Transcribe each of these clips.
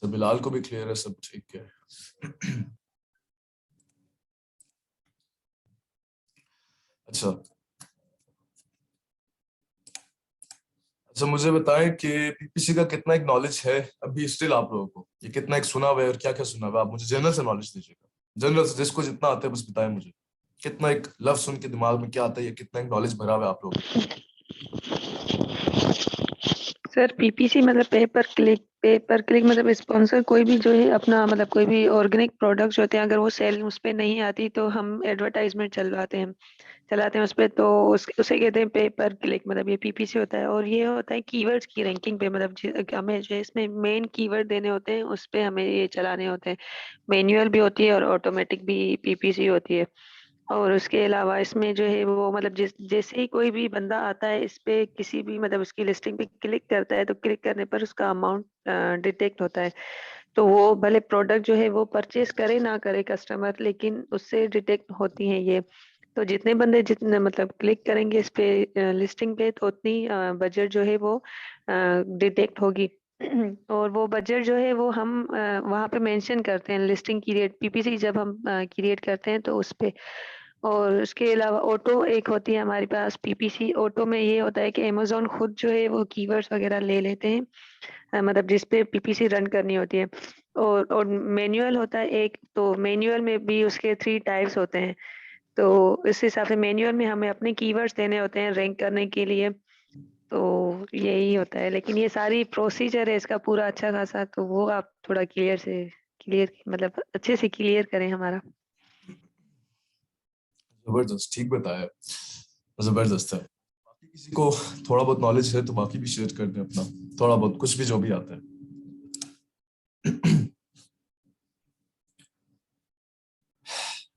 अच्छा, बिलाल को भी क्लियर है, सब ठीक है। अच्छा अच्छा, मुझे बताएं कि पीपीसी का कितना एक नॉलेज है अभी स्टिल आप लोगों को, ये कितना एक सुना हुआ है और क्या क्या सुना हुआ है? आप मुझे जनरल से नॉलेज दीजिएगा, जनरल से, जिसको जितना आता है बस बताएं मुझे। कितना एक लफ्ज सुन के दिमाग में क्या आता है, ये कितना एक नॉलेज भरा हुआ है आप लोगों सर पीपीसी मतलब पे पर क्लिक मतलब स्पॉन्सर कोई भी जो है अपना मतलब कोई भी ऑर्गेनिक प्रोडक्ट्स होते हैं, अगर वो सेल उस पे नहीं आती तो हम एडवर्टाइजमेंट चलाते हैं उस पे, तो उसे कहते हैं पे पर क्लिक। मतलब ये पीपीसी होता है और ये होता है कीवर्ड्स की रैंकिंग पे। मतलब हमें जो इसमें मेन कीवर्ड देने होते हैं उस पे हमें ये चलाने होते हैं। मैनुअल भी होती है और ऑटोमेटिक भी पीपीसी होती है। और उसके अलावा इसमें जो है वो मतलब जैसे ही कोई भी बंदा आता है इस पे किसी भी मतलब उसकी लिस्टिंग पे क्लिक करता है, तो क्लिक करने पर उसका अमाउंट डिटेक्ट होता है। तो वो भले प्रोडक्ट जो है वो परचेज करे ना करे कस्टमर, लेकिन उससे डिटेक्ट होती है ये। तो जितने बंदे जितने मतलब क्लिक करेंगे इस पे लिस्टिंग पे, तो उतनी बजट जो है वो डिटेक्ट होगी। और वो बजट जो है वो हम वहाँ पे मेंशन करते हैं लिस्टिंग क्रिएट पीपीसी जब हम क्रिएट करते हैं तो उस पे। और उसके अलावा ऑटो एक होती है हमारे पास पीपीसी। ऑटो में ये होता है कि अमेजोन खुद जो है वो कीवर्ड्स वगैरह ले लेते हैं, मतलब जिस पे पीपीसी रन करनी होती है। और मैनुअल होता है एक, तो मैनुअल में भी उसके 3 टाइप्स होते हैं। तो इस हिसाब से मैनुअल में हमें अपने कीवर्ड्स देने होते हैं रैंक करने के लिए। तो यही होता है, लेकिन ये सारी प्रोसीजर है इसका पूरा अच्छा खासा, तो वो आप थोड़ा क्लियर मतलब अच्छे से क्लियर करें हमारा। को? जबरदस्त, ठीक बताया, जबरदस्त है। बाकी किसी को थोड़ा बहुत नॉलेज है तो बाकी भी शेयर कर दें अपना, थोड़ा बहुत कुछ भी जो भी आता है।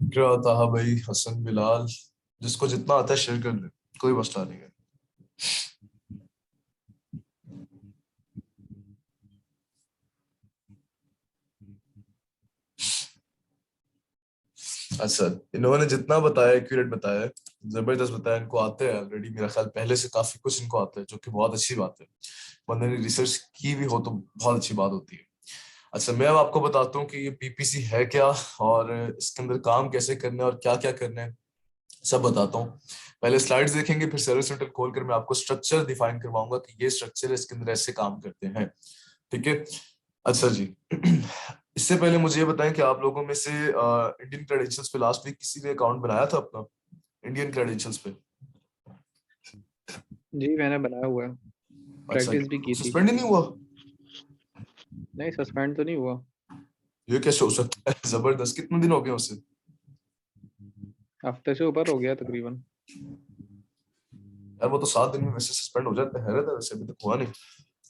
क्या आता है भाई, हसन, बिलाल, जिसको जितना आता है शेयर कर ले, कोई मसला नहीं है। अच्छा, इन्होंने जितना बताया एक्यूरेट बताया है, जबरदस्त बताया, इनको आते हैं ऑलरेडी, मेरा ख्याल पहले से काफी कुछ इनको आता है, जो कि बहुत अच्छी बात है। बंदे ने रिसर्च की भी हो तो बहुत अच्छी बात होती है। अच्छा, मैं अब आपको बताता हूँ कि ये पीपीसी है क्या और इसके अंदर काम कैसे करना है और क्या क्या करना है, सब बताता हूँ। पहले स्लाइड्स देखेंगे, फिर सर्विस सेंटर खोलकर मैं आपको स्ट्रक्चर डिफाइन करवाऊंगा कि ये स्ट्रक्चर है, इसके अंदर ऐसे काम करते हैं। ठीक है। अच्छा जी। इससे पहले मुझे ये बताएं कि आप लोगों में से इंडियन क्रेडेंशियल्स पे लास्ट वीक किसी ने अकाउंट बनाया था अपना, इंडियन क्रेडेंशियल्स पे? जी मैंने बनाया हुआ है, अच्छा, प्रैक्टिस भी की थी। सस्पेंड ही नहीं हुआ? नहीं सस्पेंड तो नहीं हुआ। ये कैसे हो सकता है? जबरदस्त, कितने दिन हो गए उसे? हफ्ते से ऊपर हो गया तकरीबन। यार वो तो 7 दिन में वैसे सस्पेंड हो जाता है, हैरत है, वैसे अभी तक हुआ नहीं।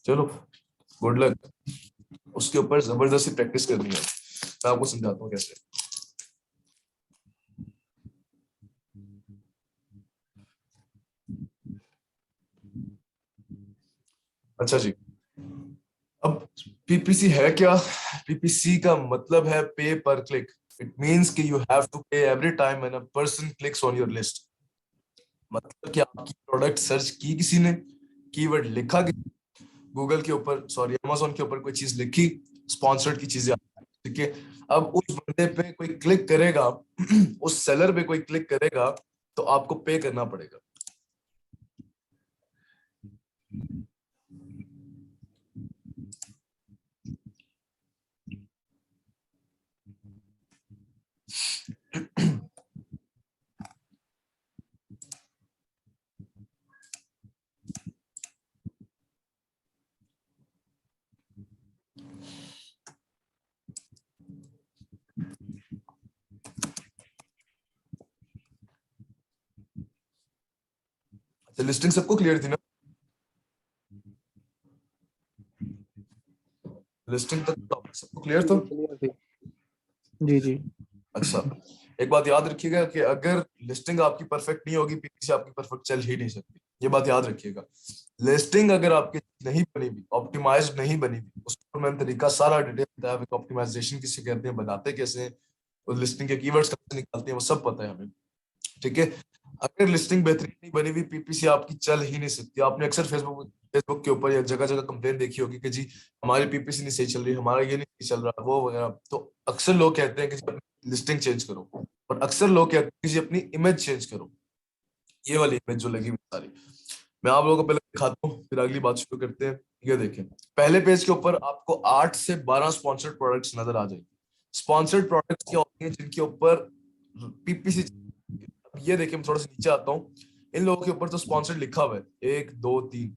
चलो, गुड लक। उसके ऊपर जबरदस्ती प्रैक्टिस करनी है, मैं आपको समझाता हूँ कैसे। अच्छा जी, अब पीपीसी है क्या? पीपीसी का मतलब है पे पर क्लिक। इट मींस कि यू हैव टू पे every time when a person clicks on your list. मतलब कि आपकी प्रोडक्ट सर्च की किसी ने, कीवर्ड लिखा गूगल के ऊपर, सॉरी अमेजोन के ऊपर कोई चीज लिखी, स्पॉन्सर्ड की चीजें, ठीक है। अब उस बंदे पे कोई क्लिक करेगा, उस सेलर पे कोई क्लिक करेगा, तो आपको पे करना पड़ेगा। अच्छा, लिस्टिंग सबको क्लियर थी ना? लिस्टिंग तक टॉपिक सबको क्लियर था? क्लियर थी। जी जी। अच्छा, एक बात याद रखिएगा कि अगर लिस्टिंग आपकी परफेक्ट नहीं होगी, पीपीसी आपकी परफेक्ट चल ही नहीं सकती, ये बात याद रखिएगा। लिस्टिंग अगर आपकी नहीं बनी हुई, ऑप्टिमाइज्ड नहीं बनी हुई, उसको मैंने तरीका सारा डिटेल बताया, ऑप्टिमाइजेशन किसे कहते हैं, बनाते कैसे हैं, और लिस्टिंग के कीवर्ड्स कैसे निकालते हैं, वो सब पता है हमें। ठीक है। अगर लिस्टिंग बेहतरीन नहीं बनी हुई, पीपीसी आपकी चल ही नहीं सकती। आपने अक्सर फेसबुक फेसबुक के ऊपर या जगह जगह कंप्लेन देखी होगी कि जी हमारी पीपीसी नहीं सही चल रही, हमारा ये नहीं चल रहा, वो वगैरह। तो अक्सर लोग कहते हैं कि जी अपनी लिस्टिंग चेंज करो, और अक्सर लोग कहते हैं कि जी अपनी इमेज चेंज करो। ये वाली इमेज जो लगी हुई सारी, मैं आप लोगों को पहले दिखाता हूँ, फिर अगली बात शुरू करते हैं। ये देखें, पहले पेज के ऊपर आपको 8 से 12 स्पॉन्सर्ड प्रोडक्ट्स नजर आ जाएंगे। स्पॉन्सर्ड प्रोडक्ट्स क्या होती हैं? जिनके ऊपर पीपीसी। ये देखिए, मैं थोड़ा सा नीचे आता हूँ। इन लोगों के ऊपर तो स्पॉन्सर्ड लिखा हुआ है, 1 2 3।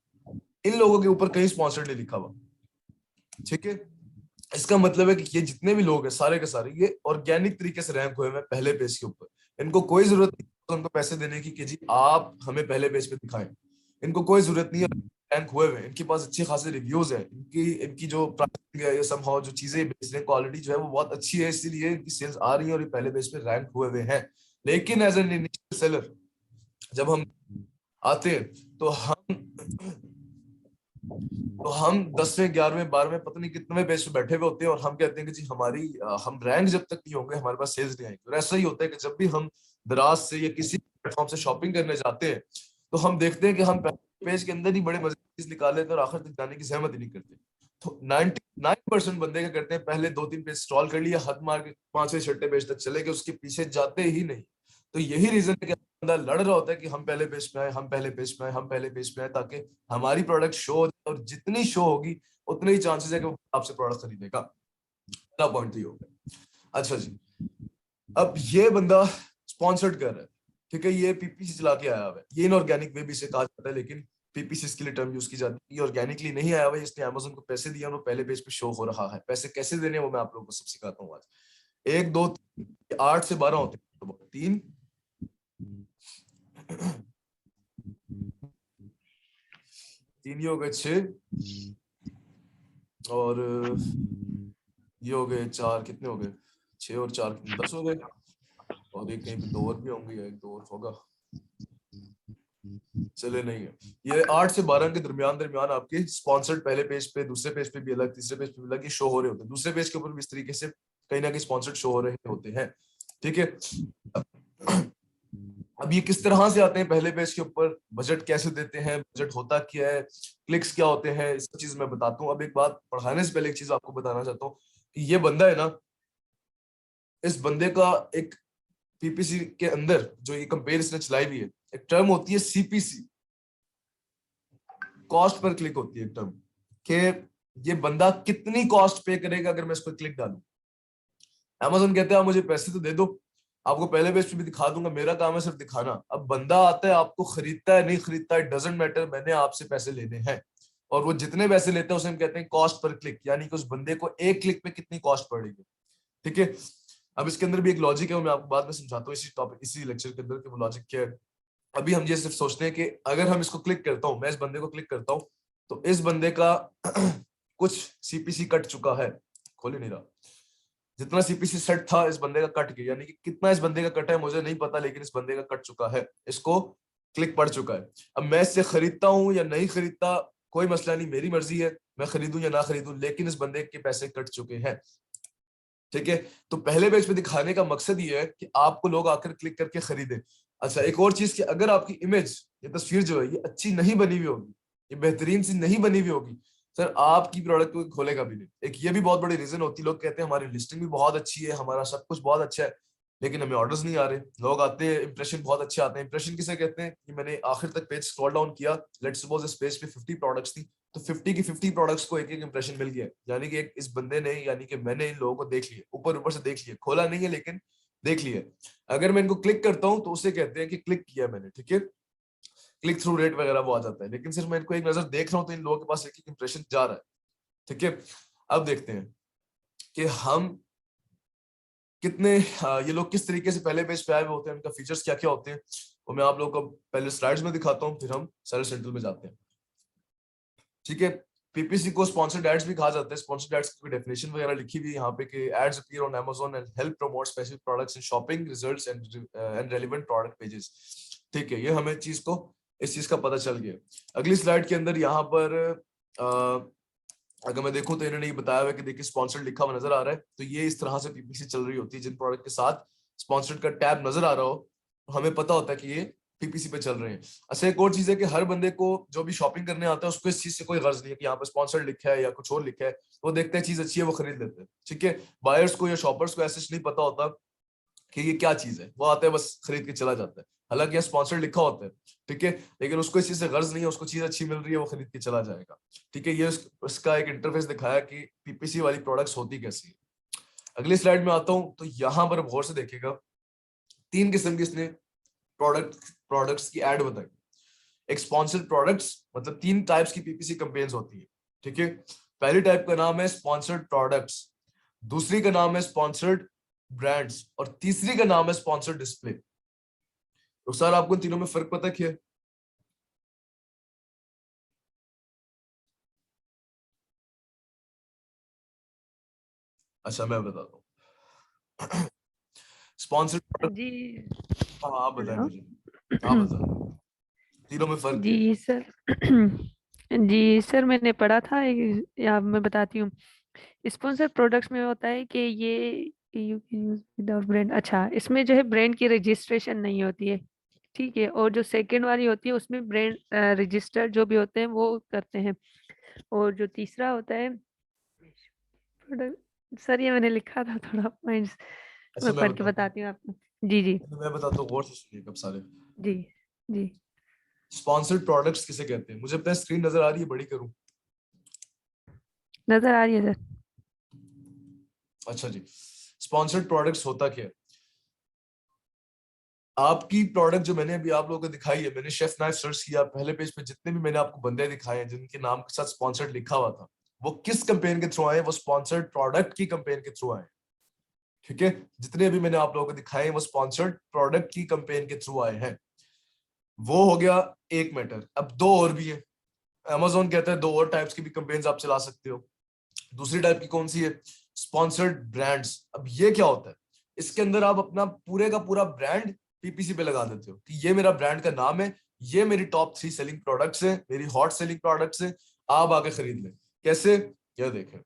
इन लोगों के ऊपर कहीं स्पॉन्सर्ड नहीं लिखा हुआ, ठीक है। इसका मतलब है कि ये जितने भी लोग हैं सारे के सारे ये ऑर्गेनिक तरीके से रैंक हुए हैं पहले पेज के ऊपर। इनको कोई जरूरत नहीं है उनको पैसे देने की कि जी आप हमें पहले पेज पे दिखाएं। इनको कोई जरूरत नहीं है, रैंक हुए हुए, इनके पास अच्छे खासे रिव्यूज है, इनकी जो प्राइसिंग है, ये समहाउ जो चीजें बेच रहे हैं, क्वालिटी जो है वो बहुत अच्छी है, इसीलिए इनकी सेल्स आ रही है और ये पहले पेज पे रैंक हुए हुए हैं। लेकिन एज एन इनिशियल सेलर जब हम आते हैं तो हम 10वें 11वें 12वें पता नहीं कितने पेज पे बैठे हुए होते हैं, और हम कहते हैं कि जी हम रैंक जब तक नहीं होंगे हमारे पास सेल्स नहीं आएंगे। और ऐसा ही होता है कि जब भी हम दराज से या किसी प्लेटफॉर्म से शॉपिंग करने जाते हैं तो हम देखते हैं कि हम पेज के अंदर ही बड़े मजे की चीज निकाल लेते हैं और आखिर तक जाने की सहमत ही नहीं करते। तो 99% बंदे क्या करते हैं, पहले 2-3 पेज स्क्रॉल कर लिया, हाथ मार के 5वें-6वें पेज तक चले गए, उसके पीछे जाते ही नहीं। तो यही रीजन है कि बंदा लड़ रहा होता है कि हम पहले पेज पे आए, हम पहले पेज पे आए, हम पहले पेज पे आए, ताकि हमारी प्रोडक्ट शो हो जाए, और जितनी शो होगी उतने ही चांसेस है कि वो आपसे प्रोडक्ट खरीदेगा। पहला पॉइंट तो ये हो गया। अच्छा जी, अब ये बंदा स्पॉन्सर्ड कर रहा है, ठीक है, ये पीपीसी चला के आया हुआ है। ये इनऑर्गेनिक वे भी इसे कहा जाता है, लेकिन पीपीसी इसके लिए टर्म यूज की जाती है। ये ऑर्गेनिकली नहीं आया हुआ है, इसने अमेज़न को पैसे दिए और वो पहले पेज पे शो हो रहा है। पैसे कैसे देने वो मैं आप लोगों को सब सिखाता हूँ आज। 1 2 3 8 से 12 होते हैं, तो 3 3 ये हो गए 6, और ये हो गए 4, कितने हो गए? 6 और 4 10 हो गए, और एक कहीं पे 2 और भी होंगे, या 1 2 और होगा, चले नहीं है। ये 8 से 12 के दरमियान आपके स्पॉन्सर्ड पहले पेज पे, दूसरे पेज पे भी अलग, तीसरे पेज पे भी अलग ये शो हो रहे होते हैं। दूसरे पेज के ऊपर भी इस तरीके से कहीं ना कहीं स्पॉन्सर्ड शो हो रहे होते हैं, ठीक है। अब ये किस तरह से आते हैं पहले पेज के ऊपर, बजट कैसे देते हैं, बजट होता क्या है, क्लिक्स क्या होते हैं, इस सब चीज मैं बताता हूँ। अब एक बात पढ़ाने से पहले एक चीज आपको बताना चाहता हूँ कि ये बंदा है ना, इस बंदे का एक पीपीसी के अंदर जो ये कंपेरिजन चलाई हुई है, एक टर्म होती है सीपीसी, कॉस्ट पर क्लिक होती है एक टर्म, कि ये बंदा कितनी कॉस्ट पे करेगा अगर मैं इस पर क्लिक डालूं। अमेज़न कहते हैं आप मुझे पैसे तो दे दो, आपको पहले पेज पे भी दिखा दूंगा, मेरा काम है सिर्फ दिखाना। अब बंदा आता है, आपको खरीदता है नहीं खरीदता है डजंट मैटर, मैंने आपसे पैसे लेने हैं, और वो जितने पैसे लेते हैं उसे हम कहते हैं कॉस्ट पर क्लिक, यानी कि उस बंदे को एक क्लिक पे कितनी कॉस्ट पड़ेगी, ठीक है। अब इसके अंदर भी एक लॉजिक है, वो मैं आपको बाद में समझाता हूँ इसी टॉपिक, इसी लेक्चर के अंदर कि वो लॉजिक क्या है। अभी हम ये सिर्फ सोचते हैं कि अगर हम इसको क्लिक करता हूँ, मैं इस बंदे को क्लिक करता हूँ, तो इस बंदे का कुछ सीपीसी कट चुका है, खोल ही नहीं रहा, जितना सीपीसी सेट था इस बंदे का कट गया, यानी कि कितना इस बंदे का कट है मुझे नहीं पता, लेकिन इस बंदे का कट चुका है, इसको क्लिक पड़ चुका है। अब मैं इससे खरीदता हूं या नहीं खरीदता कोई मसला नहीं, मेरी मर्जी है, मैं खरीदूं या ना खरीदूं, लेकिन इस बंदे के पैसे कट चुके हैं, ठीक है। तो पहले पेज पे दिखाने का मकसद ये है कि आपको लोग आकर क्लिक करके खरीदे। अच्छा, एक और चीज कि अगर आपकी इमेज, ये तस्वीर जो है ये अच्छी नहीं बनी हुई होगी, ये बेहतरीन सी नहीं बनी हुई होगी, सर आपकी प्रोडक्ट को खोलेगा भी नहीं। एक ये भी बहुत बड़ी रीजन होती है, लोग कहते हैं हमारी लिस्टिंग भी बहुत अच्छी है, हमारा सब कुछ बहुत अच्छा है, लेकिन हमें ऑर्डर्स नहीं आ रहे। लोग आते हैं, इंप्रेशन बहुत अच्छे आते हैं। इंप्रेशन किसे कहते हैं? कि मैंने आखिर तक पेज स्क्रॉल डाउन किया, लेट्स सपोज इस पेज पे 50 प्रोडक्ट्स थी, तो 50 की 50 प्रोडक्ट्स को एक एक इंप्रेशन मिल गया, यानी कि एक इस बंदे ने, यानी कि मैंने इन लोगों को देख लिया, ऊपर ऊपर से देख लिया, खोला नहीं है लेकिन देख लिया। अगर मैं इनको क्लिक करता हूं तो उसे कहते हैं कि क्लिक किया मैंने, ठीक है, क्लिक थ्रू रेट वगैरह वो आ जाता है, लेकिन सिर्फ मैं इनको एक नजर देख रहा हूं तो इन लोगों के पास एक एक इंप्रेशन जा रहा है, ठीक है। अब देखते हैं कि हम कितने ये लोग किस तरीके से पहले पेज पे आए हुए होते हैं, उनका फीचर्स क्या क्या होते हैं, वो मैं आप लोगों को पहले स्लाइड्स में दिखाता हूँ, फिर हम सेलर सेंट्रल में जाते हैं, ठीक है। पीपीसी को स्पॉन्सर्ड एड्स भी कहा जाता है। स्पॉन्सर्ड एड्स की डेफिनेशन वगैरह लिखी हुई है यहाँ पे कि ads appear on Amazon and help promote specific products in shopping results and relevant product pages, ठीक है। ये हमें चीज को, इस चीज का पता चल गया। अगली स्लाइड के अंदर यहाँ पर अगर मैं देखूं तो इन्होंने ये बताया हुआ है कि देखिए स्पॉन्सर्ड लिखा हुआ नजर आ रहा है, तो ये इस तरह से पीपीसी चल रही होती है। जिन प्रोडक्ट के साथ स्पॉन्सर्ड का टैब नजर आ रहा हो, हमें पता होता है कि ये पीपीसी पे चल रहे हैं। अच्छा एक और चीज है कि हर बंदे को जो भी शॉपिंग करने आता है उसको इस चीज से कोई गर्ज नहीं है कि यहाँ पे स्पॉन्सर्ड लिखा है या कुछ और लिखा है, वो देखते हैं चीज अच्छी है वो खरीद लेते हैं। ठीक है, बायर्स को या शॉपर्स को ऐसे नहीं पता होता कि ये क्या चीज है, वो आता है बस खरीद के चला जाता है, हालांकि यहाँ स्पॉन्सर्ड लिखा होता है। ठीक है, लेकिन उसको इस चीज से गर्ज नहीं है, उसको चीज अच्छी मिल रही है वो खरीद के चला जाएगा। ठीक है, ये उसका एक इंटरफेस दिखाया कि पीपीसी वाली प्रोडक्ट्स होती कैसी है। अगली स्लाइड में आता हूं तो यहाँ पर गौर से देखिएगा, 3 किस्म की इसने प्रोडक्ट्स की एड बताई। एक स्पॉन्सर्ड प्रोडक्ट्स, मतलब 3 टाइप्स की पीपीसी कैंपेन्स होती है। ठीक है, पहली टाइप का नाम है स्पॉन्सर्ड प्रोडक्ट्स, दूसरी का नाम है स्पॉन्सर्ड ब्रांड्स और तीसरी का नाम है स्पॉन्सर्ड डिस्प्ले। तो सर आपको इन तीनों में फर्क पता क्या है? अच्छा मैं बताता हूँ। स्पॉन्सर्ड प्रोडक्ट, जी हाँ आप बताएं हेलो। मुझे, आप बताएं तीनों में फर्क क्या है? जी सर। जी सर, मैंने पढ़ा था, या मैं बताती हूँ। स्पॉन्सर प्रोडक्ट्स में होता है कि ये you can use without brand. अच्छा, इसमें जो है ब्रांड की रजिस्ट्रेशन नहीं होती है। ठीक है, और जो सेकंड वाली होती है उसमें ब्रांड रजिस्टर जो भी होते हैं वो करते हैं। और जो तीसरा होता है प्रोडक्ट, सर ये मैंने लिखा था थोड़ा पॉइंट्स, अच्छा मैं मैं पढ़ के बताता हूँ, बताती हूँ आपको। जी जी मैं बताता हूँ, गौर से सुनिए कब सारे। जी जी। स्पॉन्सर्ड प्रोडक्ट्स किसे कहते हैं? मुझे अपना स्क्रीन नजर आ रही है, बड़ी करूं? नजर आ रही है सर। अच्छा जी, स्पॉन्सर्ड प्रोडक्ट्स होता क्या है? आपकी प्रोडक्ट जो मैंने अभी आप लोगों को दिखाई है, मैंने शेफ नाइफ सर्च किया, पहले पेज पे जितने भी मैंने आपको बंदे दिखाए हैं जिनके नाम के साथ स्पॉन्सर्ड लिखा हुआ था, वो किस कैंपेन के थ्रू आए? वो स्पॉन्सर्ड प्रोडक्ट की कैंपेन के थ्रू आए। ठीक है, जितने भी मैंने आप लोगों को दिखाए हैं वो स्पॉन्सर्ड प्रोडक्ट की कैंपेन के थ्रू आए हैं। वो हो गया एक मैटर। अब दो और भी है, अमेजोन कहता है 2 और टाइप्स की भी कैंपेन्स आप चला सकते हो। दूसरी टाइप की कौन सी है? Sponsored brands. अब ये क्या होता है? इसके अंदर आप अपना पूरे का पूरा ब्रांड पीपीसी पे लगा देते हो कि ये मेरा ब्रांड का नाम है, ये मेरी टॉप 3 सेलिंग प्रोडक्ट्स है, मेरी हॉट सेलिंग प्रोडक्ट्स है, आप आके खरीद लें। कैसे? ये देखें,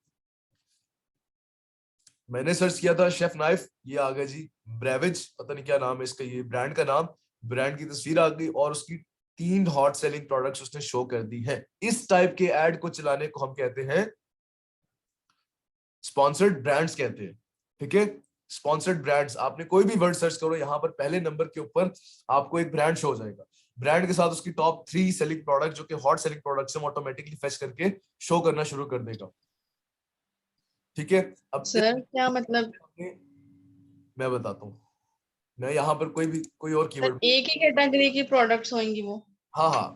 मैंने सर्च किया था शेफ नाइफ, ये आ गया जी। ब्रेविज, पता नहीं क्या नाम है इसका, ये ब्रांड का नाम, ब्रांड की तस्वीर आ गई और उसकी 3 हॉट सेलिंग प्रोडक्ट्स उसने शो कर दी है। इस टाइप के एड को चलाने को हम कहते हैं स्पॉन्सर्ड ब्रांड्स कहते हैं। ठीक है, स्पॉन्सर्ड ब्रांड्स, आपने कोई भी वर्ड सर्च करो यहाँ पर पहले नंबर के ऊपर आपको एक ब्रांड शो हो जाएगा, ब्रांड के साथ उसकी टॉप 3 सेलिंग प्रोडक्ट जो कि हॉट सेलिंग प्रोडक्ट्स हैं ऑटोमेटिकली फेच करके शो करना शुरू कर देगा। ठीक है, अब सर क्या मतलब? मैं बताता हूँ, मैं यहाँ पर कोई और सर कीवर्ड, एक ही कैटेगरी की प्रोडक्ट्स होंगी वो? हाँ हाँ,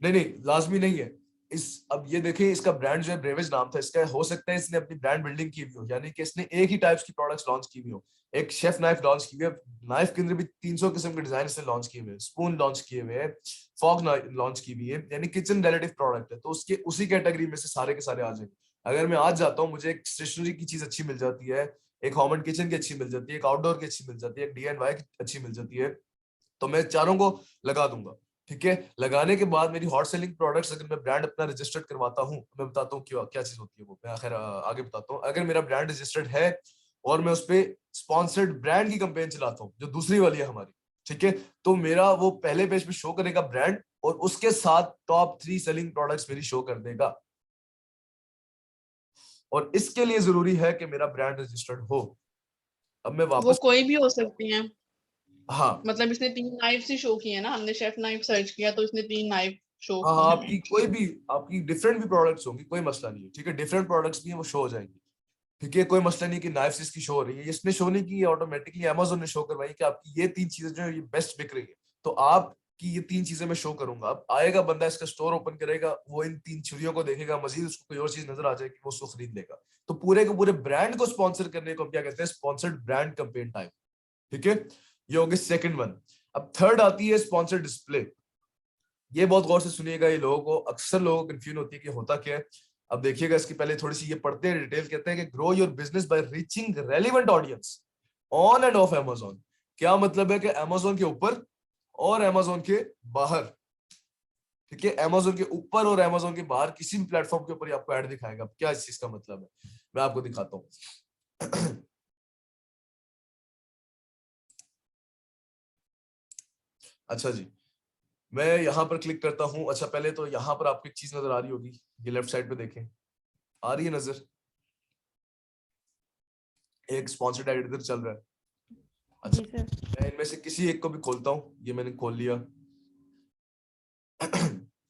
नहीं नहीं लाजमी नहीं है। इस अब ये देखिए, इसका ब्रांड जो है ब्रेवेज नाम था इसका, हो सकता है इसने अपनी ब्रांड बिल्डिंग की हुई हो, यानी कि इसने एक ही टाइप्स की प्रोडक्ट्स लॉन्च की हुई हो। एक शेफ नाइफ लॉन्च की हुई है, नाइफ के अंदर भी 300 किस्म के डिजाइन इसने लॉन्च किए हुए हैं, स्पून लॉन्च किए हुए हैं, फॉक लॉन्च की हुई है, यानी किचन रिलेटिव प्रोडक्ट है, तो उसके उसी कैटेगरी में से सारे के सारे आ जाएंगे। अगर मैं आज जाता हूँ, मुझे एक स्टेशनरी की चीज अच्छी मिल जाती है, एक होम एंड किचन की अच्छी मिल जाती है, एक आउटडोर की अच्छी मिल जाती है, एक DIY की अच्छी मिल जाती है, तो मैं चारों को लगा दूंगा। ठीक है, लगाने के बाद मेरी हॉट सेलिंग प्रोडक्ट्स अगर मैं ब्रांड अपना रजिस्टर्ड करवाता हूँ, मैं बताता हूँ क्या क्या चीज होती है वो, मैं आखिर आगे बताता हूँ। अगर मेरा ब्रांड रजिस्टर्ड है और मैं उस पर स्पॉन्सर्ड ब्रांड की कैंपेन चलाता हूँ जो दूसरी वाली है हमारी, ठीक है, तो मेरा वो पहले पेज पे शो करेगा ब्रांड और उसके साथ टॉप 3 सेलिंग प्रोडक्ट्स मेरी शो कर देगा। और इसके लिए जरूरी है कि मेरा ब्रांड रजिस्टर्ड हो। अब मैं वो वापस, कोई भी हो सकती हैं? हाँ मतलब इसने 3 नाइफ ही शो किए ना, हमने शेफ नाइफ सर्च किया तो इसने 3 नाइफ शो हाँ की हाँ, हमें। आपकी कोई भी, आपकी डिफरेंट भी प्रोडक्ट्स होंगी, कोई मसला नहीं है। ठीक है, डिफरेंट प्रोडक्ट्स भी हैं वो शो हो जाएंगी। ठीक है, कोई मसला नहीं कि नाइफ्स इसकी शो हो रही है, इसने शो नहीं की, ऑटोमेटिकली अमेजोन ने शो करवाई कि आपकी ये 3 चीजें जो है ये बेस्ट बिक रही है, तो आपकी ये 3 चीजें मैं शो करूंगा। अब आएगा बंदा, इसका स्टोर ओपन करेगा, वो इन 3 छुरियों को देखेगा, मजीद उसको कोई और चीज नजर आ जाएगी, वो उसको खरीद लेगा। तो पूरे के पूरे ब्रांड को स्पॉन्सर करने को हम क्या कहते हैं? Sponsored brand campaign type. ठीक है, ये होगी सेकंड वन। अब थर्ड आती है स्पॉन्सर्ड डिस्प्ले। ये बहुत गौर से सुनिएगा, ये लोगों को, अक्सर लोगों को कंफ्यूजन होती है कि होता क्या है। अब देखिएगा, इसकी पहले थोड़ी सी ये पढ़ते हैं डिटेल। कहते हैं कि grow your business by reaching relevant audience on and off Amazon. क्या मतलब है? कि अमेजोन के ऊपर और अमेजोन के बाहर। ठीक है, अमेजोन के ऊपर और अमेजोन के बाहर किसी भी प्लेटफॉर्म के ऊपर ही आपको ऐड दिखाएगा। अब क्या इस चीज का मतलब है, मैं आपको दिखाता हूँ। अच्छा जी, मैं यहाँ पर क्लिक करता हूँ। अच्छा पहले तो यहाँ पर आपको एक चीज नजर आ रही होगी, ये लेफ्ट साइड पे देखें, आ रही है नजर, एक स्पॉन्सर्ड एड इधर चल रहा है। अच्छा जी सर। मैं इनमें से किसी एक को भी खोलता हूँ, ये मैंने खोल लिया।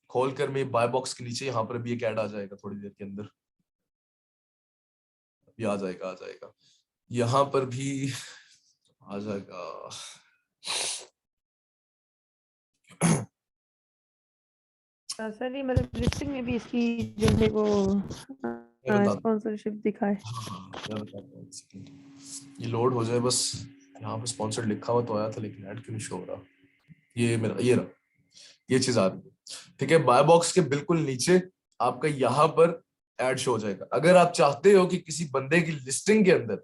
खोल कर मैं बाय बॉक्स के नीचे यहाँ पर भी एक ऐड आ जाएगा थोड़ी देर के अंदर, अभी आ जाएगा, आ जाएगा, यहाँ पर भी आ जाएगा। सर ये मतलब लिस्टिंग में भी इसकी जो है वो मैं बताता स्पॉन्सरशिप दिखाए। हूँ, मैं बताता हूँ, एक second। ये लोड हो जाए बस। यहाँ पे स्पॉन्सर्ड लिखा हुआ तो आया था, लेकिन ऐड क्यों नहीं शो हो रहा। ये मेरा, ये रहा, ये चीज आ रही है। ठीक है, बाय बॉक्स के बिल्कुल नीचे आपका यहाँ पर ऐड शो हो जाएगा। अगर आप चाहते हो कि किसी बंदे की लिस्टिंग के अंदर,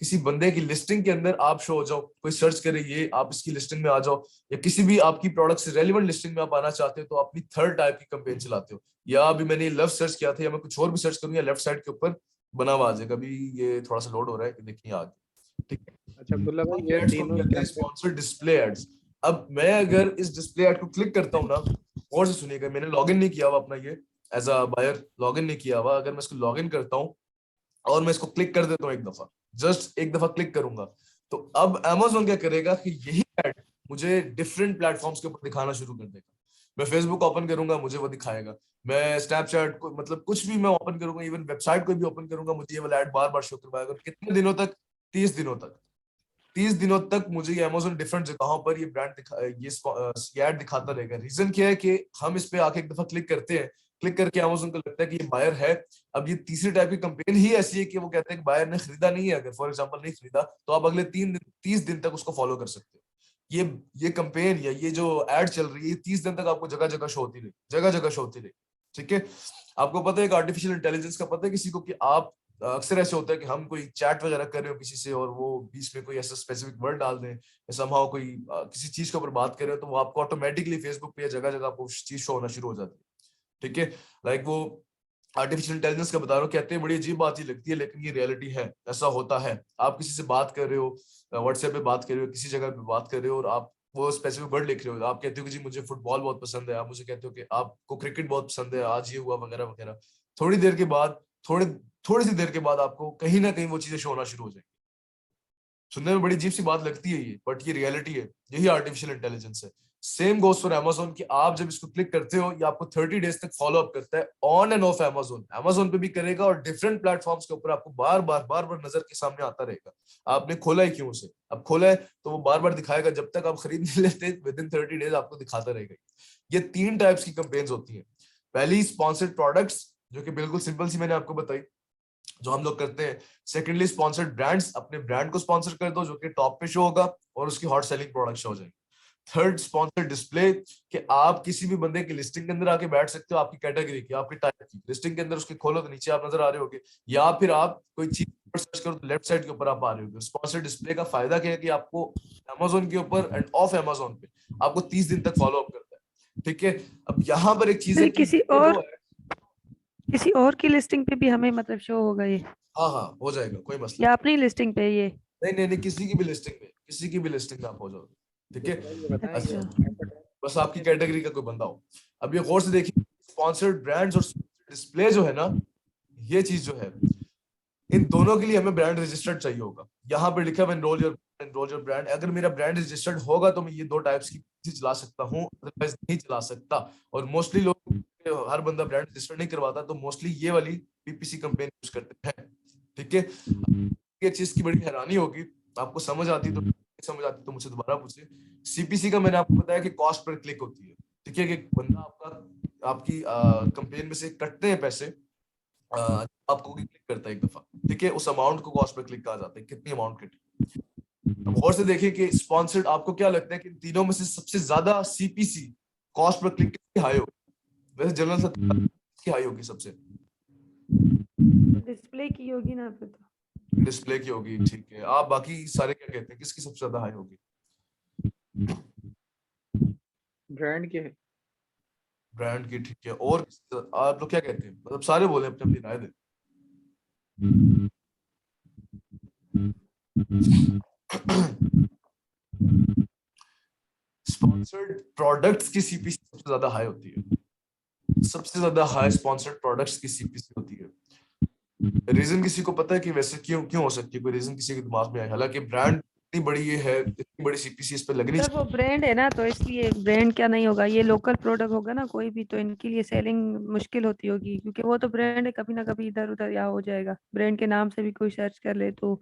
किसी बंदे की लिस्टिंग के अंदर आप शो हो जाओ, कोई सर्च करे ये आप इसकी लिस्टिंग में आ जाओ, या किसी भी आपकी प्रोडक्ट से रेलिवेंट लिस्टिंग में आप आना चाहते हो, तो अपनी थर्ड टाइप की कैंपेन चलाते हो। या अभी मैंने लव सर्च किया था, या मैं कुछ और भी सर्च करूंगा, लेफ्ट साइड के ऊपर बना हुआ आ जाएगा। अभी ये थोड़ा सा लोड हो रहा है, देखिए आ गया। ठीक है, अच्छा अब्दुल्ला भाई, ये एड्स को तीनों कहते हैं कैंपेन स्पॉन्सर्ड डिस्प्ले एड्स। अब मैं अगर इस डिस्प्ले एड को क्लिक करता हूँ ना, और से सुनिएगा, मैंने लॉगिन नहीं किया हुआ अपना, ये एज अ बायर लॉगिन नहीं किया हुआ। अगर मैं इसको लॉगिन करता हूँ और मैं इसको क्लिक कर देता हूँ एक दफा, जस्ट एक दफा क्लिक करूंगा, तो अब Amazon क्या करेगा कि यही एड मुझे डिफरेंट प्लेटफॉर्म्स के ऊपर दिखाना शुरू कर देगा। मैं फेसबुक ओपन करूंगा, मुझे वो दिखाएगा। मैं स्नैपचैट को, मतलब कुछ भी मैं ओपन करूंगा, इवन वेबसाइट को भी ओपन करूंगा, मुझे ये वाला एड बार बार शो करवाएगा। और कितने दिनों तक? 30 दिनों तक। 30 दिनों तक मुझे ये Amazon डिफरेंट जगहों पर ये ब्रांड ये ऐड दिखाता रहेगा। रीजन क्या है कि हम इस पे आके एक दफा क्लिक करते हैं, क्लिक करके Amazon को लगता है कि ये बायर है। अब ये तीसरी टाइप की कंपेन ही ऐसी है कि वो कहते हैं कि बायर ने खरीदा नहीं है, अगर फॉर एग्जांपल नहीं खरीदा, तो आप अगले 30 दिन तक उसको फॉलो कर सकते हो। ये कंपेन या ये जो एड चल रही है, 30 दिन तक आपको जगह जगह शो होती रही, जगह जगह शो होती रही। ठीक है, आपको पता है कि आर्टिफिशियल इंटेलिजेंस का पता है किसी को, कि आप अक्सर ऐसे होता है कि हम कोई चैट वगैरह कर रहे हो किसी से, और वो बीच में कोई ऐसा स्पेसिफिक वर्ड डाल दें, या समहाउ कोई किसी चीज के ऊपर बात कर रहे हो, तो वो आपको ऑटोमेटिकली फेसबुक पे या जगह जगह आपको चीज शो होना शुरू हो जाती है। ठीक है, लाइक वो आर्टिफिशियल इंटेलिजेंस का बता रहा हूँ, कहते हैं बड़ी अजीब बात ही लगती है, लेकिन ये रियलिटी है, ऐसा होता है। आप किसी से बात कर रहे हो, व्हाट्सएप पे बात कर रहे हो, किसी जगह पे बात कर रहे हो, और आप वो स्पेसिफिक वर्ड लिख रहे हो, आप कहते हो कि जी मुझे फुटबॉल बहुत पसंद है, आप मुझे कहते हो कि आपको क्रिकेट बहुत पसंद है, आज ये हुआ वगैरह वगैरह। थोड़ी देर के बाद, थोड़ी सी देर के बाद आपको कहीं ना कहीं वो चीजें शो होना शुरू हो जाएगी। सुनने में बड़ी अजीब सी बात लगती है ये, बट ये रियलिटी है, यही आर्टिफिशियल इंटेलिजेंस है। सेम गोस फॉर Amazon, कि आप जब इसको क्लिक करते हो, ये आपको 30 डेज तक फॉलो अप करता है, ऑन एंड ऑफ Amazon पे भी करेगा, और डिफरेंट प्लेटफॉर्म्स के ऊपर आपको बार बार नजर के सामने आता रहेगा। आपने खोला है क्यों उसे, अब खोला है तो वो बार बार दिखाएगा, जब तक आप खरीद नहीं लेते, विद इन 30 डेज आपको दिखाता रहेगा। ये 3 टाइप्स की कंपेन्स होती है। पहली स्पॉन्सर्ड प्रोडक्ट्स, जो कि बिल्कुल सिंपल सी मैंने आपको बताई, जो हम लोग करते हैं। सेकेंडली स्पॉन्सर्ड ब्रांड्स, अपने ब्रांड को स्पॉन्सर कर दो, जो कि टॉप पे शो होगा और उसकी हॉट सेलिंग प्रोडक्ट शो हो जाएंगे। थर्ड स्पॉन्सर्ड डिस्प्ले, कि आप किसी भी बंदे की लिस्टिंग के अंदर आके बैठ सकते हो, आपकी कैटेगरी की, आपकी टाइप की लिस्टिंग के अंदर, उसके खोलो तो नीचे आप नजर आ रहे होगे, या फिर आप कोई चीज सर्च करो तो लेफ्ट साइड के ऊपर आप आ रहे होगे। स्पॉन्सर्ड डिस्प्ले का फायदा क्या है कि आपको Amazon के ऊपर एंड ऑफ Amazon पे आपको 30 दिन तक फॉलो अप करता है। ठीक है, अब यहाँ पर एक चीज है कि किसी और की लिस्टिंग पे भी हमें मतलब शो होगा ये, हाँ हाँ हो जाएगा, कोई मसला या अपनी लिस्टिंग पे ये? नहीं। नहीं नहीं, किसी की भी लिस्टिंग में, किसी की भी लिस्टिंग में आप हो जाओगे। ठीक है, अब्दुल्ला भाई, ये बताएं ये अच्छा। बस आपकी कैटेगरी का कोई बंदा हो। अब ये गौर से देखिए, स्पॉन्सर्ड ब्रांड्स और डिस्प्ले जो है ना, ये चीज जो है, इन दोनों के लिए हमें ब्रांड रजिस्टर्ड चाहिए होगा। यहाँ पे लिखा है एनरोल योर ब्रांड। अगर मेरा ब्रांड रजिस्टर्ड होगा तो मैं ये 2 टाइप्स की चीज चला सकता हूँ, अदरवाइज नहीं चला सकता। और मोस्टली लोग, हर बंदा ब्रांड रजिस्टर्ड नहीं करवाता, तो मोस्टली ये वाली पीपीसी कंपेन यूज करते हैं। ठीक है, ये चीज की बड़ी हैरानी होगी, आपको समझ आती तो समझ आती तो मुझसे दोबारा पूछे। सीपीसी का मैंने आपको बताया कि कॉस्ट पर क्लिक होती है। ठीक है, कि बंदा आपकी कंपेन में से कटते हैं पैसे, आपको क्लिक करता है एक दफा। ठीक है, उस अमाउंट को कॉस्ट पर क्लिक कहा जाता है, कितनी अमाउंट कटी। अब गौर से देखिए कि स्पॉन्सर्ड, आपको क्या लगता है कि इन तीनों में से सबसे ज्यादा सीपीसी कॉस्ट पर क्लिक कितनी हाई होगी? वैसे जनरल की हाई होगी सबसे, डिस्प्ले की होगी ना फिर तो। डिस्प्ले की होगी। ठीक है, आप बाकी सारे क्या कहते हैं, किसकी सबसे ज्यादा हाई होगी? ब्रांड के है। ब्रांड की। ठीक है, और आप लोग क्या कहते हैं, मतलब सारे बोले, अपनी अपनी राय दें। स्पॉन्सर्ड प्रोडक्ट्स की सीपीसी सबसे ज्यादा हाई होती है, सबसे ज्यादा हाई स्पॉन्सर्ड प्रोडक्ट्स की सीपीसी होती है। रीजन किसी को पता है कि वैसे क्यों क्यों हो सकती है? कोई रीजन किसी के दिमाग में आया? हालांकि ब्रांड इतनी बड़ी ये है, इतनी बड़ी सीपीसी इस पे लगनी सर वो ब्रांड है ना, तो इसलिए ब्रांड क्या नहीं होगा, ये लोकल प्रोडक्ट होगा ना कोई भी, तो इनके लिए सेलिंग मुश्किल होती होगी, क्योंकि वो तो ब्रांड है, कभी ना कभी इधर उधर या हो जाएगा, ब्रांड के नाम से भी कोई सर्च कर ले तो,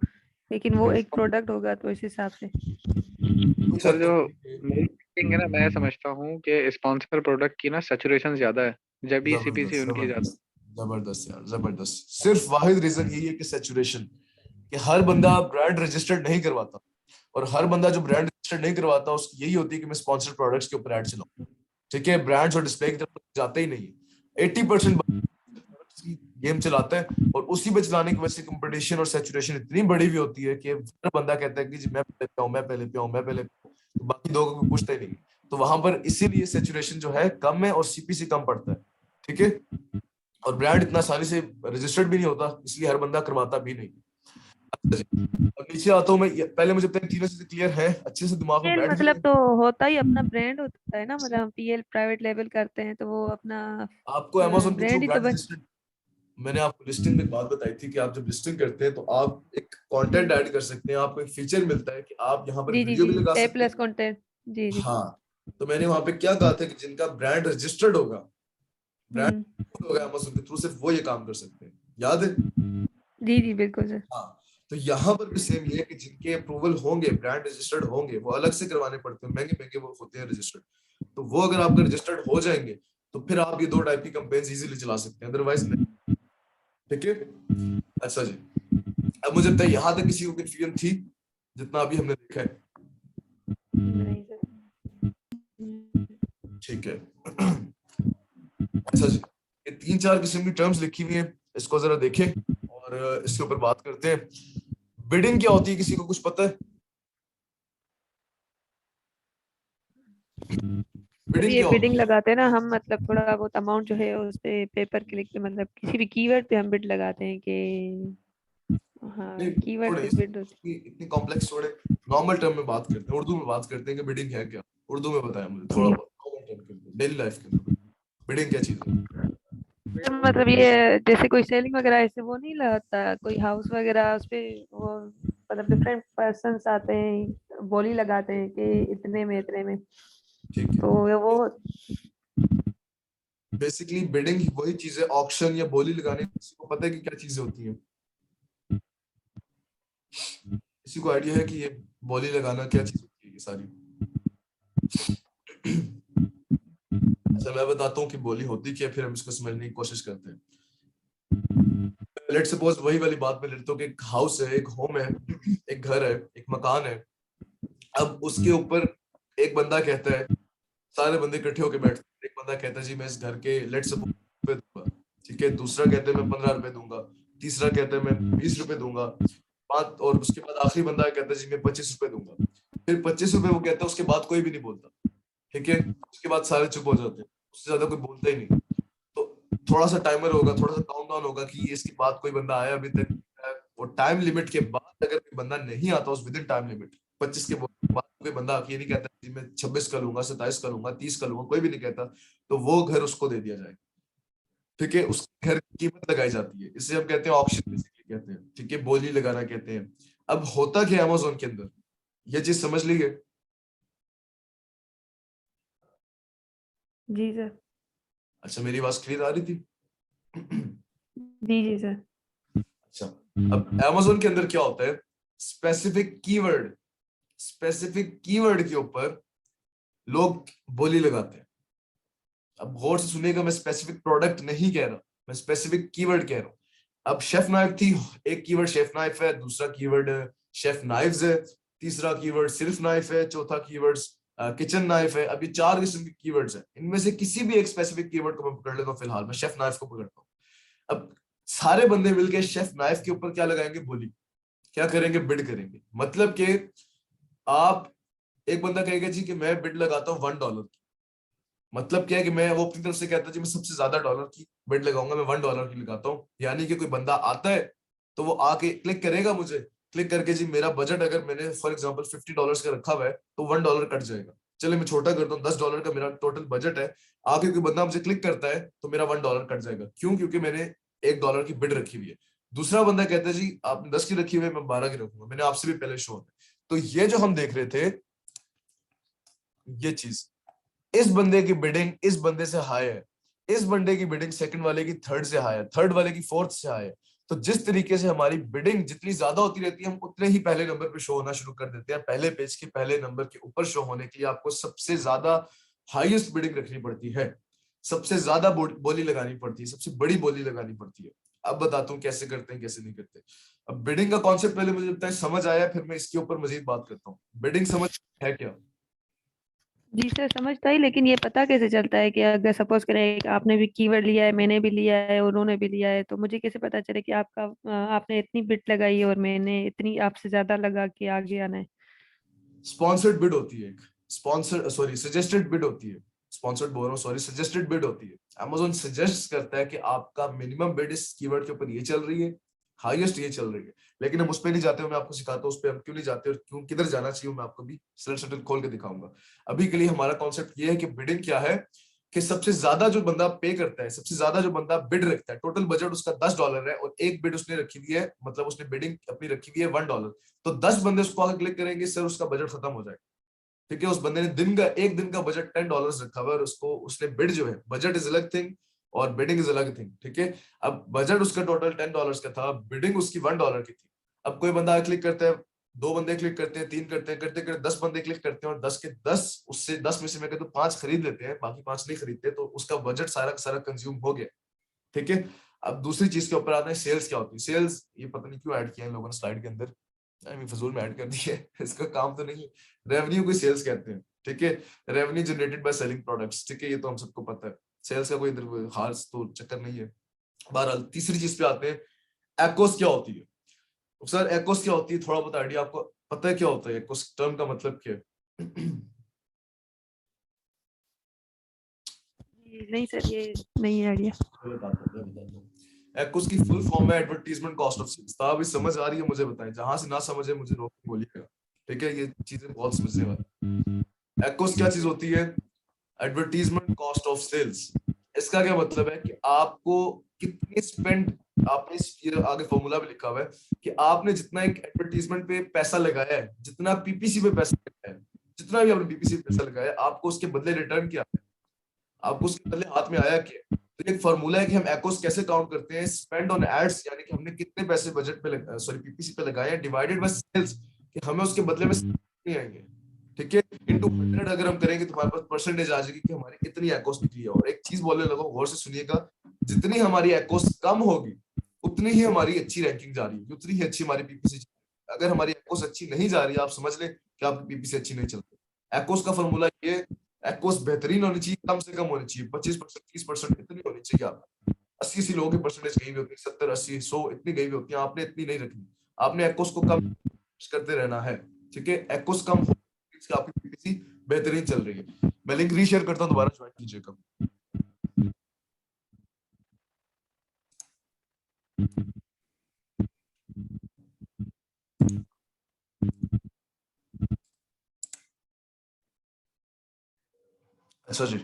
लेकिन वो एक प्रोडक्ट होगा तो इस हिसाब से। कुछ सर हद जो तक मार्केटिंग है ना, मैं समझता हूँ कि स्पॉन्सर प्रोडक्ट की ना सैचुरेशन ज्यादा है, जब भी सीपीसी जबरदस्त उनकी ज्यादा। जबरदस्त जबरदस्त यार, जबरदस्त। सिर्फ वाहिद रीजन यही है कि सैचुरेशन, कि हर बंदा ब्रांड रजिस्टर्ड नहीं करवाता, और हर बंदा जो ब्रांड रजिस्टर्ड नहीं करवाता उसकी यही होती है कि मैं स्पॉन्सर्ड प्रोडक्ट्स के ऊपर ऐड चलाऊं। ठीक है, ब्रांड्स और डिस्प्ले की तरफ जाते ही नहीं है। 80% की गेम चलाता है, और उसी पे चलाने की वजह से कंपटीशन और सैचुरेशन इतनी बड़ी भी होती है कि हर बंदा कहता है कि जी मैं पहले पे आऊं, मैं पहले पे आऊं, मैं पहले पे आऊं, तो बाकी दो को पूछता ही नहीं। तो वहां पर इसीलिए सैचुरेशन जो है कम है और सीपीसी कम पड़ता है। ठीक है, और ब्रांड इतना आसानी से रजिस्टर्ड भी नहीं होता, इसलिए हर बंदा करवाता भी नहीं। अच्छा जी, अब नीचे आता हूँ मैं। पहले मुझे पता है तीनों चीजें क्लियर है, अच्छे से दिमाग में पीएल बैठ गई मतलब है। तो होता ही अपना ब्रांड होता है ना, मतलब हम पीएल प्राइवेट लेवल करते हैं तो वो अपना आपको अमेजोन के थ्रू ब्रांड ही तो ब्रांड रजिस्टर्ड, मैंने आपको लिस्टिंग में एक बात बताई थी कि आप जब लिस्टिंग करते हैं तो आप एक कंटेंट ऐड कर सकते हैं, आपको एक फीचर मिलता है कि आप यहाँ पर जी जी वीडियो जी, भी लगा पे सकते प्लस हैं। कंटेंट। जी जी। हाँ, तो मैंने वहां पे क्या कहा था कि जिनका ब्रांड रजिस्टर्ड होगा, ब्रांड हम्म। होगा अमेजोन के थ्रू, सिर्फ वो ये काम कर सकते हैं। याद है? जी जी बिल्कुल सर। हाँ, तो यहाँ पर भी सेम ये है कि जिनके अप्रूवल होंगे, ब्रांड रजिस्टर्ड होंगे, वो अलग से करवाने पड़ते हैं, महंगे महंगे वो होते हैं रजिस्टर्ड। तो वो अगर आपके रजिस्टर्ड हो जाएंगे तो फिर आप ये दो टाइप की कैंपेन्स इजीली चला सकते हैं, अदरवाइज नहीं। ठीक है, अच्छा जी। अब मुझे बताइए, यहाँ तक किसी को कंफ्यूजन थी जितना अभी हमने देखा है? नहीं सर। ठीक है। अच्छा जी, ये 3-4 किस्म की टर्म्स लिखी हुई हैं, इसको जरा देखें और इसके ऊपर बात करते हैं। बिडिंग क्या होती है, किसी को कुछ पता है? जब बिडिंग ये क्या बिडिंग होती है? लगाते हैं ना हम, मतलब थोड़ा बहुत अमाउंट जो है उस पे पेपर क्लिक पे, मतलब किसी भी कीवर्ड पे हम बिड लगाते हैं कि, नहीं, हाँ कीवर्ड थोड़े पे बिड होती इतनी इतनी कॉम्प्लेक्स, थोड़े नॉर्मल टर्म में बात करते हैं, उर्दू में बात करते हैं कि बिडिंग है क्या। उर्दू में बताया मुझे है। थोड़ा जी। बहुत, कॉमन टर्म के अंदर, डेली लाइफ के अंदर बिडिंग क्या चीज है? तो मतलब ये जैसे कोई सेलिंग वगैरह ऐसे वो नहीं लगाता, कोई हाउस वगैरह उस पे वो, मतलब डिफरेंट पर्सन्स आते हैं बोली लगाते हैं कि इतने में इतने में, ठीक तो है, वो। बेसिकली बिडिंग वही चीज है, ऑक्शन या बोली लगाने, किसी को पता है कि क्या चीजें होती हैं? किसी को आइडिया है कि ये बोली लगाना क्या चीज होती है ये सारी? अच्छा, मैं बताता हूँ कि बोली होती क्या है, फिर हम इसको समझने की कोशिश करते हैं। लेट सपोज वही वाली बात मैं लेता हूँ कि एक हाउस है, एक होम है, एक घर है, एक मकान है। अब उसके ऊपर एक बंदा कहता है, सारे बंदे इकट्ठे होकर बैठते हैं, एक बंदा कहता है जी मैं इस घर के लेट सपोज रुपए दूंगा। ठीक है, दूसरा कहता है मैं 15 रुपए दूंगा, तीसरा कहता है मैं 20 रुपए दूंगा, बात, और उसके बाद आखिरी बंदा कहता है जी मैं 25 रुपए दूंगा। फिर 25 रुपए वो कहता है, उसके बाद कोई भी नहीं बोलता। ठीक है, उसके बाद सारे चुप हो जाते हैं, उससे ज्यादा कोई बोलता ही नहीं। तो थोड़ा सा टाइमर होगा, थोड़ा सा काउंटडाउन होगा कि ये इसके बाद कोई बंदा आया अभी तक, वो टाइम लिमिट के बाद अगर कोई बंदा नहीं आता उस विद इन टाइम लिमिट 25 के बाद, कोई बंदा ये नहीं कहता कि मैं 26 का लूंगा, 27 का लूंगा, 30 का लूंगा, कोई भी नहीं कहता, तो वो घर उसको दे दिया जाएगा। ठीक है, उस घर की कीमत लगाई जाती है, इसे हम कहते हैं ऑक्शन, बेसिकली कहते हैं। ठीक है, बोली लगाना कहते हैं। अब होता क्या अमेजोन के अंदर, ये चीज समझ ली है? जी सर। अच्छा, मेरी आवाज क्लियर आ रही थी? जी जी सर। अच्छा, अब अमेजोन के अंदर क्या होता है, स्पेसिफिक कीवर्ड, स्पेसिफिक कीवर्ड के ऊपर लोग बोली लगाते हैं। अब गौर से सुनिएगा, मैं स्पेसिफिक प्रोडक्ट नहीं कह रहा, मैं स्पेसिफिक कीवर्ड कह रहा हूं। अब शेफ नाइफ थी, एक कीवर्ड शेफ नाइफ है, दूसरा कीवर्ड शेफ नाइफ्स है, तीसरा कीवर्ड सिर्फ नाइफ है, चौथा कीवर्ड किचन नाइफ है। अभी 4 किस्म के कीवर्ड्स हैं, इनमें से किसी भी एक स्पेसिफिक कीवर्ड को मैं पकड़ लेता हूँ, फिलहाल मैं शेफ नाइफ को पकड़ता हूँ। अब सारे बंदे मिलके शेफ नाइफ के ऊपर क्या लगाएंगे, बोली, क्या करेंगे, बिड करेंगे। मतलब कि आप, एक बंदा कहेगा जी कि मैं बिड लगाता हूँ $1 की, मतलब क्या है कि मैं, वो अपनी तरफ से कहता है जी मैं सबसे ज्यादा डॉलर की बिड लगाऊंगा, मैं $1 की लगाता हूँ। यानी कि कोई बंदा आता है तो वो आके क्लिक करेगा, मुझे क्लिक करके जी मेरा बजट अगर मैंने फॉर एग्जांपल $50 का रखा हुआ है तो $1 कट जाएगा। चले मैं छोटा करता हूँ, $10 का मेरा टोटल बजट है, आगे कोई बंदा मुझे क्लिक करता है तो मेरा $1 कट जाएगा। क्यों? क्योंकि मैंने $1 की बिड रखी हुई है। दूसरा बंदा कहता है जी आपने 10 की रखी हुई है, मैं 12 की रखूंगा, मैंने आपसे भी पहले शो है। तो ये जो हम देख रहे थे, ये चीज, इस बंदे की बिडिंग इस बंदे से हाई है, इस बंदे की बिडिंग सेकंड वाले की थर्ड से हाई है, थर्ड वाले की फोर्थ से हाई है। तो जिस तरीके से हमारी बिडिंग जितनी ज्यादा होती रहती है, हम उतने ही पहले नंबर पे शो होना शुरू कर देते हैं। पहले पेज के पहले नंबर के ऊपर शो होने के लिए आपको सबसे ज्यादा हाईएस्ट बिडिंग रखनी पड़ती है, सबसे ज्यादा बोली लगानी पड़ती है, सबसे बड़ी बोली लगानी पड़ती है। अब बताता हूँ कैसे करते हैं कैसे नहीं करते। अब बिडिंग का कॉन्सेप्ट पहले मुझे लगता है समझ आया, फिर मैं इसके ऊपर मजीद बात करता हूँ। बिडिंग समझ है क्या? जी सर समझता ही, लेकिन ये पता कैसे चलता है कि अगर सपोज करें आपने भी कीवर्ड लिया है, मैंने भी लिया है, उन्होंने भी लिया है, तो मुझे कैसे पता चले कि आपका आपने इतनी बिट लगाई है और मैंने इतनी आपसे ज्यादा लगा के आगे आना है? स्पॉन्सर्ड बिड होती है एक, स्पॉन्सर्ड सॉरी सजेस्टेड बिड होती है, स्पॉन्सर्ड बोल रहा हूँ सॉरी, सजेस्टेड बिड होती है। Amazon सजेस्ट करता है कि आपका मिनिमम बिड इस कीवर्ड के ऊपर ये चल रही है, हाईएस्ट ये चल रही है, लेकिन हम उस पर नहीं जाते। मैं आपको सिखाता हूँ उस पर हम क्यों नहीं जाते और क्यों किधर जाना चाहिए, मैं आपको भी सटल खोल के दिखाऊंगा। अभी के लिए हमारा कॉन्सेप्ट ये है कि बिडिंग क्या है, कि सबसे ज्यादा जो बंदा पे करता है, सबसे ज्यादा जो बंदा बिड रखता है, टोटल बजट उसका $10 है और एक बिड उसने रखी हुई है, मतलब उसने बिडिंग अपनी रखी हुई है $1, तो 10 बंदे उसको आगे क्लिक करेंगे, सर उसका बजट खत्म हो जाएगा। ठीक है, उस बंदे ने एक दिन का बजट $10 रखा हुआ है और उसको उसने बिड जो है, बजट इज अलग थिंग और बिडिंग इज अलग थिंग। ठीक है, अब बजट उसका टोटल $10 का था, बिडिंग उसकी $1 की थी। अब कोई बंदा क्लिक करता है, 2 बंदे क्लिक करते हैं, 3 करते हैं, करते करते 10 बंदे क्लिक करते हैं और 10 के 10 उससे 10 में से मैं कहता हूँ 5 खरीद लेते हैं, बाकी 5 नहीं खरीदते, तो उसका बजट सारा का सारा कंज्यूम हो गया। ठीक है, अब दूसरी चीज के ऊपर आते हैं, सेल्स क्या होती है। सेल्स ये पता नहीं क्यों ऐड किया है लोगों ने स्लाइड के अंदर, फजूल में ऐड कर दी है, इसका काम तो नहीं है। रेवेन्यू को सेल्स कहते हैं। ठीक है, revenue generated by selling products. ठीक है, ये तो हम सबको पता है, सेल्स का कोई इधर खास तो चक्कर नहीं है। बहरहाल तीसरी चीज पे आते हैं, एक्कोस क्या होती है। सर एक्कोस क्या होती है, थोड़ा बहुत आइडिया आपको पता है क्या होता है एक्कोस टर्म का मतलब क्या है? नहीं सर, ये नहीं है आइडिया। बताता हूँ। एक्कोस की फुल फॉर्म है एडवर्टाइजमेंट कॉस्ट ऑफ सेल्स। तो अभी समझ आ रही है मुझे बताएं, जहां से ना समझे मुझे रोक के बोलिएगा। ठीक है, ये चीजें बहुत समझने वाली। एक्कोस क्या चीज होती है? Advertisement cost of sales. इसका क्या मतलब है कि आपको कितनी स्पेंड, आपने ये आगे फॉर्मूला भी लिखा हुआ है कि आपने जितना एक एडवर्टीजमेंट पे पैसा लगाया है, जितना पीपीसी पे पैसा लगाया है, जितना भी आपने पीपीसी पे पैसा लगाया है, आपको उसके बदले रिटर्न क्या है, आपको उसके बदले हाथ में आया क्या। तो एक फॉर्मूला है कि हम एक्कोस कैसे काउंट करते हैं, स्पेंड ऑन एड्स, यानी कि हमने कितने पैसे बजट पे सॉरी पीपीसी पे लगाए हैं, डिवाइडेड बाय सेल्स, कि हमें उसके बदले में नहीं आएंगे। ठीक है, इनटू 100 अगर हम करेंगे तो हमारे पास परसेंटेज आ जाएगी कि हमारी कितनी एक्कोस निकली है। और एक चीज बोलने लगा, गौर से सुनिएगा, जितनी हमारी एक्कोस कम होगी उतनी ही हमारी अच्छी रैंकिंग जा रही है, उतनी ही अच्छी हमारी पीपीसी। अगर हमारी एक्कोस अच्छी नहीं जा रही, आप समझ लें कि आपकी पीपीसी अच्छी नहीं चल रही। एक्कोस का फॉर्मूला ये, एक्कोस बेहतरीन होनी चाहिए, कम से कम होनी चाहिए, 25% 30% इतनी होनी चाहिए। आप 80 लोगों की परसेंटेज गई हुई होती है, 70 80 100 इतनी गई हुई होती है, आपने इतनी नहीं रखनी, आपने एक्कोस को कम करते रहना है। ठीक है, एक्कोस कम हो, आपकी पीपीसी बेहतरीन चल रही है। मैं लिंक रीशेयर करता हूं, दोबारा ज्वाइन कीजिएगा। अच्छा जी,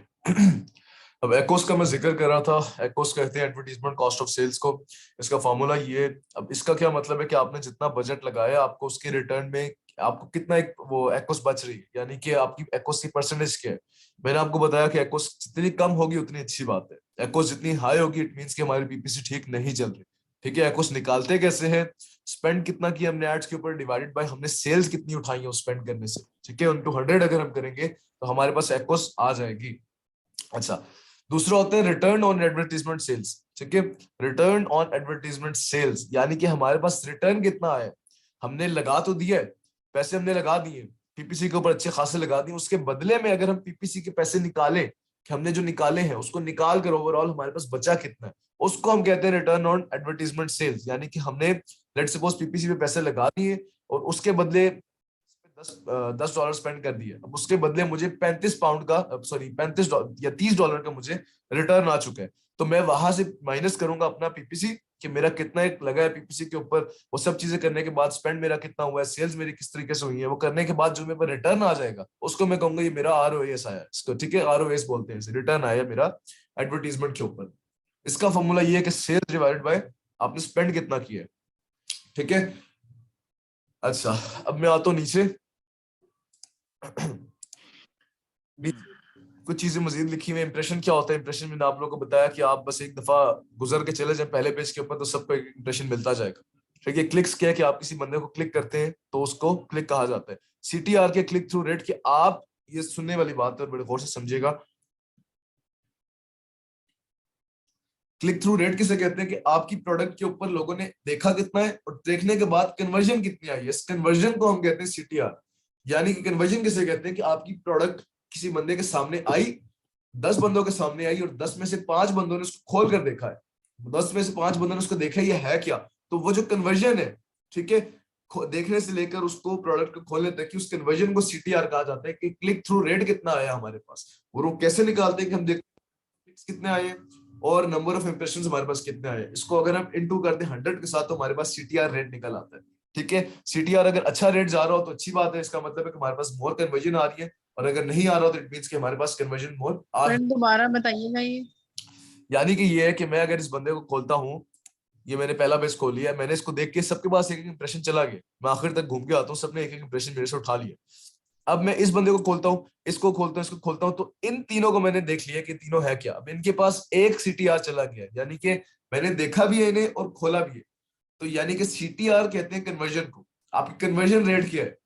अब एक्कोस का मैं जिक्र कर रहा था। एक्कोस कहते हैं एडवर्टाइजमेंट कॉस्ट ऑफ सेल्स को। इसका फॉर्मूला ये, अब इसका क्या मतलब है कि आपने जितना बजट लगाया, आपको उसके रिटर्न में आपको कितना एक वो एक्कोस बच रही है, यानी कि आपकी एक्कोस की परसेंटेज क्या है। मैंने आपको बताया कि एक्कोस जितनी कम होगी उतनी अच्छी बात है, एक्कोस जितनी हाई होगी इट मींस कि हमारी पीपीसी ठीक नहीं चल रही। ठीक है, एक्कोस निकालते कैसे हैं, स्पेंड कितना किया हमने एड्स के ऊपर, डिवाइडेड बाय हमने सेल्स कितनी उठाई है उस स्पेंड करने से। ठीक है, इनटू 100 अगर हम करेंगे तो हमारे पास एक्कोस आ जाएगी। अच्छा, दूसरा होता है रिटर्न ऑन एडवर्टाइजमेंट सेल्स। ठीक है, रिटर्न ऑन एडवर्टाइजमेंट सेल्स यानी कि हमारे पास रिटर्न कितना है। हमने लगा तो दिया है, पैसे हमने लगा दिए पीपीसी के ऊपर, अच्छे खासे लगा दिए, उसके बदले में अगर हम पीपीसी के पैसे निकालें, कि हमने जो निकाले हैं उसको निकाल कर ओवरऑल हमारे पास बचा कितना है, उसको हम कहते हैं रिटर्न ऑन एडवर्टाइजमेंट सेल्स। यानी कि हमने लेट्स सपोज पीपीसी पे पैसे लगा दिए और उसके बदले $10 स्पेंड कर दिए, अब उसके बदले मुझे 35 पाउंड का सॉरी 35 या $30 का मुझे रिटर्न आ चुका है। तो मैं वहां से माइनस करूंगा अपना पीपीसी, कि मेरा कितना एक लगा है पीपीसी के ऊपर, वो सब चीजें करने के बाद स्पेंड मेरा कितना हुआ है, सेल्स मेरी किस तरीके से हुई है, वो करने के बाद जो मेरे पर रिटर्न आ जाएगा उसको मैं कहूंगा ये मेरा आरओएस आया, इसको ठीक है आरओएस बोलते हैं, रिटर्न आया मेरा एडवर्टीजमेंट के ऊपर। इसका फॉर्मूला ये है कि सेल्स डिवाइडेड बाय आपने स्पेंड कितना किया है, ठीक है। अच्छा अब मैं आता हूँ नीचे, कुछ चीजें मजीद लिखी हुई। इंप्रेशन क्या होता है? इंप्रेशन मैंने आप लोगों को बताया कि आप बस एक दफा गुजर के चले जाए पहले पेज के ऊपर तो सबको एक इंप्रेशन मिलता जाएगा, ठीक है। क्लिक्स क्या है कि आप किसी बंदे को क्लिक करते हैं तो उसको क्लिक कहा जाता है। सीटीआर के क्लिक थ्रू रेट के, आप ये सुनने वाली बात है, बड़े गौर से समझिएगा। क्लिक थ्रू रेट किसे कहते हैं कि आपकी प्रोडक्ट के ऊपर लोगों ने देखा कितना है और देखने के बाद कन्वर्जन कितनी आई है, इस कन्वर्जन को हम कहते हैं सीटीआर। यानी कि कन्वर्जन किसे कहते हैं कि आपकी प्रोडक्ट किसी बंदे के सामने आई, 10 बंदों के सामने आई और 10 में से 5 बंदों ने उसको खोल कर देखा है, 10 में से 5 बंदों ने उसको देखा ये है क्या, तो वो जो कन्वर्जन है, ठीक है, देखने से लेकर उसको प्रोडक्ट को खोलने तक की उस कन्वर्जन को सीटीआर कहा जाता है कि क्लिक थ्रू रेट कितना आया हमारे पास। और वो कैसे निकालते हैं कि हम देखते कितने आए और नंबर ऑफ इंप्रेशंस हमारे पास कितने आए, इसको अगर हम इनटू करते हैं 100 के साथ तो हमारे पास सीटीआर रेट निकल आता है, ठीक है। सीटीआर अगर अच्छा रेट जा रहा हो तो अच्छी बात है, इसका मतलब है कि हमारे पास मोर कन्वर्जन आ रही है, और अगर नहीं आ रहा हो तो इट मींस कि हमारे पास कन्वर्जन मोर आ रही है। दोबारा बताइएगा ये। यानी कि ये है कि मैं अगर इस बंदे को खोलता हूँ, ये मैंने पहला पेज खोल लिया, मैंने इसको देख के सबके पास एक एक इंप्रेशन चला गया, मैं आखिर तक घूम के आता हूँ, सबने एक एक इंप्रेशन मेरे से उठा लिया। अब मैं इस बंदे को खोलता हूँ, इसको खोलता हूँ, इसको खोलता हूँ, तो इन तीनों को मैंने देख लिया कि तीनों है क्या। अब इनके पास एक सीटीआर चला गया, यानी कि मैंने देखा भी है इन्हें और खोला भी है, तो यानी कि सीटीआर कहते हैं कन्वर्जन को। आपकी कन्वर्जन रेट क्या है,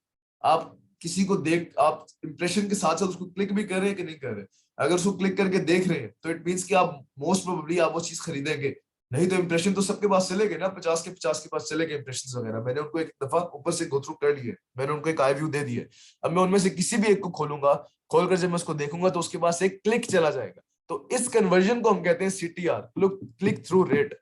आप किसी को देख, आप इंप्रेशन के साथ साथ उसको क्लिक भी कर रहे हैं कि नहीं कर रहे। अगर उसको क्लिक करके देख रहे हैं तो इट मींस कि आप मोस्ट प्रोबेबली आप वो चीज खरीदेंगे, नहीं तो इंप्रेशन तो सबके पास चले गए ना, 50 के 50 के पास चले गए इंप्रेशन वगैरह। मैंने उनको एक दफा ऊपर से गो थ्रू कर लिए, मैंने उनको एक आई व्यू दे दिया। अब मैं उनमें से किसी भी एक को खोलूंगा, खोलकर जब मैं उसको देखूंगा तो उसके पास एक क्लिक चला जाएगा, तो इस कन्वर्जन को हम कहते हैं सीटीआर, क्लिक थ्रू रेट,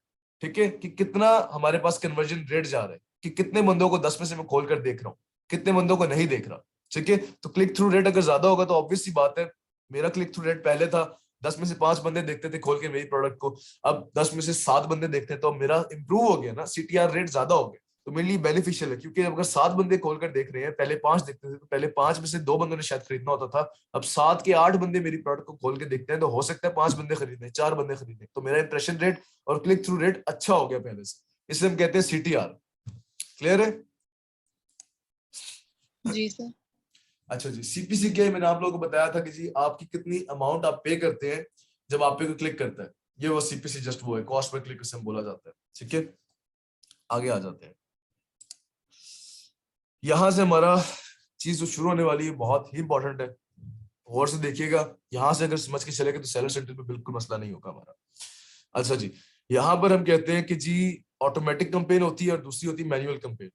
ठीक है, कि कितना हमारे पास कन्वर्जन रेट जा रहा है, कि कितने बंदों को 10 में से मैं खोल कर देख रहा हूँ, कितने बंदों को नहीं देख रहा, ठीक है। तो क्लिक थ्रू रेट अगर ज्यादा होगा तो ऑब्वियस सी बात है, मेरा क्लिक थ्रू रेट पहले था 10 में से 5 बंदे देखते थे खोल के मेरी प्रोडक्ट को, अब 10 में से 7 बंदे देखते हैं, तो मेरा इंप्रूव हो गया ना, सीटीआर रेट ज्यादा हो गया, तो मेरे लिए बेनिफिशियल है। क्योंकि अगर 7 बंदे खोलकर देख रहे हैं, पहले 5 देखते थे, तो पहले 5 में से 2 बंदों ने शायद खरीदना होता था, अब 7 के 8 बंदे मेरी प्रोडक्ट को खोल के देखते हैं, तो हो सकता है 5 बंदे खरीदें, 4 बंदे खरीदें, तो मेरा इंप्रेशन रेट और क्लिक थ्रू रेट अच्छा हो गया पहले से, इसलिए हम कहते हैं सीटीआर। क्लियर है? जी सर। अच्छा जी, सीपीसी क्या है? मैंने आप लोगों को बताया था कि जी आपकी कितनी अमाउंट आप पे करते हैं जब आप पे को क्लिक करता है, ये वो सीपीसी जस्ट वो है, कॉस्ट पर क्लिक से बोला जाता है, ठीक है। आगे आ जाते हैं, यहां से हमारा चीज जो शुरू होने वाली है बहुत ही इंपॉर्टेंट है, गौर से देखिएगा, यहां से अगर समझ के चलेगा तो सेलर सेंटर पे बिल्कुल मसला नहीं होगा हमारा। अच्छा जी, यहां पर हम कहते हैं कि जी ऑटोमेटिक कैंपेन होती है और दूसरी होती है मैनुअल कैंपेन,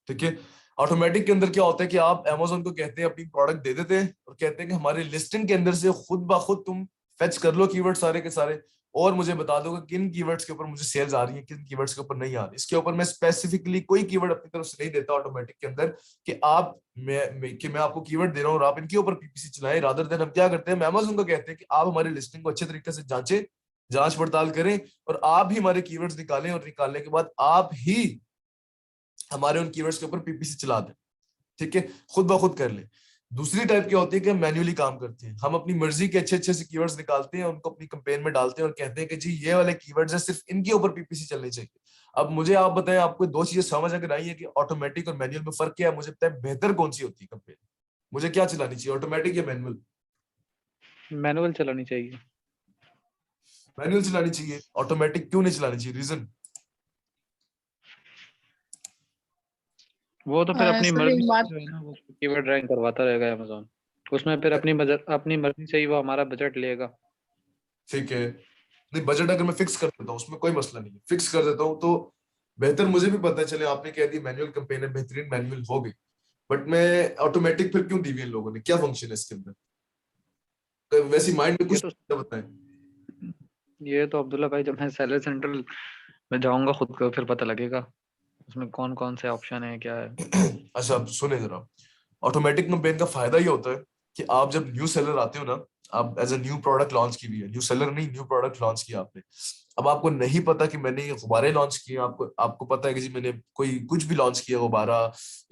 ठीक है। ऑटोमेटिक के अंदर क्या होता है कि आप Amazon को कहते हैं अपनी प्रोडक्ट दे देते हैं और कहते हैं कि हमारे लिस्टिंग के अंदर से खुद ब खुद तुम फेच कर लो कीवर्ड सारे के सारे और मुझे बता दो कि किन कीवर्ड्स के ऊपर मुझे सेल्स आ रही है, किन कीवर्ड्स के ऊपर नहीं आ रही। इसके ऊपर मैं स्पेसिफिकली कोई कीवर्ड अपनी तरफ से नहीं देता ऑटोमेटिक के अंदर कि आप मैं आपको कीवर्ड दे रहा हूँ और आप इनके ऊपर पीपीसी चलाएं। रादर देन हम क्या करते हैं, Amazon को कहते हैं कि आप हमारी लिस्टिंग को अच्छे तरीके से जांचें, जांच पड़ताल करें और आप ही हमारे कीवर्ड्स निकालें और निकालने के बाद आप ही हमारे उन कीवर्ड्स के ऊपर पीपीसी चला दें, ठीक है, खुद ब खुद कर ले। दूसरी टाइप क्या होती है कि हम मैन्युअली काम करते हैं, हम अपनी मर्जी के अच्छे अच्छे से कीवर्ड्स निकालते हैं, उनको अपनी कैंपेन में डालते हैं और कहते हैं कि जी ये वाले कीवर्ड्स हैं, सिर्फ इनके ऊपर पीपीसी चलनी चाहिए। अब मुझे आप बताएं, आपको दो चीजें समझ अगर आई है कि ऑटोमेटिक और मैनुअल में फर्क क्या है, मुझे बताएं बेहतर कौन सी होती है कैंपेन, मुझे क्या चलानी चाहिए, ऑटोमेटिक या मैनुअल? मैनुअल चलानी चाहिए। मैनुअल चलानी चाहिए, ऑटोमेटिक क्यों नहीं चलानी चाहिए, रीजन? वो तो फिर अपनी सर मर्जी एक बात, से जो है ना वो कीवर्ड रैंक करवाता रहेगा Amazon, उसमें फिर अपनी मर्जी से ही वो हमारा बजट लेगा। ठीक है, नहीं बजट अगर मैं फिक्स कर देता हूँ उसमें कोई मसला नहीं है, फिक्स कर देता हूँ तो बेहतर, मुझे भी पता चले आपने कह दी मैनुअल कैंपेन है, बेहतरीन मैनुअल हो गई, बट मैं ऑटोमेटिक फिर क्यों दी हुई इन लोगों ने, क्या फंक्शन है इसके अंदर? तो वैसे माइंड में ये कुछ तो बताएं। ये तो अब्दुल्ला भाई जब मैं सेलर सेंट्रल में जाऊंगा खुद को फिर पता लगेगा उसमें कौन कौन से ऑप्शन है क्या है। अच्छा अब सुने जरा, ऑटोमेटिक कैंपेन का फायदा ये होता है कि आप जब न्यू सेलर आते हो ना आप as a new product launch की हुई है, न्यू सेलर नहीं, न्यू प्रोडक्ट लॉन्च किया आपने। अब आपको नहीं पता कि मैंने ये गुब्बारे लॉन्च किए, आपको पता है कि जी मैंने कोई कुछ भी लॉन्च किया, गुब्बारा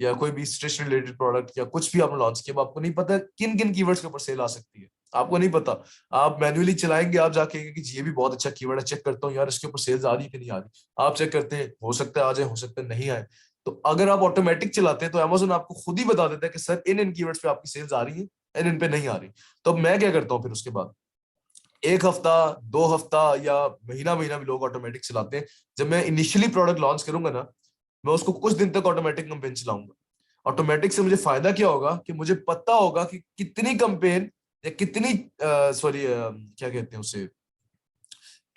या कोई भी स्टेशनरी रिलेटेड प्रोडक्ट या कुछ भी आपने लॉन्च किया, आपको नहीं पता किन किन कीवर्ड्स के ऊपर सेल आ सकती है, आपको नहीं पता। आप मैन्युअली चलाएंगे, आप जाके कि ये भी बहुत अच्छा कीवर्ड है, चेक करता हूँ यार इसके ऊपर सेल्स आ रही है कि नहीं आ रही, आप चेक करते हैं, हो सकता है आ जाए, हो सकता है नहीं आए। तो अगर आप ऑटोमेटिक चलाते हैं तो अमेज़न आपको खुद ही बता देता है कि सर इन इन कीवर्ड्स पे आपकी सेल्स आ रही है, इन पे नहीं आ रही। तो अब मैं क्या करता हूँ फिर उसके बाद, एक हफ्ता, 2 हफ्ता या महीना महीना भी लोग ऑटोमेटिक चलाते हैं। जब मैं इनिशियली प्रोडक्ट लॉन्च करूंगा ना, मैं उसको कुछ दिन तक ऑटोमेटिक कैंपेन चलाऊंगा। ऑटोमेटिक से मुझे फायदा क्या होगा कि मुझे पता होगा कि कितनी कैंपेन या कितनी सॉरी क्या कहते हैं उसे,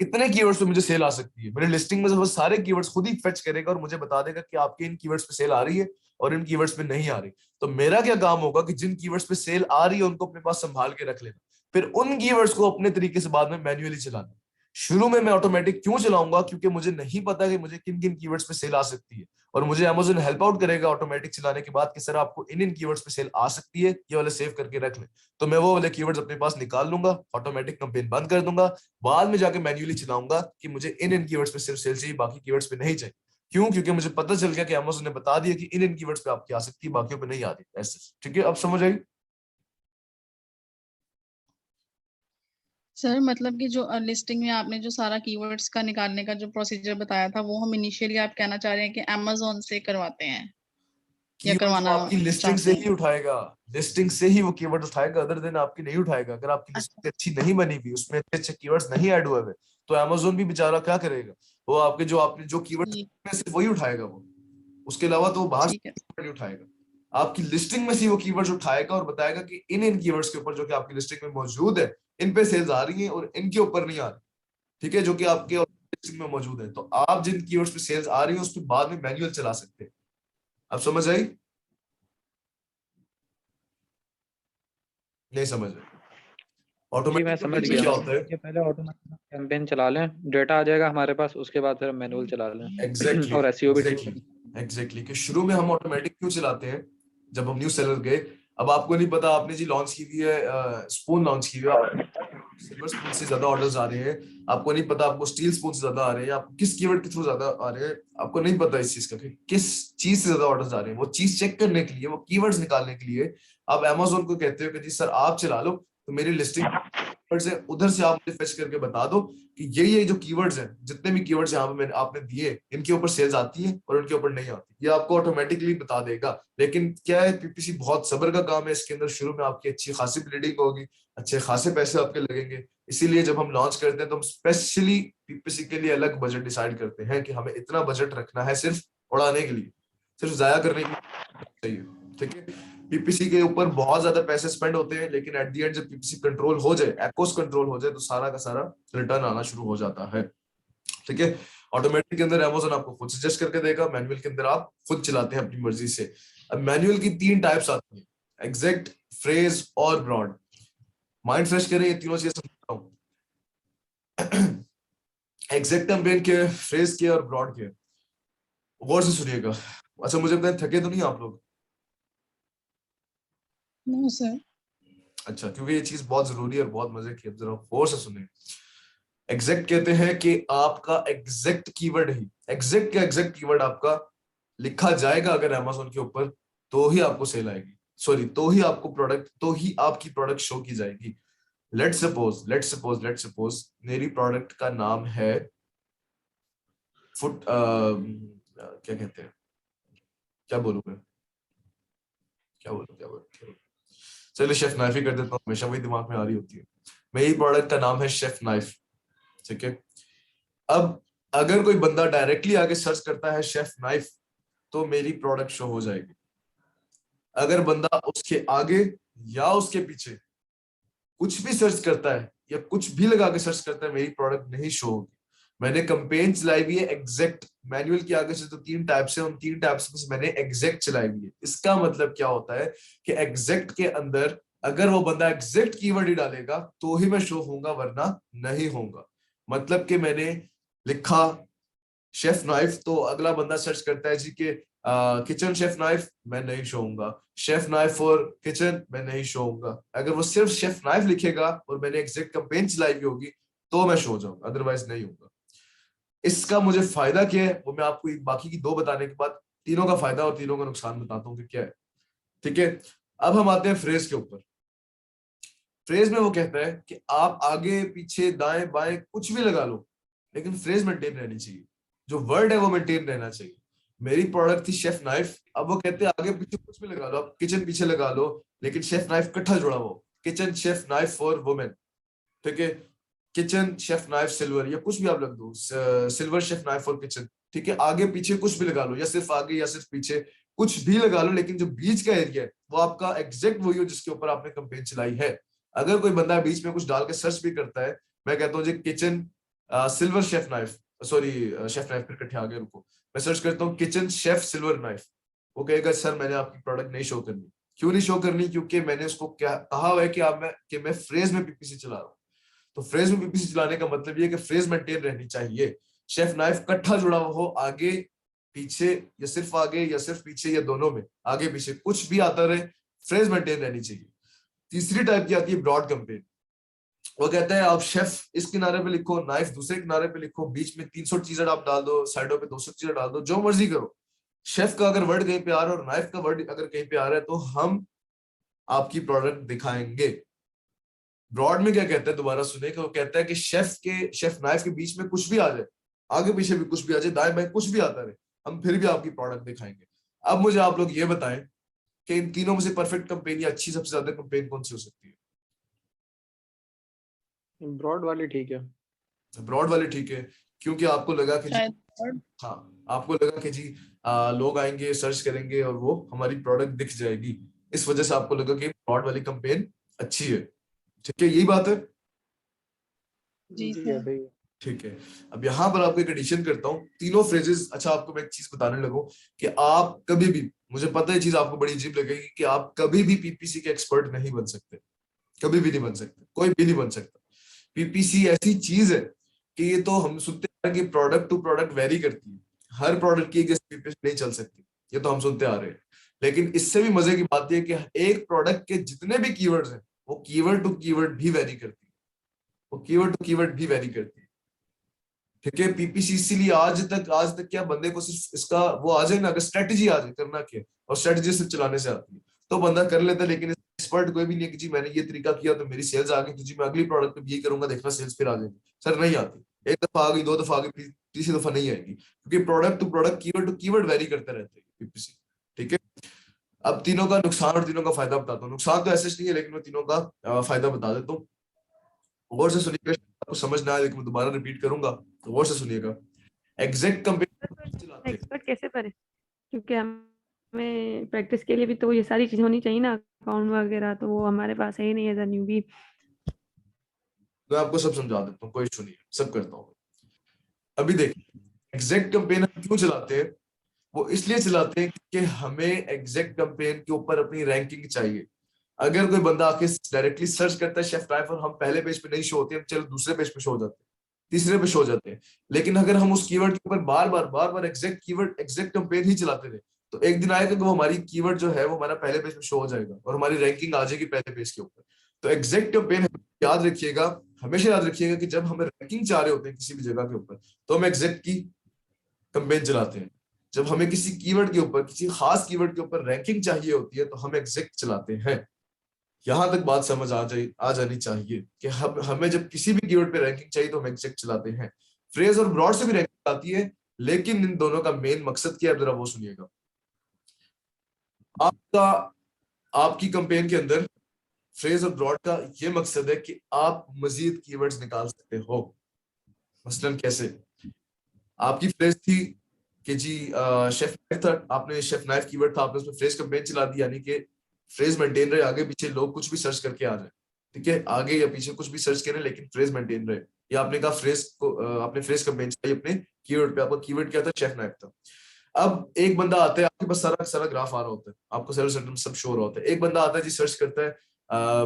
कितने कीवर्ड्स पे मुझे सेल आ सकती है। मेरे लिस्टिंग में से वो सारे कीवर्ड्स खुद ही फेच करेगा और मुझे बता देगा कि आपके इन कीवर्ड्स पे सेल आ रही है और इन कीवर्ड्स पे नहीं आ रही। तो मेरा क्या काम होगा कि जिन कीवर्ड्स पे सेल आ रही है उनको अपने पास संभाल के रख लेना, फिर उन कीवर्ड्स को अपने तरीके से बाद में मैन्युअली चलाना। शुरू में मैं ऑटोमेटिक क्यों चलाऊंगा, क्योंकि मुझे नहीं पता कि मुझे किन किन कीवर्ड्स पे सेल आ सकती है, और मुझे Amazon हेल्प आउट करेगा ऑटोमेटिक चलाने के बाद कि सर आपको इन इन कीवर्ड्स पे सेल आ सकती है, ये वाले सेव करके रख लें। तो मैं वो वाले कीवर्ड्स अपने पास निकाल लूंगा, ऑटोमेटिक कैंपेन बंद कर दूंगा, बाद में जाके मैन्युअली चलाऊंगा कि मुझे इन इन कीवर्ड्स पे सिर्फ सेल चाहिए, बाकी कीवर्ड्स पे नहीं चाहिए। क्यों? क्योंकि मुझे पता चल गया कि Amazon ने बता दिया कि इन इन कीवर्ड्स पे आपकी आ सकती है, बाकियों पे नहीं आती। ऐसे ठीक है, अब समझ आई? सर मतलब कि जो लिस्टिंग में आपने जो सारा कीवर्ड्स का निकालने का जो प्रोसीजर बताया था, वो हम इनिशियली आप कहना चाह रहे हैं कि Amazon से करवाते हैं या कीवर्ड वो करवाना आपकी लिस्टिंग चाहते से हैं? ही उठाएगा, लिस्टिंग से ही वो कीवर्ड उठाएगा, अदर देन आपकी नहीं उठाएगा। अगर आपकी अच्छा, लिस्टिंग अच्छी नहीं बनी हुई, उसमें अच्छे अच्छे कीवर्ड्स नहीं ऐड हुए हुए, तो Amazon भी बेचारा क्या करेगा, वो आपके जो आपने जो कीवर्ड्स ठीक में सिर्फ वही उठाएगा वो, उसके अलावा तो वो बाहर ठीक है। से नहीं उठाएगा। आपकी लिस्टिंग में से वो कीवर्ड्स उठाएगा और बताएगा कि इन इन कीवर्ड्स के ऊपर जो कि आपकी लिस्टिंग में मौजूद है, इन पे सेल्स आ रही है और इनके ऊपर नहीं आ रही। ठीक है, जो कि आपके लिस्टिंग में मौजूद है। तो आप जिन कीवर्ड्स पे सेल्स आ रही है उस पर बाद में मैन्युअल चला सकते हैं। आप समझ आई? नहीं समझ आई? जी मैं ऑटोमेटिक समझ कैंपेन में गया। क्या होता है? ये पहले ऑटोमेटिक कैंपेन चला लें, डेटा आ जाएगा हमारे पास, उसके बाद फिर हम मैनुअल चला लें एग्जैक्टली और एसईओ भी ठीक एग्जैक्टली एग्जैक्टली कि शुरू में हम ऑटोमेटिक क्यों चलाते हैं जब हम न्यू सेलर गए। अब आपको नहीं पता, आपने जी लॉन्च की हुई है, स्पून लॉन्च की हुई है, सिल्वर स्पून से ज्यादा ऑर्डर्स आ रहे हैं, आपको नहीं पता आपको स्टील स्पून से ज्यादा आ रहे हैं, आपको किस कीवर्ड के थ्रू ज्यादा आ रहे हैं, आपको नहीं पता इस चीज का कि किस चीज से ज्यादा ऑर्डर्स आ रहे हैं। वो चीज चेक करने के लिए, वो कीवर्ड्स निकालने के लिए आप Amazon को कहते हो कि जी सर आप चला लो, तो मेरी लिस्टिंग से उधर से आप मुझे फेच करके बता दो कि ये जो कीवर्ड्स हैं, जितने भी कीवर्ड्स यहाँ पे मैंने आपने दिए, इनके ऊपर सेल्स आती है और इनके ऊपर नहीं आती। ये आपको ऑटोमेटिकली बता देगा। लेकिन क्या है, पीपीसी बहुत सब्र का काम है। इसके अंदर शुरू में आपकी अच्छी खासी ब्लीडिंग होगी, अच्छे खासे पैसे आपके लगेंगे। इसीलिए जब हम लॉन्च करते हैं तो हम स्पेशली पीपीसी के लिए अलग बजट डिसाइड करते हैं कि हमें इतना बजट रखना है सिर्फ उड़ाने के लिए, सिर्फ जाया करने के लिए चाहिए। ठीक है, पीपीसी के ऊपर बहुत ज्यादा पैसे स्पेंड होते हैं, लेकिन एट द एंड जब पीपीसी कंट्रोल हो जाए, एक्कोस कंट्रोल हो जाए, तो सारा का सारा रिटर्न आना शुरू हो जाता है। ठीक है, ऑटोमेटिक के अंदर Amazon आपको खुद सजेस्ट करके देगा, मैनुअल के अंदर आप खुद चलाते हैं अपनी मर्जी से। अब मैनुअल की 3 टाइप्स आती हैं, एग्जैक्ट, फ्रेज और ब्रॉड। माइंड फ्रेश करें, ये तीनों चीजें समझता हूँ। एग्जैक्ट कैंपेन के, फ्रेज के और ब्रॉड के, गौर से सुनिएगा। अच्छा मुझे बताएं, थके तो नहीं आप लोग? No sir. अच्छा, क्योंकि ये चीज बहुत जरूरी है और बहुत मजे की, अब जरा गौर से सुनिए। एग्जैक्ट कहते हैं कि आपका एग्जैक्ट कीवर्ड ही, एग्जैक्ट का एग्जैक्ट कीवर्ड आपका लिखा जाएगा अगर Amazon के ऊपर, तो ही आपको सेल आएगी, सॉरी तो ही आपको प्रोडक्ट, तो ही आपकी प्रोडक्ट शो की जाएगी। लेट्स सपोज मेरी प्रोडक्ट का नाम है फुट क्या कहते हैं, क्या बोलूं मैं, क्या बोलूं, चलिए शेफ नाइफ ही कर देता हूँ, हमेशा वही दिमाग में आ रही होती है। मेरी प्रोडक्ट का नाम है शेफ नाइफ। ठीक है, अब अगर कोई बंदा डायरेक्टली आगे सर्च करता है शेफ नाइफ, तो मेरी प्रोडक्ट शो हो जाएगी। अगर बंदा उसके आगे या उसके पीछे कुछ भी सर्च करता है या कुछ भी लगा के सर्च करता है, मेरी प्रोडक्ट नहीं शो होगी। मैंने कैंपेन चलाई हुई है एग्जैक्ट, मैनुअल के आगे से तो 3 टाइप्स है, उन 3 टाइप्स में से मैंने एग्जैक्ट चलाई हुई है। इसका मतलब क्या होता है कि एग्जैक्ट के अंदर अगर वो बंदा एग्जैक्ट कीवर्ड ही डालेगा तो ही मैं शो होऊंगा, वरना नहीं होऊंगा। मतलब कि मैंने लिखा शेफ नाइफ, तो अगला बंदा सर्च करता है जी के किचन शेफ नाइफ मैं नहीं शो होऊंगा, शेफ नाइफ फॉर किचन मैं नहीं शो होऊंगा। अगर वो सिर्फ शेफ नाइफ लिखेगा और मैंने एग्जैक्ट कैंपेन चलाई भी होगी तो मैं शो जाऊंगा, अदरवाइज नहीं होगा। इसका मुझे फायदा क्या है वो मैं आपको बाकी की दो बताने के बाद तीनों का फायदा और तीनों का नुकसान बताता हूँ कि क्या है। ठीक है, अब हम आते हैं फ्रेज के ऊपर। फ्रेज में वो कहता है कि आप आगे पीछे दाएं बाएं कुछ भी लगा लो, लेकिन फ्रेज मेंटेन रहनी चाहिए, जो वर्ड है वो मेंटेन रहना चाहिए। मेरी प्रोडक्ट थी शेफ नाइफ, अब वो कहते हैं आगे पीछे कुछ भी लगा लो, आप किचन पीछे लगा लो, लेकिन शेफ नाइफ इकट्ठा जुड़ा हो, kitchen chef knife for women. ठीक है, किचन शेफ नाइफ सिल्वर या कुछ भी आप लग दो, silver chef knife for kitchen. ठीक है, आगे पीछे कुछ भी लगा लो, या सिर्फ आगे या सिर्फ पीछे कुछ भी लगा लो, लेकिन जो बीच का एरिया है वो आपका एग्जैक्ट वही हो जिसके ऊपर आपने कैंपेन चलाई है। अगर कोई बंदा बीच में कुछ डाल के सर्च भी करता है, मैं कहता हूँ जी kitchen silver chef knife, sorry chef knife फिर इकट्ठे आगे रुको, मैं सर्च करता हूँ किचन शेफ सिल्वर नाइफ, वो कहेगा सर मैंने आपकी प्रोडक्ट नहीं शो करनी। क्यों नहीं शो करनी? क्योंकि मैंने उसको क्या कहा हुआ है कि मैं फ्रेज में पीपीसी चला रहा हूँ। तो फ्रेज में पीपीसी चलाने का मतलब ये है कि फ्रेज मेंटेन रहनी चाहिए, शेफ नाइफ इकट्ठा जुड़ा हुआ हो, आगे पीछे या सिर्फ आगे या सिर्फ पीछे या दोनों में, आगे पीछे कुछ भी आता रहे, फ्रेज मेंटेन रहनी चाहिए। तीसरी टाइप की आती है ब्रॉड कैंपेन। वो कहता है आप शेफ इस किनारे पे लिखो, नाइफ दूसरे किनारे पे लिखो, बीच में 300 चीजें आप डाल दो, साइडों पे 200 चीजें डाल दो, जो मर्जी करो। शेफ का अगर वर्ड कहीं पे आ रहा है और नाइफ का वर्ड अगर कहीं पे आ रहा है तो हम आपकी प्रोडक्ट दिखाएंगे। ब्रॉड में क्या कहता है, दोबारा सुने, वो कहता है कि शेफ नाइफ के बीच में कुछ भी आ जाए, आगे पीछे भी कुछ भी आ जाए, दाएं बाएं कुछ भी आता रहे, हम फिर भी आपकी प्रोडक्ट दिखाएंगे। अब मुझे आप लोग ये बताएं कि इन तीनों में से परफेक्ट कंपेन या अच्छी सबसे ज्यादा कंपेन कौन सी हो सकती है? ब्रॉड वाली ठीक है। ब्रॉड वाली ठीक है, क्योंकि आपको लगा कि शायद हाँ, आपको लगा कि जी लोग आएंगे सर्च करेंगे और वो हमारी प्रोडक्ट दिख जाएगी, इस वजह से आपको लगा कि ब्रॉड वाली कंपेन अच्छी है। ठीक है, यही बात है। जी जी सर। ऐसे ही। ठीक है, अब यहाँ पर आपको एक एडिशन करता हूँ, तीनों फ्रेजेस। अच्छा, आपको मैं एक चीज बताने लगूं कि आप कभी भी, मुझे पता है चीज आपको बड़ी अजीब लगेगी, कि आप कभी भी पीपीसी के एक्सपर्ट नहीं बन सकते, कभी भी नहीं बन सकते, कोई भी नहीं बन सकता। पीपीसी ऐसी चीज है कि ये तो हम सुनते हैं कि प्रोडक्ट टू प्रोडक्ट वेरी करती है, हर प्रोडक्ट की एक जैसी पीपीसी नहीं चल सकती, ये तो हम सुनते आ रहे हैं। लेकिन इससे भी मजे की बात यह है कि एक प्रोडक्ट के जितने भी कीवर्ड्स हैं वो कीवर्ड टू कीवर्ड भी वेरी करती है, वो कीवर्ड टू कीवर्ड भी वेरी करती है। ठीक है, पीपीसी इसीलिए आज तक क्या बंदे को सिर्फ इसका वो आ जाए ना, अगर स्ट्रेटेजी आ जाए करना क्या, और स्ट्रेटेजी सिर्फ चलाने से आती है तो बंदा कर लेता है, लेकिन एक्सपर्ट कोई भी नहीं है कि जी मैंने ये तरीका किया तो मेरी सेल्स आ गई, तो जी मैं अगली प्रोडक्ट पे ये करूंगा, देखना सेल्स फिर आ जाएगी। सर नहीं आती, एक दफा आ गई, दो दफा आ गई, तीसरी दफा नहीं आएगी, क्योंकि product to product keyword to keyword vary करते रहते हैं पीपीसी। ठीक है, अब तीनों का नुकसान और तीनों का फायदा बताता हूँ। नुकसान तो ऐसे नहीं है, लेकिन मैं तीनों का फायदा बता देता हूँ। गौर से सुनिएगा, आपको समझ ना आए लेकिन मैं दोबारा रिपीट करूंगा, तो गौर से सुनिएगा। एग्जैक्ट कंपेन चलाते हैं, एक्सपर्ट कैसे बने? क्योंकि हमें प्रैक्टिस के लिए भी तो ये सारी चीजें होनी चाहिए ना, अकाउंट वगैरह, तो वो हमारे पास है ही नहीं एज अ न्यूबी। मैं आपको सब समझा देता हूँ, कोई इशू नहीं है, सब करता हूँ। अभी देखिए, एग्जैक्ट कैंपेन हम क्यों चलाते हैं? वो इसलिए चलाते हैं कि हमें एग्जैक्ट कैंपेन के ऊपर अपनी रैंकिंग चाहिए। अगर कोई बंदा आके डायरेक्टली सर्च करता है शेफ नाइफ और हम पहले पेज पे नहीं शो होते, हम चलो दूसरे पेज पे शो हो जाते हैं, तीसरे पे शो हो जाते हैं, लेकिन अगर हम उस कीवर्ड के ऊपर बार बार एग्जैक्ट कीवर्ड एग्जैक्ट कैंपेन ही चलाते रहे, तो एक दिन आएगा कि वो हमारी कीवर्ड जो है वो हमारा पहले पेज पे शो हो जाएगा और हमारी रैंकिंग आ जाएगी पहले पेज के ऊपर। तो एग्जैक्ट कैंपेन याद रखिएगा, हमेशा याद रखिएगा कि जब हमें रैंकिंग चाह रहे होते हैं किसी भी जगह के ऊपर, तो हम एग्जैक्ट की कैंपेन चलाते हैं। जब हमें किसी कीवर्ड के ऊपर, किसी खास कीवर्ड के ऊपर रैंकिंग चाहिए होती है, तो हम एग्जैक्ट चलाते हैं। यहां तक बात समझ आ जानी चाहिए कि हमें जब किसी भी कीवर्ड पे रैंकिंग चाहिए तो हम एग्जैक्ट चलाते हैं। फ्रेज और ब्रॉड से भी रैंकिंग आती है, लेकिन इन दोनों का मेन मकसद क्या है, जरा वो सुनिएगा। आपकी कैंपेन के अंदर फ्रेज और ब्रॉड का ये मकसद है कि आप मजीद कीवर्ड्स निकाल सकते हो। मसलन कैसे? आपकी फ्रेज थी कि जी शेफ नाइफ था, आपने शेफ नाइफ कीवर्ड था, आपने उसमें फ्रेज कैंपेन चला दी, यानी कि फ्रेज मेंटेन रहे, आगे पीछे लोग कुछ भी सर्च करके आ जाए। ठीक है, आगे या पीछे कुछ भी सर्च करें लेकिन फ्रेज मेंटेन रहे। या आपने कहा फ्रेज को आपने फ्रेज कैंपेन चलाई अपने कीवर्ड पे, आपका कीवर्ड क्या था? शेफ नाइफ था। अब एक बंदा आता है, आपके पास सारा ग्राफ आ रहा होता है, आपको सर्च सेंटर में सब शो हो रहा होता है। एक बंदा आता है जी, सर्च करता है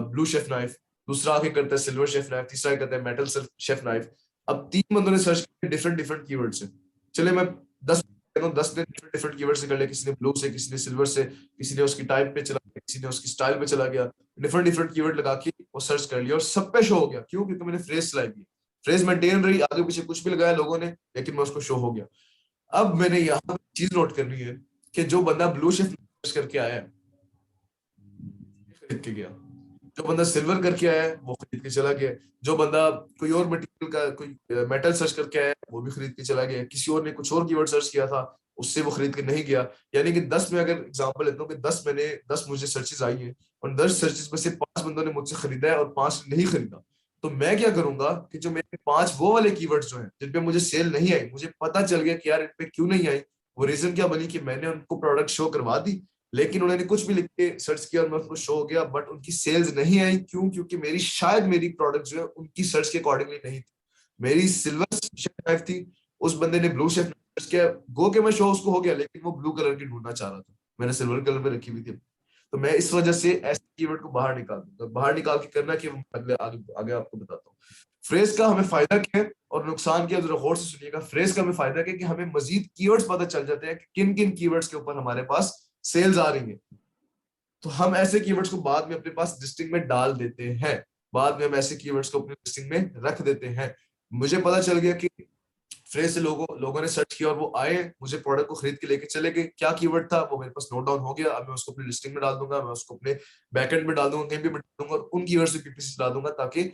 ब्लू शेफ नाइफ, दूसरा आके करता है सिल्वर शेफ नाइफ, तीसरा करता है मेटल शेफ नाइफ। अब 3 बंदों ने सर्च किया डिफरेंट कीवर्ड से। चले मैं 10 10 ने डिफरेंट कीवर्ड से कर लिया, किसी ने ब्लू से, किसी ने सिल्वर से, किसी ने उसकी टाइप पे चला गया, किसी ने उसकी स्टाइल पे चला गया, डिफरेंट कीवर्ड लगा के वो सर्च कर लिया और सब पे शो हो गया। क्यों? क्योंकि मैंने फ्रेज सिलाई की, फ्रेज मेंटेन रही, आगे पीछे कुछ भी लगाया लोगों ने, लेकिन मैं उसको शो हो गया। अब मैंने यहाँ चीज नोट करनी है कि जो बंदा ब्लू शिफ्ट सर्च करके आया है खरीद के गया, जो बंदा सिल्वर करके आया है वो खरीद के चला गया, जो बंदा कोई और मटेरियल का कोई मेटल सर्च करके आया है वो भी खरीद के चला गया, किसी और ने कुछ और कीवर्ड सर्च किया था उससे वो खरीद के नहीं गया। यानी कि 10 में अगर एग्जांपल लेता हूँ कि 10 मुझे सर्चेस आई हैं और 10 सर्चेस में से 5 बंदों ने मुझसे खरीदा है और 5 नहीं खरीदा, तो मैं क्या करूंगा कि जो मेरे 5 वो वाले कीवर्ड्स जो हैं जिन पे मुझे सेल नहीं आई, मुझे पता चल गया कि यार इन पे क्यों नहीं आई, वो रीजन क्या बनी कि मैंने उनको प्रोडक्ट शो करवा दी लेकिन उन्होंने कुछ भी लिख के सर्च किया और मैं उसको शो हो गया, बट उनकी सेल्स नहीं आई। क्यों? क्योंकि मेरी प्रोडक्ट जो है उनकी सर्च के अकॉर्डिंगली नहीं थी। मेरी सिल्वर शेफ नाइफ थी, उस बंदे ने ब्लू शेफ सर्च किया, गो के मैं शो उसको हो गया, लेकिन वो ब्लू कलर की ढूंढना चाह रहा था, मैंने सिल्वर कलर में रखी हुई थी। तो मैं इस वजह से ऐसे कीवर्ड को बाहर निकाल दूंगा। बाहर निकाल के करना कि आगे आपको बताता हूँ। फ्रेज का हमें फायदा क्या है और नुकसान क्या है, जरा गौर से सुनिएगा। फ्रेज का हमें फायदा क्या है कि हमें मजीद कीवर्ड्स पता चल जाते हैं कि किन किन कीवर्ड्स के ऊपर हमारे पास सेल्स आ रही है, तो हम ऐसे कीवर्ड्स को बाद में अपने पास लिस्टिंग में डाल देते हैं, बाद में हम ऐसे कीवर्ड्स को अपनी लिस्टिंग में रख देते हैं। मुझे पता चल गया कि फ्रेज से लोगों ने सर्च किया और वो आए, मुझे प्रोडक्ट को खरीद के लेके चले गए, क्या कीवर्ड था वो मेरे पास नोट डाउन हो गया। अब मैं उसको अपनी लिस्टिंग में डाल दूंगा, मैं उसको अपने बैकएंड में डाल दूंगा, कहीं भी मैं डाल दूंगा और उन कीवर्ड्स पे पीपीसी डाल दूंगा ताकि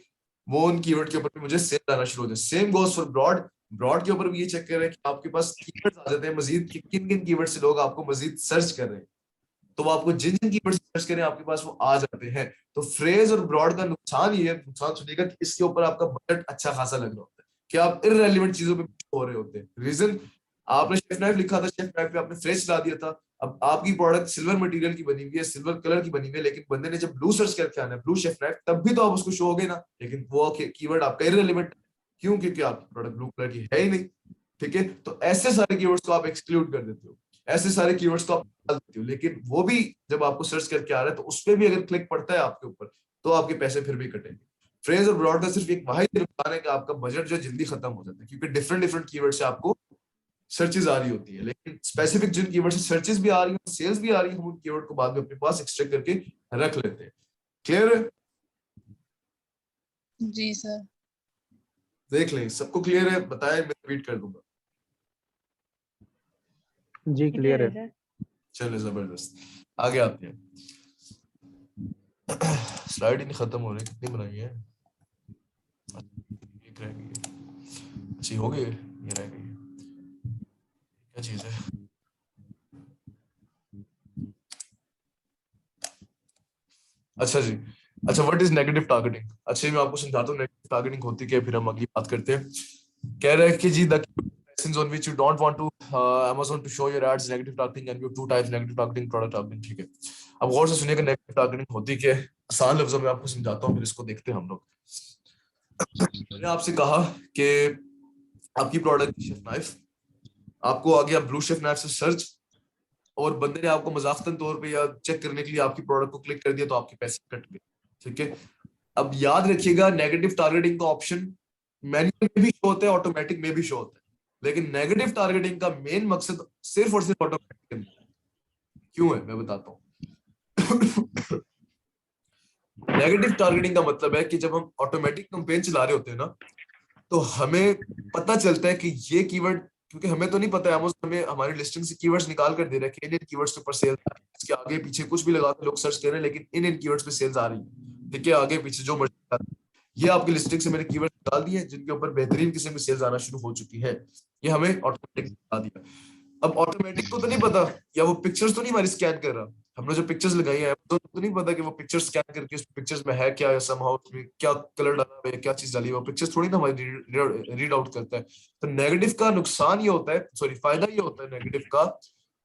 वो उन कीवर्ड के ऊपर भी मुझे सेल आना शुरू हो जाए। सेम गोज फॉर ब्रॉड के ऊपर भी ये चेक कर रहे हैं कि आपके पास कीवर्ड्स आ जाते हैं मजीद, किन किन कीवर्ड से लोग आपको मजीद सर्च कर रहे हैं, तो वो आपको जिन जिन कीवर्ड सर्च करें आपके पास वो आ जाते हैं। तो फ्रेज और ब्रॉड का नुकसान ये है, नुकसान सुनिएगा, कि इसके ऊपर आपका बजट अच्छा खासा लग रहा होता है कि आप इररेलेवेंट चीजों पे हो रहे होते हैं। रीजन, आपने शेफ नाइफ लिखा था, शेफ नाइफ पे आपने फ्रेज चला दिया था, अब आपकी प्रोडक्ट सिल्वर मटेरियल की बनी हुई है, सिल्वर कलर की बनी हुई है, लेकिन बंदे ने जब ब्लू सर्च करके आना है, ब्लू शेफ नाइफ, तब भी तो आप उसको शो हो गए ना, लेकिन वो कीवर्ड आपका इररेलेवेंट। क्यों? क्योंकि आपकी प्रोडक्ट ब्लू कलर की है ही नहीं। ठीक है, तो ऐसे सारे कीवर्ड्स को आप एक्सक्लूड कर देते हो, ऐसे सारे कीवर्ड्स को आप निकाल देते हो, लेकिन वो भी जब आपको सर्च करके आ रहा है तो उस पर भी अगर क्लिक पड़ता है आपके ऊपर तो आपके पैसे फिर भी कटेंगे। फ्रेज और ब्रॉड का सिर्फ एक वाहिद नुकसान है कि आपका बजट जो जल्दी खत्म हो जाता है, क्योंकि डिफरेंट कीवर्ड से आपको सर्चेज आ रही होती है, लेकिन स्पेसिफिक जिन कीवर्ड से सर्चेज भी आ रही है, सेल्स भी आ रही है, हम उन कीवर्ड को बाद में अपने पास एक्सट्रैक्ट करके रख लेते हैं। क्लियर है? जी सर। देख लें, सबको क्लियर है? बताएं, मैं रिपीट कर दूंगा। जी क्लियर है। चलो जबरदस्त, आगे आते हैं। स्लाइड ही नहीं खत्म हो रही, कितनी बनाई है? एक रह गई है। अच्छी हो गई, ये रह गई है, क्या चीज है? अच्छा जी, अच्छा, व्हाट इज नेगेटिव टारगेटिंग? अच्छा, मैं आपको समझाता हूँ नेगेटिव टारगेटिंग होती क्या है, फिर हम अगली बात करते हैं। कह रहे हैं कि जी the on which you don't want to Amazon to show your ads negative targeting, and you have two types, negative targeting, product targeting। ठीक है, अब गौर से सुनिएगा नेगेटिव टारगेटिंग होती क्या है, आसान लफ्जों में आपको समझाता हूँ, फिर इसको देखते हैं हम लोग। मैंने आपसे कहा कि आपकी प्रोडक्ट शेफ नाइफ, आपको आ गया ब्लू शेफ नाइफ से सर्च, और बंदे ने आपको मजाकतन तौर पे या चेक करने के लिए आपकी प्रोडक्ट को क्लिक कर दिया, तो आपके पैसे कट गए। ठीक है, अब याद रखिएगा नेगेटिव टारगेटिंग का ऑप्शन मैन्युअल में भी शो होता है, ऑटोमेटिक में भी शो होता है, लेकिन नेगेटिव टारगेटिंग का मेन मकसद सिर्फ और सिर्फ ऑटोमेटिक क्यों है, मैं बताता हूँ। नेगेटिव टारगेटिंग का मतलब है कि जब हम ऑटोमेटिक कैंपेन चला रहे होते हैं ना, तो हमें पता चलता है कि ये कीवर्ड, क्योंकि हमें तो नहीं पता है, Amazon हमें हमारी लिस्टिंग से कीवर्ड्स निकाल कर दे रहा है कि इन कीवर्ड्स के ऊपर सेल्स आ रही है, इसके आगे पीछे कुछ भी लगा के लोग सर्च कर रहे हैं, लेकिन इन कीवर्ड्स पे सेल्स आ रही है। ठीक है, आगे पीछे जो मर्जी, ये आपकी लिस्टिंग से मैंने कीवर्ड निकाल दिए जिनके ऊपर बेहतरीन किस्म की सेल्स आना शुरू हो चुकी है, ये हमें ऑटोमेटिक बता दिया। अब ऑटोमेटिक को तो नहीं पता, या वो पिक्चर्स तो नहीं हमारी स्कैन कर रहा, हमने जो पिक्चर्स लगाई है तो नहीं पता कि वो पिक्चर स्कैन करके उस पिक्चर्स में है क्या, या समहाउ उसमें क्या कलर डाला हुआ है, क्या चीज डाली है, वो पिक्चर्स थोड़ी ना हमारी रीड आउट करता है। तो नेगेटिव का नुकसान ये होता है, सॉरी फायदा ये होता है नेगेटिव का,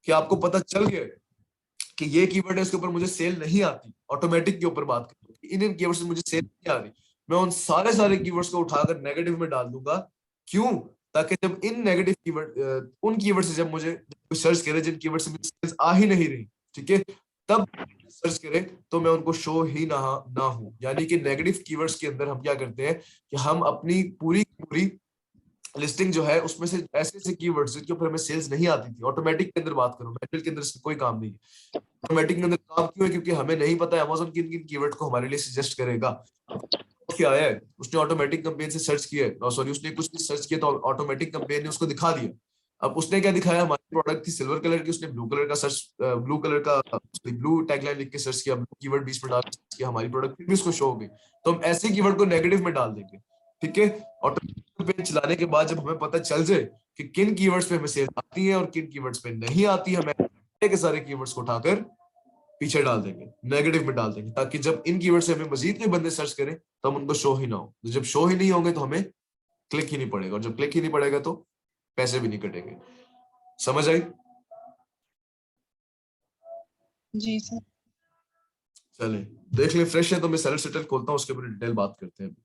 कि आपको पता चल गया कि ये कीवर्ड है, इसके ऊपर मुझे सेल नहीं आती। ऑटोमेटिक के ऊपर बात करें, इन कीवर्ड से मुझे सेल नहीं आ रही, मैं उन सारे कीवर्ड्स को उठाकर नेगेटिव में डाल दूंगा। क्यों? ताकि जब इन नेगेटिव कीवर्ड, उन कीवर्ड से जब मुझे सर्च करे जिन कीवर्ड से मुझे सेल्स आ ही नहीं रही, ठीक है, तब सर्च करे तो मैं उनको शो ही ना हूं। यानी कि नेगेटिव कीवर्ड्स के अंदर हम क्या करते हैं कि हम अपनी पूरी लिस्टिंग जो है उसमें से ऐसे ऐसे कीवर्ड्स जिनके ऊपर हमें सेल्स नहीं आती थी, ऑटोमेटिक के अंदर बात करूं, मैनुअल के अंदर इसमें कोई काम नहीं है। ऑटोमेटिक के अंदर काम क्यों है? क्योंकि हमें नहीं पता है अमेज़न किन किन कीवर्ड को हमारे लिए सजेस्ट करेगा। क्या है, उसने ऑटोमेटिक कैंपेन से सर्च किया है, सॉरी उसने कुछ भी सर्च किया तो ऑटोमेटिक कैंपेन ने उसको दिखा दिया। अब उसने क्या दिखाया, हमारी प्रोडक्ट थी सिल्वर कलर की, उसने ब्लू कलर का सर्च, ब्लू कलर का ब्लू टैगलाइन लिख के सर्च किया, ब्लू कीवर्ड 20 में डाल के हमारी प्रोडक्ट फिर भी उसको शो हो गई। तो हम ऐसे कीवर्ड को नेगेटिव में डाल देंगे, ठीक है। ऑटोमेटिक पेज चलाने के बाद जब हमें पता चल जाए कि किन कीवर्ड्स पे हमें सेल आती है और किन कीवर्ड्स पे नहीं आती है, हमें के सारे कीवर्ड्स को उठाकर पीछे डाल देंगे, नेगेटिव में डाल देंगे, ताकि जब इन कीवर्ड से हमें मजीद कोई बंदे सर्च करें तो हम उनको शो ही ना हो। जब शो ही नहीं होंगे तो हमें क्लिक ही नहीं पड़ेगा, और जब क्लिक ही नहीं पड़ेगा तो पैसे भी नहीं कटेंगे। समझ आई? जी सर। चले देख ले, फ्रेश है तो मैं सेलर सेटल खोलता हूँ, उसके ऊपर डिटेल बात करते हैं।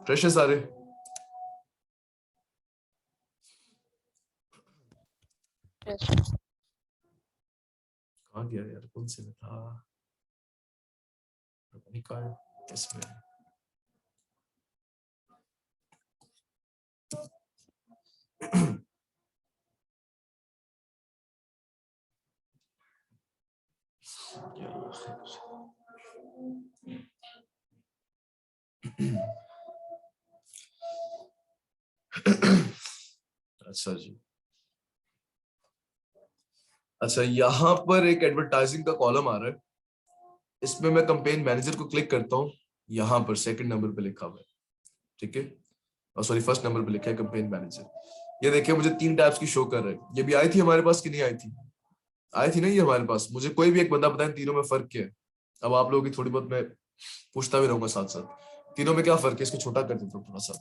फ्रेश है सारे? कहाँ गया यार, कौन से में था, पता नहीं कहाँ है, इसमें अच्छा जी, अच्छा यहाँ पर एक एडवर्टाइजिंग का कॉलम आ रहा है, इसमें मैं कैंपेन मैनेजर को क्लिक करता हूँ, यहाँ पर सेकंड नंबर पे लिखा हुआ है, ठीक है, और सॉरी फर्स्ट नंबर पे लिखा है कैंपेन मैनेजर। ये देखिए मुझे 3 टैब्स की शो कर रहा है। ये भी आई थी हमारे पास कि नहीं आई थी? आई थी ना ये हमारे पास। मुझे कोई भी एक बंदा बताए तीनों में फर्क क्या है। अब आप लोगों की थोड़ी बहुत मैं पूछता भी रहूंगा साथ साथ, तीनों में क्या फर्क है, इसको छोटा कर देता हूँ थोड़ा सा,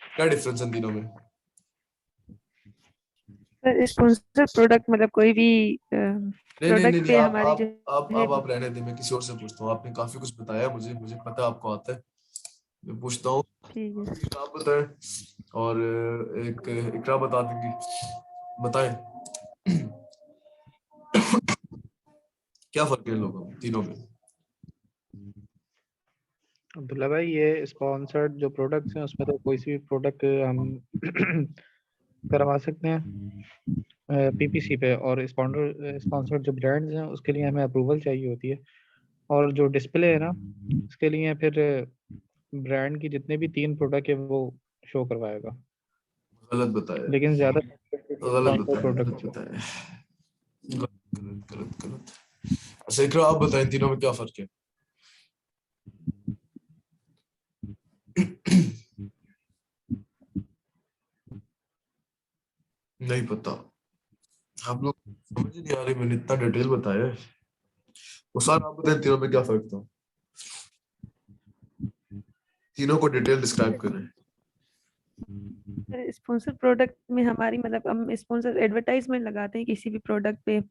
क्या डिफरेंस है तीनों में? सर स्पॉन्सर प्रोडक्ट मतलब कोई भी नहीं प्रोडक्ट पे हमारी जो आप रहने दे, मैं किसी और से पूछता हूँ। आपने काफी कुछ बताया मुझे, मुझे पता है आपको आता है, मैं पूछता हूँ। ठीक है। आप बताएं और एक इकरा बता देंगी, बताएं क्या फर्क है लोगों में तीनों में? अब्दुल्ला भाई, ये स्पॉन्सर्ड जो प्रोडक्ट्स हैं उसमें तो कोई सी भी प्रोडक्ट हम करवा सकते हैं पीपीसी पे, और स्पॉन्सर्ड जो ब्रांड्स हैं उसके लिए हमें अप्रूवल चाहिए होती है। और जो डिस्प्ले है ना, उसके लिए फिर ब्रांड की जितने भी 3 प्रोडक्ट है वो शो करवाएगा, गलत बताया, लेकिन ज्यादा गलत स्पॉन्सर्ड बताया, गलत प्रोडक्ट। बताया, गलत गलत गलत। अच्छा इकरा आप बताएं तीनों में क्या फर्क है? नहीं पता, आप लोग समझ नहीं आ रही, मैंने इतना डिटेल बताया है। वो सारा आप बताएं तीनों में क्या फर्क था, तीनों को डिटेल डिस्क्राइब करें। स्पॉन्सर प्रोडक्ट में हमारी मतलब हम स्पॉन्सर एडवर्टाइजमेंट लगाते हैं किसी भी प्रोडक्ट पे,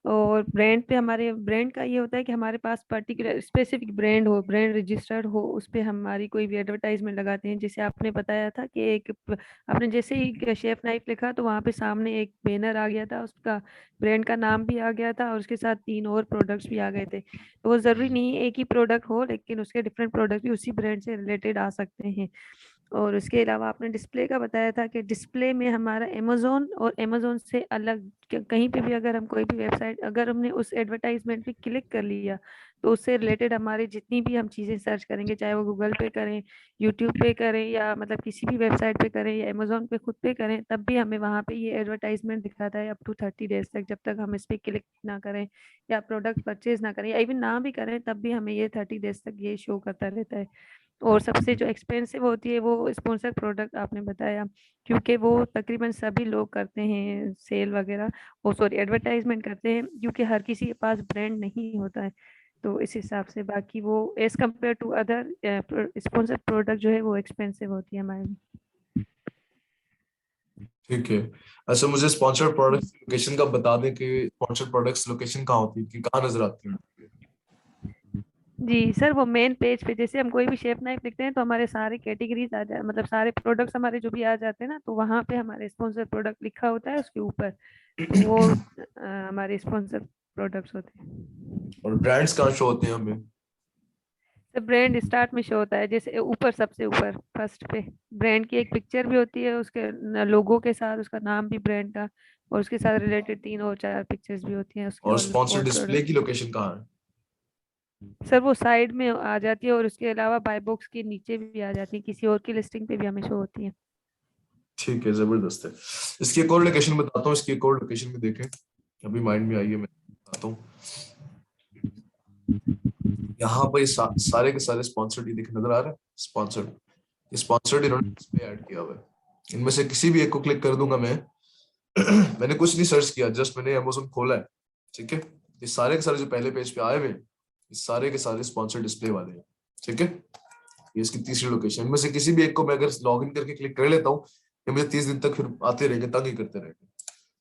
और ब्रांड पे हमारे ब्रांड का ये होता है कि हमारे पास पर्टिकुलर स्पेसिफिक ब्रांड हो, ब्रांड रजिस्टर्ड हो, उस पे हमारी कोई भी एडवर्टाइजमेंट लगाते हैं। जैसे आपने बताया था कि एक आपने जैसे ही शेफ नाइफ लिखा तो वहाँ पे सामने एक बैनर आ गया था, उसका ब्रांड का नाम भी आ गया था और उसके साथ 3 और प्रोडक्ट्स भी आ गए थे। तो वो जरूरी नहीं है एक ही प्रोडक्ट हो, लेकिन उसके डिफरेंट प्रोडक्ट भी उसी ब्रांड से रिलेटेड आ सकते हैं। और उसके अलावा आपने डिस्प्ले का बताया था कि डिस्प्ले में हमारा अमेज़न और अमेज़न से अलग कहीं पे भी अगर हम कोई भी वेबसाइट अगर हमने उस एडवर्टाइजमेंट पे क्लिक कर लिया तो उससे रिलेटेड हमारी जितनी भी हम चीज़ें सर्च करेंगे, चाहे वो गूगल पे करें, यूट्यूब पे करें, या मतलब किसी भी वेबसाइट पे करें या अमेज़न पे खुद पे करें, तब भी हमें वहाँ पे ये एडवर्टाइजमेंट दिखाता है अप टू 30 डेज तक। जब तक हम इस पर क्लिक ना करें या प्रोडक्ट परचेज ना करें या इवन ना भी करें, तब भी हमें ये 30 डेज तक ये शो करता रहता है। और सबसे जो एक्सपेंसिव होती है वो स्पॉन्सर प्रोडक्ट आपने बताया, क्योंकि वो तकरीबन सभी लोग करते हैं सेल वगैरह, वो सॉरी एडवर्टाइजमेंट करते हैं, क्योंकि हर किसी के पास ब्रांड नहीं होता है। तो इस हिसाब से बाकी वो as compare to other sponsor product जो है वो एक्सपेंसिव होती है हमारे लिए। ठीक है, अच्छा मुझे स्पॉन्सर्ड प्रोडक्ट्स लोकेशन का बता दें कि स्पॉन्सर्ड प्रोडक्ट्स लोकेशन कहाँ होती है, कि कहाँ नजर आती है? जी सर, वो मेन पेज पे जैसे हम कोई भी शेफ नाइफ लिखते हैं तो हमारे सारे कैटेगरीज आ जाए, मतलब सारे प्रोडक्ट्स हमारे जो भी आ जाते हैं ना, तो वहाँ पे हमारे स्पॉन्सर प्रोडक्ट लिखा होता है उसके ऊपर, तो वो हमारे स्पॉन्सर प्रोडक्ट्स होते हैं। और ब्रांड्स कहाँ शो होते हैं हमें? सर ब्रांड स्टार्ट में शो होता है, जैसे ऊपर सबसे ऊपर फर्स्ट पे ब्रांड की एक पिक्चर भी होती है, उसके लोगो के साथ उसका नाम भी ब्रांड का, और उसके साथ रिलेटेड 3 और 4 पिक्चर्स भी होती हैं उसके और और स्पॉन्सर डिस्प्ले प्रोडक्ट। की लोकेशन कहाँ है? सर वो साइड में आ जाती है, और उसके अलावा बाय बॉक्स के नीचे भी आ जाती है, किसी और की लिस्टिंग पे भी हमें शो होती है। ठीक है, जबरदस्त है। इसकी एक और लोकेशन बताता हूँ, इसकी एक और लोकेशन भी देखें, अभी माइंड में आई है, मैं बताता हूँ। यहाँ पर ये सारे के सारे स्पॉन्सर्ड, ये दिख नजर आ रहा है स्पॉन्सर्ड, ये स्पॉन्सर्ड इन्होंने इसमें ऐड किया हुआ है। इनमें से किसी भी एक को क्लिक कर दूंगा मैं मैंने कुछ नहीं सर्च किया, जस्ट मैंने अमेज़न खोला है, ठीक है। ये सारे के सारे जो पहले पेज पे आए हुए हैं, ये सारे के सारे स्पॉन्सर्ड डिस्प्ले वाले हैं, ठीक है। ये इसकी तीसरी लोकेशन, इनमें से किसी भी एक को मैं अगर लॉग इन करके क्लिक कर लेता हूँ, ये मुझे 30 दिन तक फिर आते रहेंगे, तंग ही करते रहेंगे,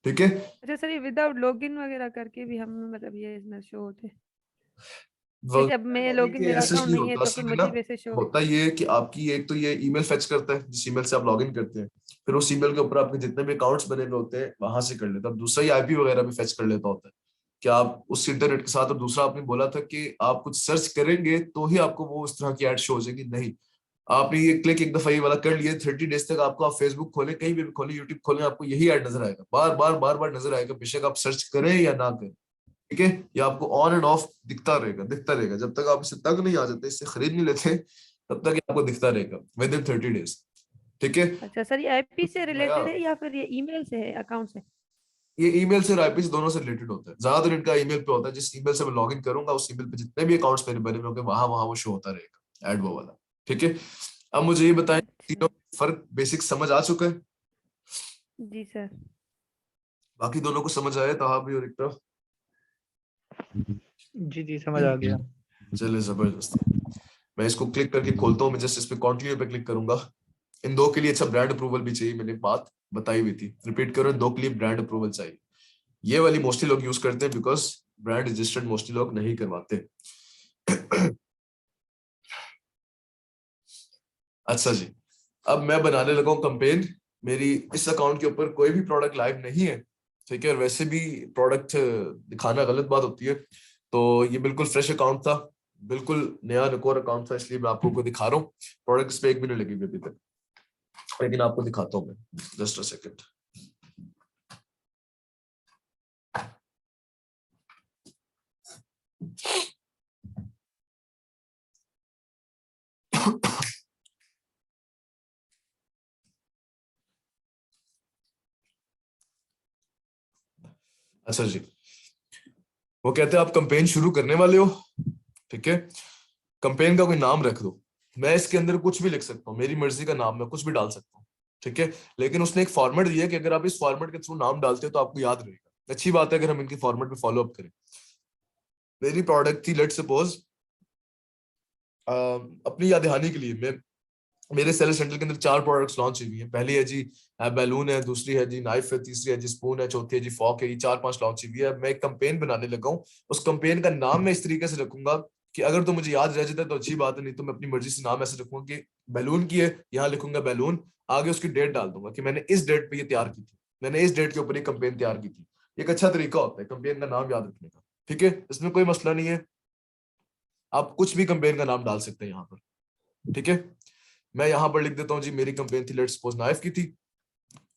ठीक है। अच्छा सर, ये विदाउट लॉगिन वगैरह करके भी हम मतलब ये इसमें शो होते हैं? वो जैसे अब मैं लॉगिन, मेरा ऐसे अकाउंट नहीं नहीं है होता, तो फिर असल में ना मुझे वैसे शो। होता ये है कि आपकी एक तो ये ईमेल फेच करता है, जिस ईमेल से आप लॉगिन करते हैं, फिर उस ईमेल के ऊपर आपके जितने भी अकाउंट्स बने हुए होते हैं वहां से कर लेता है। अब दूसरा ही आईपी वगैरह भी फेच कर लेता होता है कि आप उस इंटरनेट के साथ। और दूसरा आपने बोला था कि आप कुछ सर्च करेंगे तो ही आपको वो उस तरह की एड शो हो जाएगी, नहीं, आपने ये क्लिक एक दफा ये वाला कर लिया, 30 डेज तक आपको, आप फेसबुक खोलें, कहीं भी खोलें, यूट्यूब खोलें, आपको यही ऐड नजर आएगा, बार बार नजर आएगा, बेशक आप सर्च करें या ना करें, ठीक है। ये आपको ऑन एंड ऑफ दिखता रहेगा जब तक आप इसे तंग नहीं आ जाते, इससे खरीद नहीं लेते, तब तक ये आपको दिखता रहेगा विद इन 30 डेज, ठीक है। अच्छा सर, ये आईपी से नया, रिलेटेड है या फिर ये ईमेल से है, अकाउंट से? ये ईमेल से और आईपी से दोनों से रिलेटेड होता है, ज्यादातर इनका ईमेल पे होता है। जिस ईमेल से मैं लॉगिन करूंगा उस ईमेल पे जितने भी अकाउंट्स मेरे बने हुए होंगे वहां वहां वो शो होता रहेगा एड वो वाला, ठीक है। अब मुझे ये बताएं, अच्छा तीनों फर्क बेसिक समझ आ चुका है? जी सर। बाकी दोनों को समझ आया, तहा भी और इकरा? जी समझ आ गया। चले, जबरदस्त। मैं इसको क्लिक करके खोलता हूँ, मैं जस्ट इस पे कंटिन्यू पे क्लिक करूंगा। इन दो के लिए अच्छा ब्रांड अप्रूवल भी चाहिए, मैंने बात बताई हुई थी, रिपीट करो, इन दो के लिए ब्रांड अप्रूवल चाहिए। ये वाली मोस्टली लोग यूज करते हैं बिकॉज ब्रांड रजिस्टर्ड मोस्टली लोग नहीं करवाते। अच्छा जी, अब मैं बनाने लगा हूँ कंपेन। मेरी इस अकाउंट के ऊपर कोई भी प्रोडक्ट लाइव नहीं है, ठीक है, और वैसे भी प्रोडक्ट दिखाना गलत बात होती है, तो ये बिल्कुल फ्रेश अकाउंट था, बिल्कुल नया नकोर अकाउंट था, इसलिए मैं आपको को दिखा रहा हूँ। प्रोडक्ट पे 1 मिनट लगेगी अभी तक, लेकिन आपको दिखाता हूँ मैं, जस्ट अ सेकंड। अच्छा जी, वो कहते हैं आप कंपेन शुरू करने वाले हो, ठीक है, कंपेन का कोई नाम रख दो। मैं इसके अंदर कुछ भी लिख सकता हूँ, मेरी मर्जी का नाम, मैं कुछ भी डाल सकता हूँ, ठीक है। लेकिन उसने एक फॉर्मेट दिया कि अगर आप इस फॉर्मेट के थ्रू नाम डालते हो तो आपको याद रहेगा। अच्छी बात है अगर हम इनके फॉर्मेट पे फॉलो अप करें। मेरी प्रोडक्ट थी, लेट्स सपोज, अपनी याद दहानी के लिए, मैं मेरे सेलर सेंटर के अंदर 4 प्रोडक्ट्स लॉन्च हुई हैं। पहली है जी बैलून है, दूसरी है जी नाइफ है, तीसरी है जी स्पून है, चौथी है जी फॉक है। ये 4-5 लॉन्च हुई है। मैं एक कंपेन बनाने लगा हूँ, उस कंपेन का नाम मैं इस तरीके से रखूंगा कि अगर तो मुझे याद रह जाता है तो अच्छी बात है, नहीं तो मैं अपनी मर्जी से नाम ऐसे रखूंगा कि बैलून की है, यहाँ लिखूंगा बैलून, आगे उसकी डेट डाल दूंगा कि मैंने इस डेट पे ये तैयार की थी, मैंने इस डेट के ऊपर ये कंपेन तैयार की थी। एक अच्छा तरीका होता है कंपेन का नाम याद रखने का, ठीक है, इसमें कोई मसला नहीं है, आप कुछ भी कंपेन का नाम डाल सकते हैं यहाँ पर, ठीक है। मैं यहाँ पर लिख देता हूँ जी, मेरी कंपेन थी लेट्स सपोज नाइफ की थी,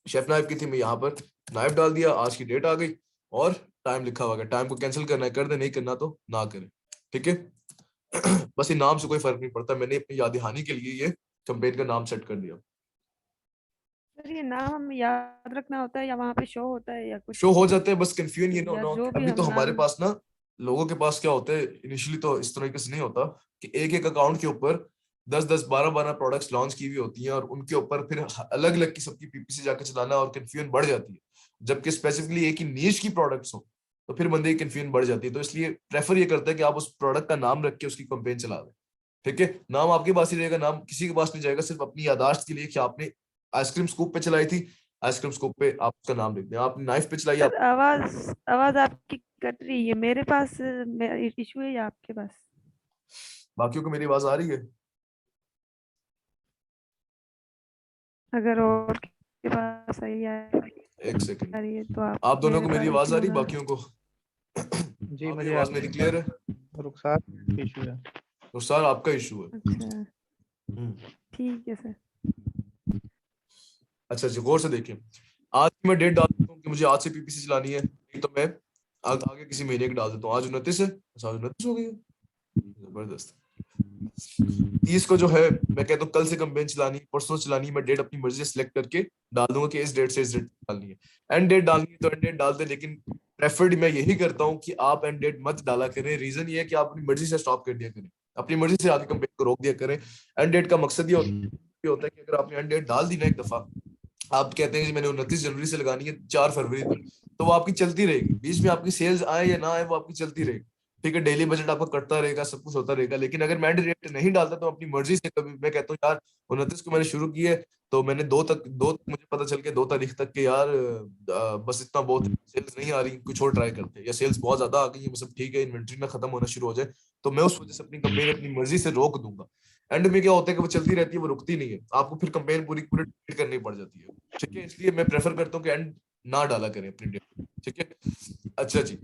शेफ नाइफ की थी, मैं यहाँ पर नाइफ डाल दिया, आज की डेट आ गई और टाइम लिखा हुआ है। टाइम को कैंसिल करना है कर दे, नहीं करना तो ना करें, ठीक है। बस ये नाम से कोई फर्क नहीं पड़ता, मैंने अपनी याद दहानी के लिए ये कंपेन का नाम सेट कर दिया। सर ये नाम हमें याद रखना होता है या वहाँ पे शो होता है या शो कुछ, हो जाते हैं, बस कंफ्यूजन ये ना या होना हो जो कि भी अभी हम तो हमारे नाम? पास ना, लोगों के पास क्या होता है इनिशियली, तो इस तरीके से नहीं होता कि एक एक अकाउंट के ऊपर 10-10 12-12 प्रोडक्ट्स लॉन्च की हुई होती हैं और उनके ऊपर फिर अलग अलग की सबकी पीपीसी जाकर चलाना, और कंफ्यूजन बढ़ जाती है। जबकि स्पेसिफिकली एक ही नीश की प्रोडक्ट्स हो तो फिर बंदे की कंफ्यूजन बढ़ जाती है। तो इसलिए प्रेफर ये करता है कि आप उस प्रोडक्ट का नाम रख के उसकी कंपेन चला दें, ठीक है। नाम आपके पास ही रहेगा, नाम किसी के पास नहीं जाएगा, सिर्फ अपनी यादाश्त के लिए कि आपने आइसक्रीम स्कूप पे चलाई थी, आइसक्रीम स्कूप पे आप उसका नाम लिख दें, आपने नाइफ पे चलाई, सर आवाज आवाज आपकी कट रही है, मेरे पास इशू है या आपके पास? बाकियों को मेरी आवाज आ रही है? अगर और के पास सही एक सेकंड, आ रही है तो आप दोनों मेरे को मेरी पास आवाज इशू आ हो रही, रहा है। बाकियों को? जी हाँ, मुझे आ आवाज रही मेरी है। क्लियर है? रुखसार इशू है। तो सर आपका इशू है। अच्छा ठीक है सर। अच्छा जी, गौर से देखिए, आज की मैं डेट डाल देता हूँ कि मुझे आज से पीपीसी चलानी है, नहीं तो मैं आगे किसी महीने की डाल देता हूँ। आज 29 है, अच्छा आज 29 हो गई है, जबरदस्त। 30 को जो है मैं कहता हूँ कल से कैंपेन चलानी, परसों चलानी, मैं डेट अपनी मर्जी से सिलेक्ट करके डाल दूंगा कि इस डेट से इस डेट डालनी है। एंड डेट डालनी है तो एंड डेट डाल दे, लेकिन प्रेफर्ड मैं यही करता हूँ कि आप एंड डेट मत डाला करें। रीजन ये है कि आप अपनी मर्जी से स्टॉप कर दिया करें, अपनी मर्जी से आगे कैंपेन को रोक दिया करें। एंड डेट का मकसद ये होता है कि अगर आपने एंड डेट डाल दी ना एक दफा, आप कहते हैं कि मैंने 29 जनवरी से लगानी है 4 फरवरी तक, तो वो आपकी चलती रहेगी। बीच में आपकी सेल्स आए या ना आए, वो आपकी चलती रहेगी। ठीक है, डेली बजट आपका कटता रहेगा, सब कुछ होता रहेगा। लेकिन अगर मैं डेट नहीं डालता तो अपनी मर्जी से, कभी मैं कहता हूँ यार 29 को मैंने शुरू की है, तो मैंने दो तक मुझे पता चल गया 2 तारीख तक के यार बस इतना बहुत, सेल्स नहीं आ रही, कुछ और ट्राई करते हैं, या सेल्स बहुत ज्यादा आ गई है, सब ठीक है, इन्वेंट्री ना खत्म होना शुरू हो जाए, तो मैं उस वजह से अपनी कंपेन अपनी मर्जी से रोक दूंगा। एंड में क्या होता है कि वो चलती रहती है, वो रुकती नहीं है, आपको फिर कंपेन पूरी पूरी डिलीट करनी पड़ जाती है। ठीक है, इसलिए मैं प्रेफर करता हूँ कि एंड ना डाला करें अपनी डेट। ठीक है, अच्छा जी,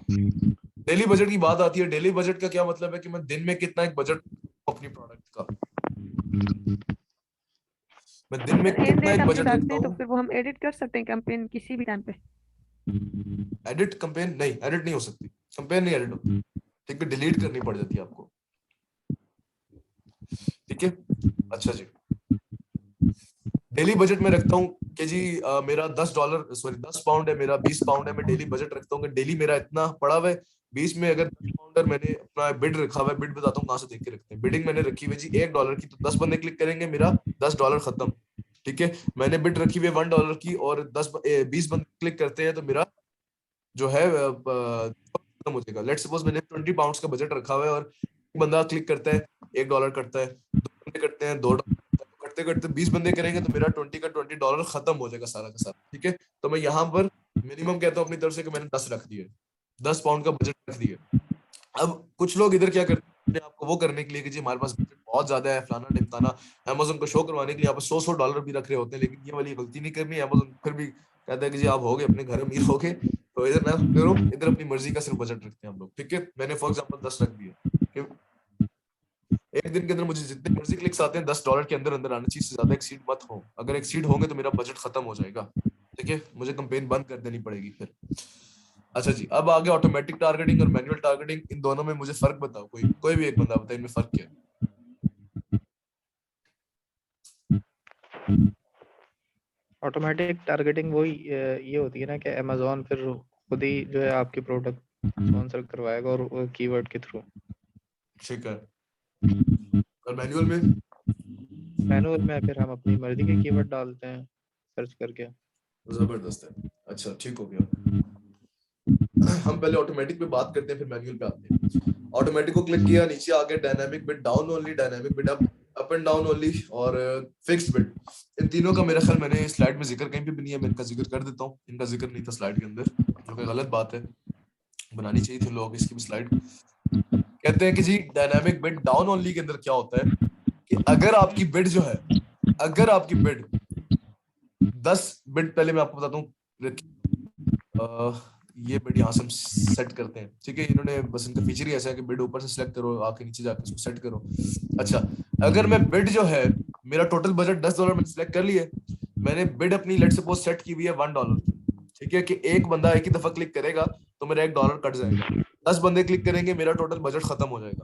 डेली बजट की बात आती है। डेली बजट का क्या मतलब है कि मैं दिन में कितना एक बजट अपनी प्रोडक्ट का, मैं दिन में सर एंड कितना डेट एक हम जो बजट डालते रखता हैं तो हूँ। फिर वो हम एडिट कर सकते हैं कैंपेन किसी भी टाइम पे। एडिट कंपेन नहीं, एडिट नहीं हो सकती, कंपेन नहीं एडिट होती। ठीक है, डिलीट करनी पड़ जाती है आपको। ठीक है, अच्छा जी, डेली बजट में रखता हूँ कि जी मेरा $10 है, मेरा 20 पाउंड है, मैं डेली बजट रखता हूँ कि डेली मेरा इतना पड़ा हुआ है। बीच में अगर 10 पाउंडर मैंने अपना बिड रखा हुआ है, बिड बताता हूँ कहाँ से देख के रखते हैं। बिडिंग मैंने रखी हुई जी $1 की, तो 10 बंदे क्लिक करेंगे, मेरा $10 खत्म। ठीक है, मैंने बिड रखी हुई है $1 की और 20 बंदे क्लिक करते हैं, तो मेरा जो है खत्म हो जाएगा। लेट्स सपोज मैंने 20 पाउंड्स का बजट रखा हुआ है और एक बंदा क्लिक करता है, $1 कटता है, 2 बंदे करते हैं, $2 करते करते 20 बंदे करेंगे, तो मेरा 20 का $20 खत्म हो जाएगा सारा का सारा। ठीक है, तो मैं यहाँ पर मिनिमम कहता हूँ अपनी तरफ से कि मैंने 10 रख दिए, 10 पाउंड का बजट रख दिया। अब कुछ लोग इधर क्या करते हैं, अपने आप को वो करने के लिए कि जी हमारे पास बजट बहुत ज्यादा है, फलाना ढिमकाना, अमेज़न को शो करवाने के लिए यहाँ पर $100 भी रख रहे होते हैं। लेकिन ये वाली गलती नहीं करनी, अमेज़न फिर भी कहता है कि जी आप हो गए अपने घर अमीर हो गए, तो इधर ना करो, इधर अपनी मर्जी का सिर्फ बजट रखते हैं हम लोग। ठीक है, मैंने फॉर एग्जाम्पल 10 रख दिया। एक दिन के अंदर मुझे जितने मर्जी क्लिक्स आते हैं $10 के अंदर अंदर आने चाहिए, से ज्यादा एक्सीड मत हो। अगर एक्सीड होंगे तो मेरा बजट खत्म हो जाएगा। ठीक है, मुझे कंपेन बंद कर देनी पड़ेगी फिर। अच्छा जी, अब आगे ऑटोमेटिक टारगेटिंग और मैनुअल टारगेटिंग, इन दोनों में मुझे फर्क बताओ, कोई भी एक बंदा बताए इनमें फर्क क्या है। ऑटोमेटिक टारगेटिंग वही ये होती है ना कि अमेज़न फिर खुद ही जो है आपकी प्रोडक्ट स्पॉन्सर करवाएगा और कीवर्ड के थ्रू। ठीक है, और मैनुअल में फिर हम अपनी मर्जी के कीवर्ड डालते हैं सर्च करके। जबरदस्त है। अच्छा ठीक हो गया, हम पहले ऑटोमेटिक पे बात करते हैं फिर मैनुअल पे आते हैं। ऑटोमेटिक को क्लिक किया, नीचे आ गया dynamic bid down only, dynamic bid up and down only और फिक्स्ड बिड। इन तीनों का मेरा ख्याल मैंने स्लाइड में जिक्र कहीं पे भी नहीं है, मैं इनका जिक्र कर देता हूँ। इनका जिक्र नहीं था स्लाइड के अंदर, जो कि गलत बात है, बनानी चाहिए थी लोग इसकी भी स्लाइड। कहते हैं कि जी डायनामिक बिड डाउन ओनली के अंदर क्या होता है कि अगर आपकी बिड जो है, अगर आपकी बिड 10 बिड, पहले मैं आपको बताता हूँ, ये बिड यहाँ से हम सेट करते हैं। ठीक है, इन्होंने बस इनका फीचर ही ऐसा है कि बिड ऊपर से सिलेक्ट करो, आके नीचे जाकर उसको सेट करो। अच्छा, अगर मैं बिड जो है, मेरा टोटल बजट $10 मैंने सिलेक्ट कर लिया, मैंने बिड अपनी लेट्स सपोज सेट की हुई है $1 की। ठीक है, कि एक बंदा एक ही दफा क्लिक करेगा तो मेरा $1 कट जाएगा, 10 बंदे क्लिक करेंगे, मेरा टोटल बजट खत्म हो जाएगा।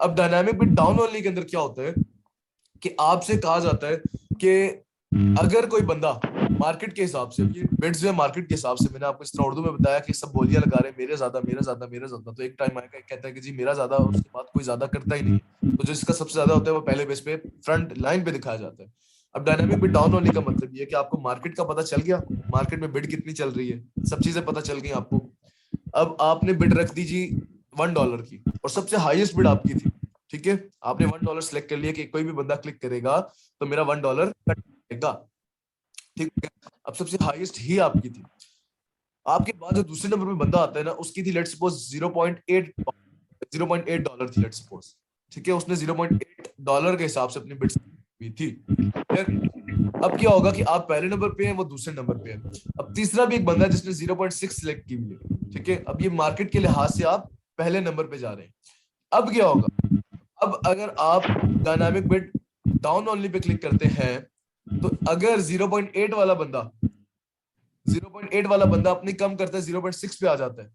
अब डायनामिक बिड डाउन ओनली के अंदर क्या होता है कि आपसे कहा जाता है कि अगर कोई बंदा मार्केट के हिसाब से, ये बिड्स जो है मार्केट के हिसाब से, मैंने आपको इस तरह उर्दू में बताया कि सब बोलियां लगा रहे हैं, मेरे ज्यादा मेरा ज्यादा मेरा ज्यादा, तो एक टाइम आएगा कहता है कि जी मेरा ज्यादा, और उसके बाद कोई ज्यादा करता ही नहीं है, तो जिसका सबसे ज्यादा होता है वो पहले बेस पे फ्रंट लाइन पे दिखाया जाता है। अब डायनामिक बिड डाउन होने का मतलब ये है कि आपको मार्केट का पता चल गया, मार्केट में बिड कितनी चल रही है, सब चीजें पता चल गई आपको। अब आपने बिड रख दी जी $1 की और सबसे हाईएस्ट बिड आपकी थी। ठीक है, आपने $1 सिलेक्ट कर लिया कि कोई भी बंदा क्लिक करेगा तो मेरा $1 कट जाएगा। ठीक है, अब सबसे हाईएस्ट ही आपकी थी। आपके बाद जो दूसरे नंबर पे बंदा आता है ना, उसकी थी लेट्स सपोज $0.8 थी लेट्स सपोज। ठीक है, उसने $0.8 के हिसाब से अपनी बिड हुई थी। अब क्या होगा कि आप पहले नंबर पे हैं, वो दूसरे नंबर पे है। अब तीसरा भी एक बंदा है जिसने 0.6 सिलेक्ट की हुई है। ठीक है, अब ये मार्केट के लिहाज से आप पहले नंबर पे जा रहे हैं। अब क्या होगा, अब अगर आप dynamic bid down only pay click करते हैं तो अगर 0.8 वाला बंदा अपनी कम करता है 0.6 पे आ जाता है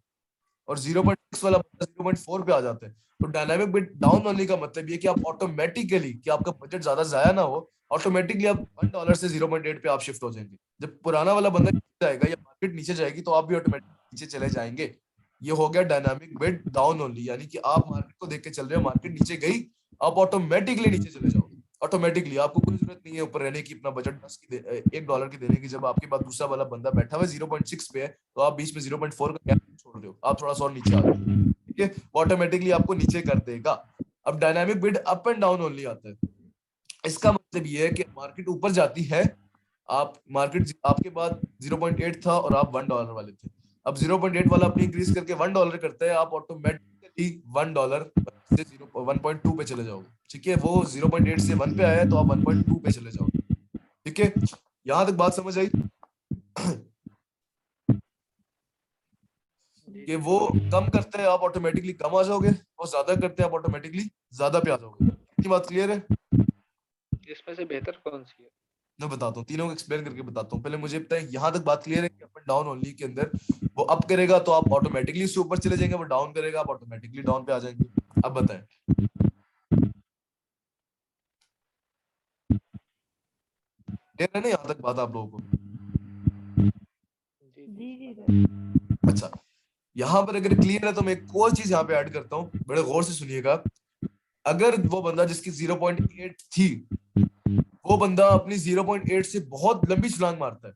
और 0.6 वाला बंदा 0.4 पे आ जाता है, तो डायनामिक बिड डाउन ओनली का मतलब ये कि आप ऑटोमेटिकली, कि आपका बजट ज्यादा जाया ना हो, ऑटोमेटिकली आप $1 से 0.8 पे आप शिफ्ट हो जाएंगे। जब पुराना वाला बंदा नीचे जाएगा या मार्केट नीचे जाएगी तो आप भी ऑटोमेटिकली नीचे चले जाएंगे। ये हो गया डायनामिक बिड डाउन ओनली, यानी कि आप मार्केट को देख के चल रहे हो, मार्केट नीचे गई आप ऑटोमेटिकली नीचे चले जाओगे। ऑटोमेटिकली आपको कोई जरूरत नहीं है ऊपर रहने की, अपना बजट $1 की देने की। जब आपके पास दूसरा वाला बंदा बैठा हुआ है 0.6 पे है तो आप बीच में 0.4 का गैप छोड़ रहे हो, आप थोड़ा सा और नीचे आ रहे हो, ठीक है, ऑटोमेटिकली आपको नीचे कर देगा। अब dynamic bid up and down only आता है। इसका मतलब ये है कि मार्केट ऊपर जाती है, आप मार्केट आपके पास 0.8 था और आप $1 वाले थे, अब 0.8 वाला अपनी इंक्रीज करके $1 करता है, आप ऑटोमेटिकली $1 से 1.2 पे चले जाओगे, ठीक है। वो 0.8 से 1 पे आया है तो आप 1.2 पे चले जाओगे, ठीक है। यहां तक बात समझ आई कि वो कम करते हैं आप ऑटोमेटिकली कम आ जाओगे, और ज्यादा करते हैं आप ऑटोमेटिकली ज्यादा पे आ जाओगे। इतनी बात क्लियर है? इसमें से बेहतर कौन सी है? मैं बताता हूँ, तीनों को एक्सप्लेन करके बताता हूँ। पहले मुझे बताएं, यहाँ तक बात क्लियर है कि अप एंड डाउन ओनली के अंदर वो अप करेगा तो आप ऑटोमेटिकली उससे ऊपर चले जाएंगे, वो डाउन करेगा आप ऑटोमेटिकली डाउन पे आ जाएंगे। अब बताएं। क्लियर है ना यहाँ तक बात आप लोगों को? जी सर। अच्छा, यहाँ पर अगर क्लियर है तो मैं एक और चीज यहाँ पे ऐड करता हूँ, बड़े गौर से सुनिएगा। अगर वो बंदा जिसकी 0.8 थी, वो बंदा अपनी 0.8 से बहुत लंबी छलांग मारता है,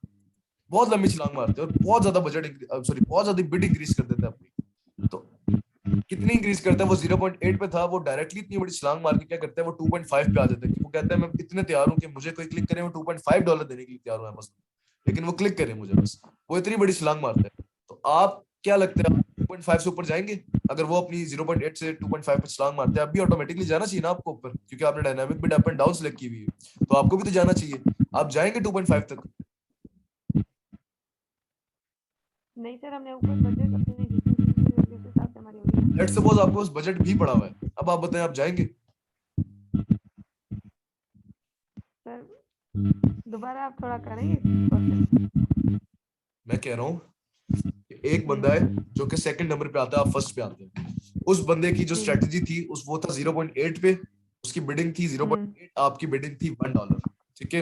बहुत लंबी छलांग मारते हैं और बहुत ज्यादा बहुत ज्यादा बिड इंक्रीज कर देता है अपनी, तो कितनी इंक्रीज करता है? वो 0.8 पे था, वो डायरेक्टली इतनी बड़ी छलांग मार के क्या करता है, वो 2.5 पे आ जाता है। वो कहता है मैं इतने तैयार हूँ कि मुझे कोई क्लिक करे, मैं $2.5 देने के लिए तैयार हूँ बस, लेकिन वो क्लिक करे मुझे बस। वो इतनी बड़ी छलांग मारता है, तो आप क्या लगता है 2.5 से ऊपर जाएंगे? अगर वो अपनी 0.8 से 2.5 पे छलांग मारते हैं, आप भी ऑटोमेटिकली जाना चाहिए ना आपको ऊपर, क्योंकि आपने dynamic bid up and down select की हुई है, तो आपको भी तो जाना चाहिए। आप जाएंगे 2.5 तक? नहीं सर, हमने ऊपर बजट अपने जिस हिसाब से हमारी होगी। लेट्स सपोज आपके पास बजट भी पड़ा हुआ है, अब आप बताएं आप जाएंगे? सर दोबारा आप थोड़ा करेंगे प्रोसेस? मैं कह रहा हूँ एक बंदा है जो कि सेकंड नंबर पे आता है, आप फर्स्ट पे आते हैं। उस बंदे की जो स्ट्रेटजी थी उस वो था 0.8 पे, उसकी बिडिंग थी 0.8, आपकी बिडिंग थी $1, ठीक है।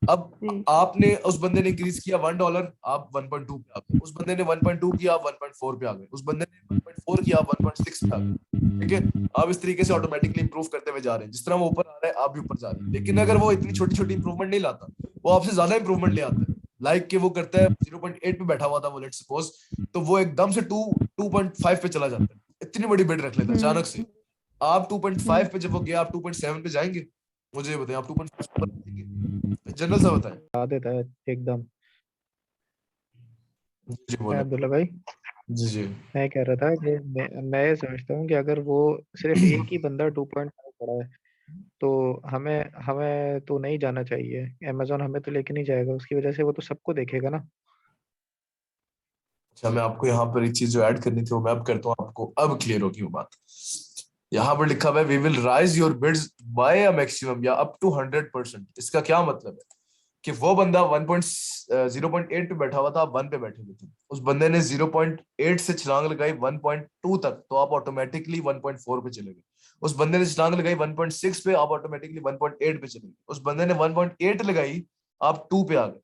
अब आपने उस बंदे ने इंक्रीज किया $1, आप 1.2 पे आ गए। उस बंदे ने 1.2 किया, आप 1.4 पे आ गए। उस बंदे ने 1.4 किया, आप 1.6 पे आ गए, ठीक है। आप इस तरीके से ऑटोमेटिकली इंप्रूव करते हुए जा रहे हैं, जिस तरह वो ऊपर आ रहा है आप भी ऊपर जा रहे हैं। लेकिन अगर वो इतनी छोटी छोटी इंप्रूवमेंट नहीं लाता, वो आपसे ज्यादा इंप्रूवमेंट ले आता है, लाइक कि वो करता है 0.8 पे बैठा हुआ था वो, लेट्स सपोज, तो वो एकदम से 2.5 पे चला जाता है, इतनी बड़ी बिड रख लेता है अचानक से। आप 2.5 पे जब वो गया, आप 2.7 पे जाएंगे? मुझे ये बताएं, आप 2.5 पर जाएंगे? जनरल सा बताएं। आ देता है एकदम। जी बोले। अब्दुल्ला भाई, जी जी। मैं कह रहा था कि मैं ये समझता हूँ कि अगर वो सिर्फ एक ही बंदा 2.5 पड़ा है तो हमें हमें तो नहीं जाना चाहिए। अमेजोन हमें तो लेके नहीं जाएगा, उसकी वजह से वो तो सबको देखेगा ना। अच्छा, मैं आपको यहाँ पर एक चीज जो ऐड करनी थी वो मैं अब करता हूँ, आपको अब क्लियर होगी वो बात। यहाँ पर लिखा हुआ है we will raise your bids by a maximum या अप टू 100%। इसका क्या मतलब है कि वो बंदा 0.8 पे बैठा हुआ था, आप 1 पे बैठे हुए थे, उस बंदे ने 0.8 से छलांग लगाई 1.2 तक, तो आप ऑटोमेटिकली 1.4 पे चले गए। उस बंदे ने छलांग लगाई 1.6 पे, आप ऑटोमेटिकली 1.8 पे चले गए। उस बंदे ने 1.8 लगाई, आप 2 पे आ गए।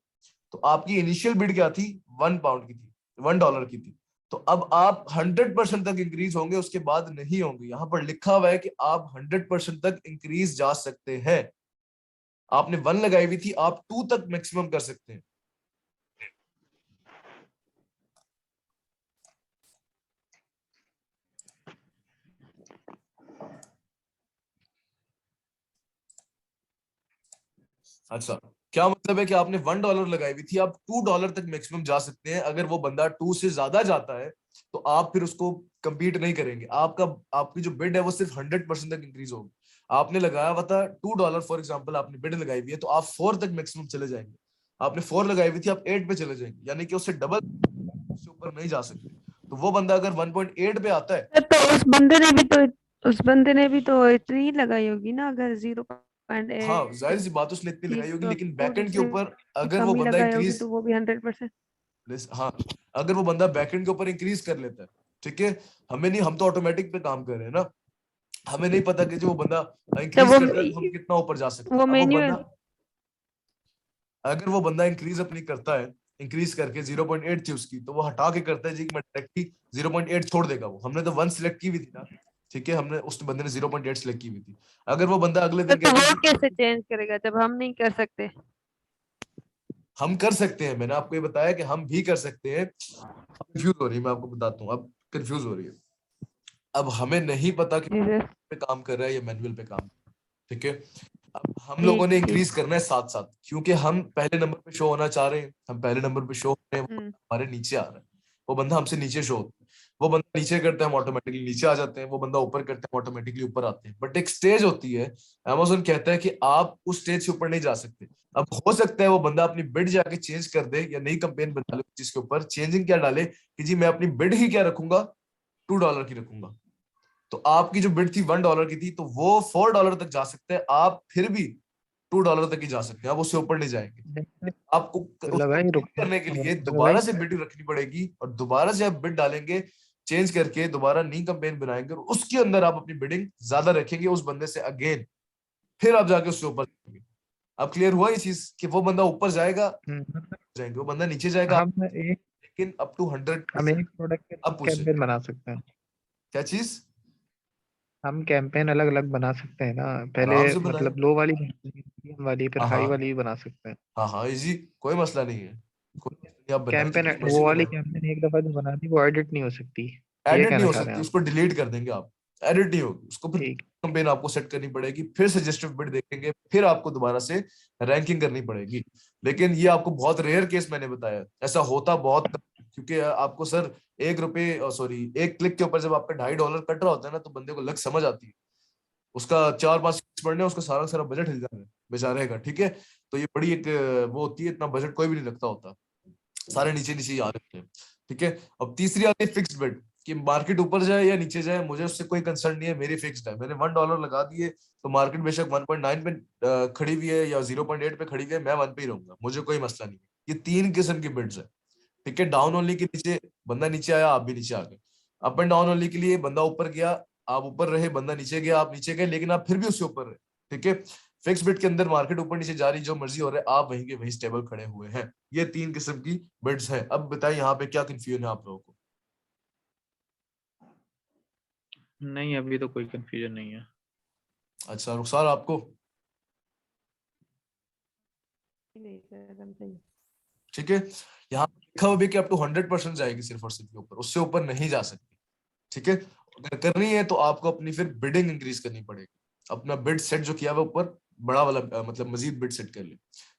तो आपकी इनिशियल बिड क्या थी? £1 की थी, $1 की थी। तो अब आप 100% तक इंक्रीज होंगे, उसके बाद नहीं होंगे। यहां पर लिखा हुआ है कि आप 100% तक इंक्रीज जा सकते हैं। आपने 1 लगाई हुई थी, आप 2 तक मैक्सिमम कर सकते हैं। अच्छा, क्या मतलब है कि आपने $1 लगाई हुई थी, आप $2 तक मैक्सिमम जा सकते हैं। अगर वो बंदा 2 से ज्यादा जाता है तो आप फिर उसको compete नहीं करेंगे, आपकी जो बिड है वो सिर्फ 100% तक इंक्रीज होगी। आपने लगाया हुआ था $2, फॉर एग्जाम्पल आपने बिड लगाई हुई है, तो आप 4 तक मैक्सिमम चले जाएंगे। आपने 4 लगाई हुई थी, आप 8 पे चले जाएंगे, यानी कि उससे डबल, उससे ऊपर नहीं जा सकते। तो वो बंदा अगर 1.8 पे आता है, तो उस बंदे ने भी तो उस बंदे ने भी तो इतनी ही लगाई होगी ना, अगर 0.8 हाँ जाहिर सी बात उसने इतनी की लगाई होगी, तो लेकिन खुद बैकएंड के उसने ऊपर अगर वो कम ही बंदा लगाई होगी, इंक्रीज, तो वो भी 100%। हाँ अगर वो बंदा बैकएंड के ऊपर इंक्रीज कर लेता है, ठीक है, हमें नहीं, हम तो ऑटोमेटिक पे काम कर रहे हैं ना, हमें नहीं पता कि जो वो बंदा तो इंक्रीज करता है तो हम कितना ऊपर जा सकते हैं। वो अब वो मैन्युअल, बंदा, अगर वो बंदा इंक्रीज अपनी करता है, इंक्रीज करके 0.8 थी उसकी, तो वो हटा के करता है जी कि मैं डायरेक्टली 0.8 छोड़ देगा। वो हमने तो 1 सिलेक्ट की हुई थी ना, ठीक है, हमने उस बंदे ने 0.8 सिलेक्ट की हुई थी। अगर वो बंदा अगले दिन तो कहता है वो जी कैसे चेंज करेगा जब हम नहीं कर सकते? हम कर सकते हैं, मैंने आपको ये बताया कि हम भी कर सकते हैं। कंफ्यूज हो रही है, मैं आपको बताता हूँ, अब कंफ्यूज हो रही है। अब हमें नहीं पता कि जी सर। पे काम कर रहा है या मैनुअल पे काम, ठीक है। अब हम लोगों ठीक ने ठीक। इंक्रीज करना है साथ साथ, क्योंकि हम पहले नंबर पे शो होना चाह रहे हैं, हम पहले नंबर पे शो हो रहे हैं, वो हम्म। हमारे नीचे आ रहा है, वो बंदा हमसे नीचे शो होता है। वो बंदा नीचे करता है, हम ऑटोमेटिकली नीचे आ जाते हैं, वो बंदा ऊपर करता है, ऑटोमेटिकली ऊपर आते हैं। बट एक स्टेज होती है, अमेज़न कहता है कि आप उस स्टेज से ऊपर नहीं जा सकते। अब हो सकता है वो बंदा अपनी बिड जाके चेंज कर दे या नई कंपेन बना ले जिसके ऊपर चेंजिंग क्या डाले कि जी मैं अपनी बिड ही क्या रखूंगा, $2 की रखूंगा। तो आपकी जो बिड थी $1 की थी, तो वो $4 तक जा सकते हैं, आप फिर भी $2 तक ही जा सकते हैं, आप उससे ऊपर नहीं जाएंगे। आपको अब्दुल्ला उसको भाई चेंज रुको, करने के लिए अब्दुल्ला दोबारा भाई से बिड रखनी पड़ेगी, और दोबारा से आप बिड डालेंगे, चेंज करके दोबारा नई कंपेन बनाएंगे, और उसके अंदर आप अपनी बिडिंग ज्यादा रखेंगे उस बंदे से अगेन, फिर आप जाके उससे ऊपर जाएंगे। अब क्लियर हुआ ये चीज कि वो बंदा ऊपर जाएगा, मतलब जाएंगे, वो बंदा नीचे जाएगा, हम एक लेकिन अप टू हम 100%। एक प्रोडक्ट के अब पूछे कैंपेन बना सकते हैं। क्या चीज, हम कैंपेन अलग अलग बना सकते हैं ना, पहले आराम से बनाए। मतलब लो वाली मीडियम वाली फिर हाँ हाई हाँ, वाली भी बना सकते हैं। हाँ हाँ इजी, कोई मसला नहीं है, कोई मसला नहीं, आप बनाए कैंपेन जितनी मर्जी वो वाली बनाए। कैंपेन एक दफा जो बना दी वो एडिट नहीं हो सकती, ये एडिट नहीं कहना हो चाह रहे सकती, हैं आप? उसको डिलीट कर देंगे आप, एडिट नहीं होगी उसको, फिर ठीक। कैंपेन आपको सेट करनी पड़ेगी, फिर सजेस्टिव बिड देखेंगे, फिर आपको दोबारा से रैंकिंग करनी पड़ेगी। लेकिन ये आपको बहुत रेयर केस मैंने बताया, ऐसा होता बहुत कम है, क्योंकि आपको सर 1 रुपए सॉरी 1 क्लिक के ऊपर जब आपका $2.5 कट रहा होता है ना, तो बंदे को लग समझ आती है, उसका 4-5 पढ़ने उसका सारा सारा बजट हिल जाता है बेचारे का, ठीक है। तो ये बड़ी एक वो होती है, इतना बजट कोई भी नहीं रखता होता, सारे नीचे नीचे ही आ रहे हैं, ठीक है। अब तीसरी आती है फिक्स्ड बेट, कि मार्केट ऊपर जाए या नीचे जाए मुझे उससे कोई कंसर्न नहीं है, मेरी फिक्स्ड है, मैंने $1 लगा दिए, तो मार्केट बेशक 1.9 पे खड़ी हुई है या 0.8 पे खड़ी हुई है, मैं 1 पे ही रहूंगा, मुझे कोई मसला नहीं है। ये 3 किस्म की बिड्स है, ठीक है। डाउन ओनली के नीचे, बंदा नीचे आया आप भी नीचे आ गए। अप एंड डाउन ओनली के लिए बंदा ऊपर गया, आप ऊपर रहे, बंदा नीचे गया, आप नीचे गए, लेकिन आप फिर भी उससे ऊपर रहे, ठीक है। फिक्स बिट के अंदर मार्केट ऊपर नीचे जा रही, जो मर्जी हो रहा है, आप वहीं के वहीं स्टेबल खड़े हुए हैं। ये 3 किस्म की बिड्स हैं। अब बताइए यहाँ पे क्या कंफ्यूजन है आप लोगों को? नहीं, अभी तो कोई कंफ्यूजन नहीं है। अच्छा रुखसार आपको? नहीं सर, एकदम सही। ठीक है, यहाँ पे लिखा हुआ भी कि अप टू 100% जाएगी सिर्फ और सिर्फ ऊपर, उससे ऊपर नहीं जा सकती, ठीक है। अगर करनी है तो आपको अपनी फिर बिडिंग इंक्रीज करनी पड़ेगी, अपना बिड सेट जो किया हुआ ऊपर बड़ा वाला मतलब मजीद बिड सेट कर ले,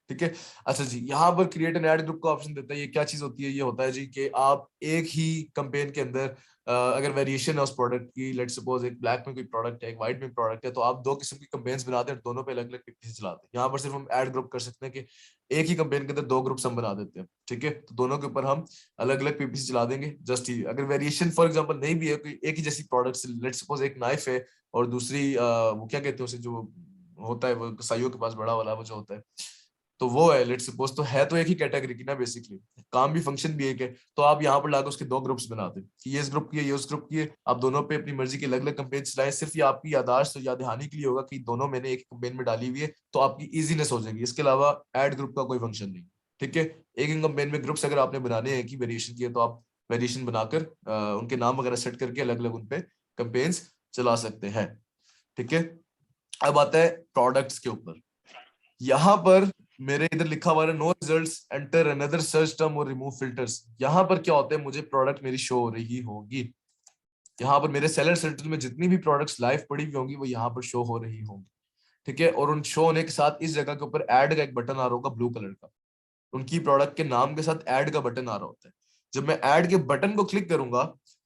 ठीक है। अच्छा जी, यहाँ पर क्रिएट एन ऐड ग्रुप का ऑप्शन देता है, ये क्या चीज होती है? ये होता है जी कि आप एक ही कंपेन के अंदर अगर वेरिएशन है उस प्रोडक्ट की, लेट सपोज एक ब्लैक में कोई प्रोडक्ट है, एक व्हाइट में प्रोडक्ट है, तो आप 2 किस्म की कंपेन्स बनाते हैं, दोनों पे अलग अलग पिक्चर चलाते हैं। यहाँ पर सिर्फ हम ऐड ग्रुप कर सकते हैं कि एक ही कंपेन के अंदर 2 ग्रुप्स हम बना देते हैं, ठीक है। तो दोनों के ऊपर हम अलग अलग पीपीसी चला देंगे, जस्ट ही अगर वेरिएशन फॉर एग्जांपल नहीं भी है, कोई एक ही जैसी प्रोडक्ट, लेट सपोज एक नाइफ है और दूसरी वो क्या कहते हैं उसे, जो होता है वो कसाईयों के पास बड़ा वाला वो जो होता है, तो वो है लेट सपोज, तो है तो एक ही कैटेगरी की ना बेसिकली, काम भी फंक्शन भी एक है। तो आप यहाँ पर लाकर उसके 2 ग्रुप्स बना दें कि ये इस ग्रुप की है, ये उस ग्रुप की है, आप दोनों पे अपनी मर्जी के अलग अलग कंपेन चलाएं। सिर्फ ये आपकी याददाश्त याद दहानी के लिए होगा कि दोनों मैंने एक कंपेन में डाली हुई है, तो आपकी इजीनेस हो जाएगी। इसके अलावा ऐड ग्रुप का कोई फंक्शन नहीं, ठीक है। एक ही कंपेन में ग्रुप्स अगर आपने बनाने हैं कि वेरिएशन की है, तो आप वेरिएशन बनाकर उनके नाम वगैरह सेट करके अलग अलग उनपे कंपेन्स चला सकते हैं, ठीक है। अब आता है प्रोडक्ट्स के ऊपर। यहाँ पर मेरे इधर लिखा हुआ है no results, enter another search term और रिमूव फिल्टर्स। यहाँ पर क्या होता है, मुझे प्रोडक्ट मेरी शो हो रही होगी, यहाँ पर मेरे सेलर सेंटर में जितनी भी प्रोडक्ट्स लाइव पड़ी हुई होंगी वो यहाँ पर शो हो रही होंगी, ठीक है। और उन शो होने के साथ इस जगह के ऊपर ऐड का एक बटन आ रहा होगा ब्लू कलर का, उनकी प्रोडक्ट के नाम के साथ ऐड का बटन आ रहा होता है। जब मैं ऐड के बटन को क्लिक करूंगा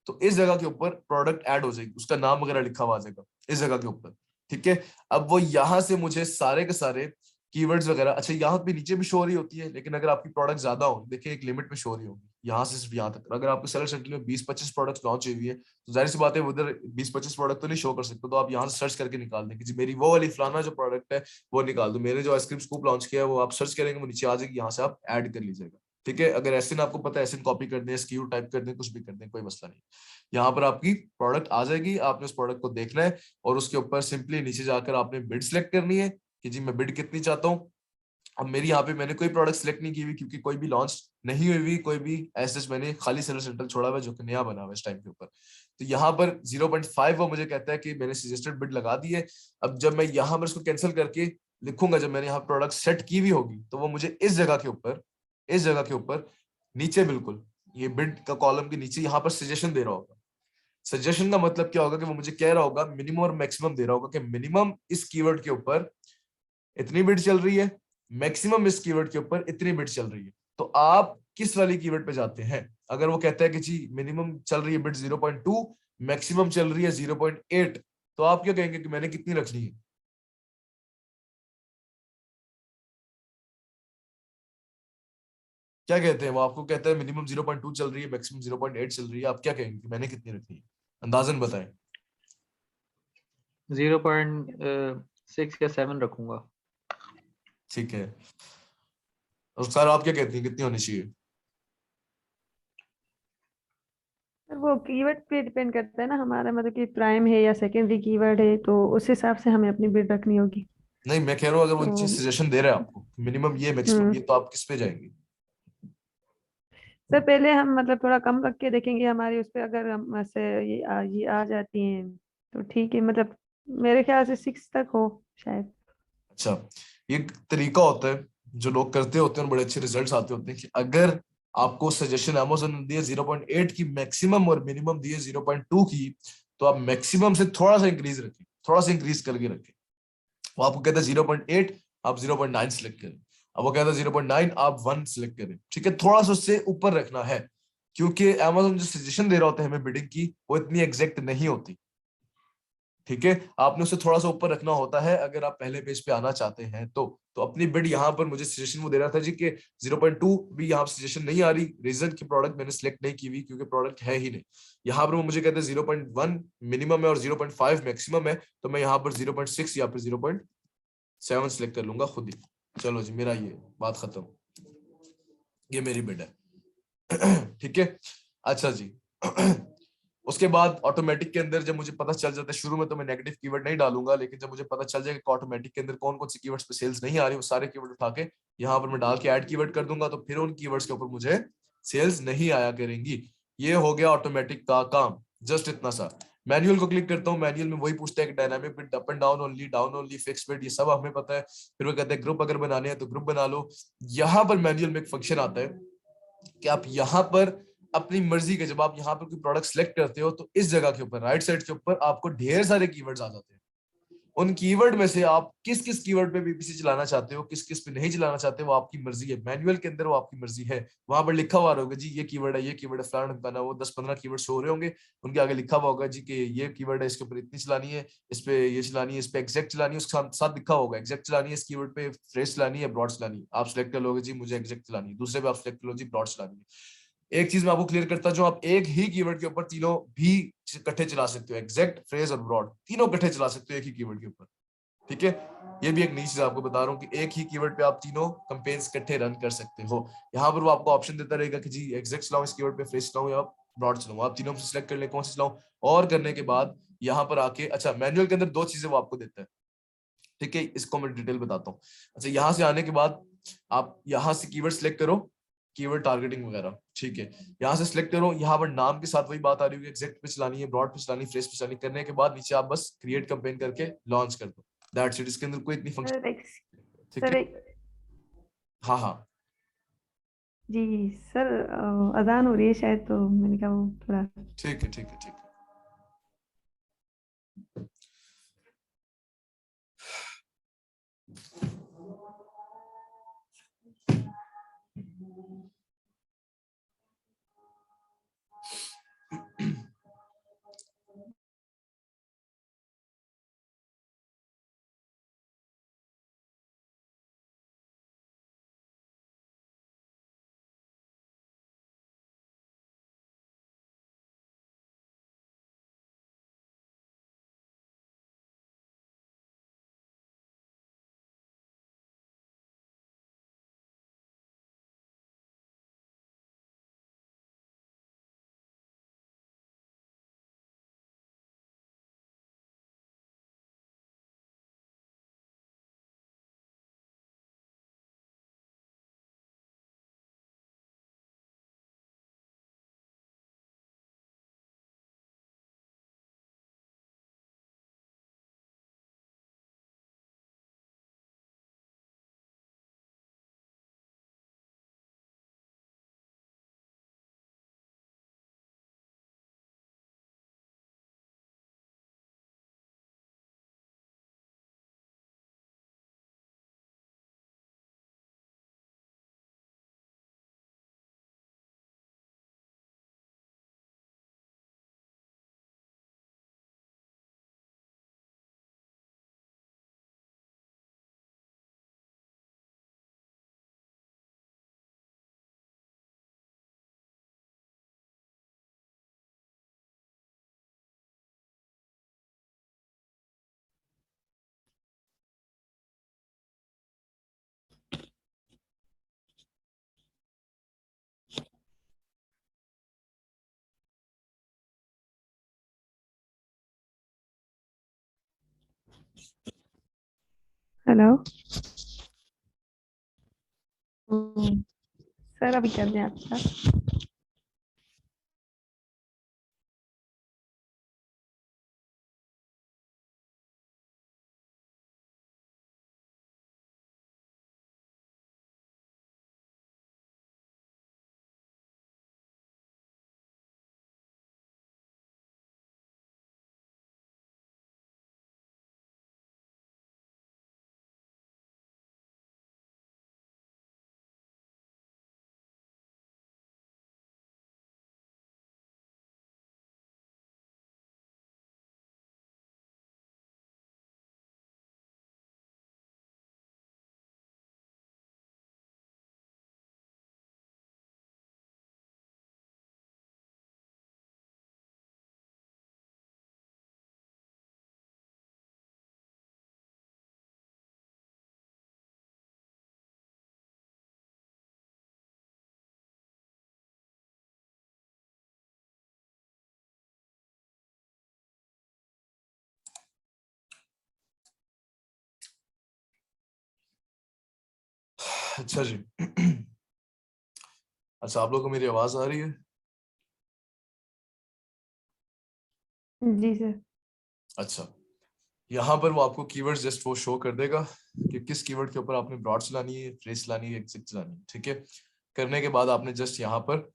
तो इस जगह के ऊपर प्रोडक्ट ऐड हो जाएगी, उसका नाम वगैरह लिखा हुआ आ जाएगा इस जगह के ऊपर, ठीक है। अब वो यहां से मुझे सारे के सारे कीवर्ड्स वगैरह। अच्छा यहाँ पे नीचे भी शो हो रही होती है, लेकिन अगर आपकी प्रोडक्ट ज्यादा हो, देखिए एक लिमिट में शो हो रही होगी, यहाँ से सिर्फ यहाँ तक। अगर आपके सेलर सेंटर में 20-25 प्रोडक्ट लॉन्च हुई है तो जाहिर सी बात है उधर 20-25 प्रोडक्ट तो नहीं शो कर सकते, तो आप यहाँ से सर्च करके निकाल दें कि जी मेरी वो वाली फलाना जो प्रोडक्ट है वो निकाल दो। मैंने जो आइसक्रीम स्कूप लॉन्च किया है वो आप सर्च करेंगे, वो नीचे आ जाएगी, यहाँ से आप ऐड कर लीजिएगा। ठीक है, अगर एसएन आपको पता है, एसएन कॉपी कर दें, एसक्यू टाइप कर दें, कुछ भी कर दें, कोई मसला नहीं। यहाँ पर आपकी प्रोडक्ट आ जाएगी, आपने उस प्रोडक्ट को देखना है और उसके ऊपर सिंपली नीचे जाकर आपने बिड सिलेक्ट करनी है कि जी मैं बिड कितनी चाहता हूँ। अब मेरी यहाँ पे मैंने कोई प्रोडक्ट सिलेक्ट नहीं की हुई क्योंकि कोई भी लॉन्च नहीं हुई हुई, कोई भी ऐसे मैंने खाली सेलर सेंटर छोड़ा हुआ है जो कि नया बना हुआ है इस टाइम के ऊपर। तो यहाँ पर 0.5 वो मुझे कहता है कि मैंने सजेस्टेड बिड लगा दी है। अब जब मैं यहाँ पर इसको कैंसिल करके लिखूंगा, जब मैंने यहाँ प्रोडक्ट सेट की भी होगी, तो वो मुझे इस जगह के ऊपर, इस जगह के ऊपर नीचे बिल्कुल ये बिड का कॉलम के नीचे यहाँ पर सजेशन दे रहा होगा। सजेशन का मतलब क्या होगा कि वो मुझे कह रहा होगा, मिनिमम और मैक्सिमम दे रहा होगा कि मिनिमम इस कीवर्ड के ऊपर इतनी बिड चल रही है, मैक्सिमम इस कीवर्ड के ऊपर इतनी बिड चल रही है। तो आप किस वाली कीवर्ड पे जाते हैं? अगर वो कहता है कि जी मिनिमम चल रही है बिड 0.2, मैक्सिमम चल रही है 0.8, तो आप क्या कहेंगे कि मैंने कितनी रखनी है? क्या कहते हैं? वो आपको कहता है मिनिमम 0.2 चल रही है, मैक्सिमम 0.8 चल रही है, आप क्या कहेंगे कि मैंने कितनी रखनी है? अंदाजन बताएं। 0.6 या 7 रखूंगा। ठीक है, और सर आप क्या कहती हैं कितनी होनी चाहिए? सर वो कीवर्ड पे डिपेंड करता है ना, हमारा मतलब कि प्राइम है या सेकेंडरी कीवर्ड है, तो उस हिसाब से हमें अपनी बिड रखनी होगी। नहीं, मैं कह रहा हूँ अगर वो तो चीज सजेशन दे रहा है आपको मिनिमम ये मैक्सिमम ये, तो आप किस पे जाएंगे? सर पहले हम मतलब थोड़ा कम रख के देखेंगे हमारी उस पे, अगर हम ऐसे ये आ जाती हैं तो ठीक है, मतलब मेरे ख्याल से 6 तक हो शायद। अच्छा, ये एक तरीका होता है जो लोग करते होते हैं और बड़े अच्छे रिजल्ट्स आते होते हैं कि अगर आपको सजेशन अमेज़न ने दिया 0.8 की मैक्सिमम और मिनिमम दिए 0.2 की, तो आप मैक्सिमम से थोड़ा सा इंक्रीज रखें, थोड़ा सा इंक्रीज करके रखें। वो आपको कहता है 0.8, आप 0.9 सिलेक्ट करें। अब वो कहता है 0.9, आप 1 सिलेक्ट करें। ठीक है, थोड़ा सा उससे ऊपर रखना है, क्योंकि अमेज़न जो सजेशन दे रहा होता है हमें बिडिंग की, वो इतनी एग्जैक्ट नहीं होती। ठीक है, आपने उसे थोड़ा सा ऊपर रखना होता है अगर आप पहले पेज पे आना चाहते हैं तो अपनी बिड यहाँ पर मुझे सजेशन वो दे रहा था जी कि 0.2 भी यहाँ सजेशन नहीं आ रही, रीजन की प्रोडक्ट मैंने सिलेक्ट नहीं की हुई क्योंकि प्रोडक्ट है ही नहीं। यहाँ पर वो मुझे कहते हैं 0.1 मिनिमम है और 0.5 मैक्सिमम है, तो मैं यहाँ पर 0.6 या फिर 0.7 सिलेक्ट कर लूंगा खुद ही। चलो जी, मेरा ये बात खत्म, ये मेरी बिड है। ठीक है, अच्छा जी। उसके बाद ऑटोमेटिक के अंदर जब मुझे पता चल जाता है, शुरू में तो मैं नेगेटिव कीवर्ड नहीं डालूंगा, लेकिन जब मुझे पता चल जाएगा कि ऑटोमेटिक के अंदर कौन कौन सी कीवर्ड्स पे सेल्स नहीं आ रही, वो सारे कीवर्ड उठा के यहाँ पर मैं डाल के ऐड कीवर्ड कर दूंगा, तो फिर उन कीवर्ड्स के ऊपर मुझे सेल्स नहीं आया करेंगी। ये हो गया ऑटोमेटिक का काम, जस्ट इतना सा। मैनुअल को क्लिक करता हूँ, मैनुअल में वही पूछता है कि dynamic bit, up and down only, down only, fix bit, ये सब हमें पता है। फिर वो कहते हैं ग्रुप अगर बनाने हैं तो ग्रुप बना लो। यहाँ पर मैनुअल में एक फंक्शन आता है कि आप यहाँ पर अपनी मर्जी के, जब आप यहाँ पर कोई प्रोडक्ट सिलेक्ट करते हो तो इस जगह के ऊपर राइट साइड के ऊपर आपको ढेर सारे कीवर्ड्स आ जाते हैं। उन कीवर्ड में से आप किस किस कीवर्ड पे बीपीसी चलाना चाहते हो, किस किस पे नहीं चलाना चाहते, वो आपकी मर्जी है। मैनुअल के अंदर वो आपकी मर्जी है, वहां पर लिखा हुआ होगा जी ये कीवर्ड है, ये कीवर्ड है, फलाना ढमकाना, वो 10-15 कीवर्ड शो हो रहे होंगे, उनके आगे लिखा हुआ होगा जी कि ये कीवर्ड है, इसके ऊपर इतनी चलानी है, इस पे ये चलानी है, इस पे एग्जैक्ट चलानी है, उसके साथ लिखा होगा एग्जैक्ट चलानी है, इस कीवर्ड पे फ्रेज चलानी है, ब्रॉड चलानी है। आप सिलेक्ट कर लोगे जी मुझे एग्जैक्ट चलानी है, दूसरे पे आप सिलेक्ट कर लो जी ब्रॉड चलानी है। एक चीज मैं आपको क्लियर करता जो आप एक ही कीवर्ड के ऊपर तीनों भी इकट्ठे चला सकते हो, एग्जैक्ट, फ्रेज और ब्रॉड, तीनों इकट्ठे चला सकते हो एक ही कीवर्ड के ऊपर। ठीक है, ये भी एक नई चीज आपको बता रहा हूँ कि एक ही कीवर्ड पे आप तीनों कैंपेन्स इकट्ठे रन कर सकते हो। यहाँ पर वो आपको ऑप्शन देता रहेगा कि जी एग्जैक्ट चलाऊं इस कीवर्ड पे, फ्रेज चलाऊं या ब्रॉड चलाऊं, आप तीनों से सिलेक्ट कर ले कौन सा चलाऊं। और करने के बाद यहाँ पर आके, अच्छा मैनुअल के अंदर दो चीजें वो आपको देता है। ठीक है, इसको मैं डिटेल बताता हूँ। अच्छा, यहाँ से आने के बाद आप यहाँ से कीवर्ड सिलेक्ट करो, कीवर्ड टारगेटिंग वगैरह। ठीक है, यहाँ से सिलेक्ट करो, यहाँ पर नाम के साथ वही बात आ रही है, एग्जैक्ट पे चलानी है, ब्रॉड पे चलानी है, फ्रेश पे चलानी, करने के बाद नीचे आप बस क्रिएट कैंपेन करके लॉन्च कर दो, दैट्स इट। इसके अंदर कोई इतनी फंक्शन। सर एक ठीक सर है, एक हाँ हाँ, जी सर, अजान हो रही है शायद, तो मैंने कहा वो थोड़ा ठीक है, ठीक है, ठीक है। हेलो सर, अभी कर दें आपका? अच्छा जी। अच्छा, आप लोग को मेरी आवाज आ रही है? जी सर। अच्छा, यहाँ पर वो आपको कीवर्ड्स जस्ट वो शो कर देगा कि किस कीवर्ड के ऊपर आपने ब्रॉड चलानी है, फ्रेज चलानी है, एग्जिट चलानी है। ठीक है, करने के बाद आपने जस्ट यहाँ पर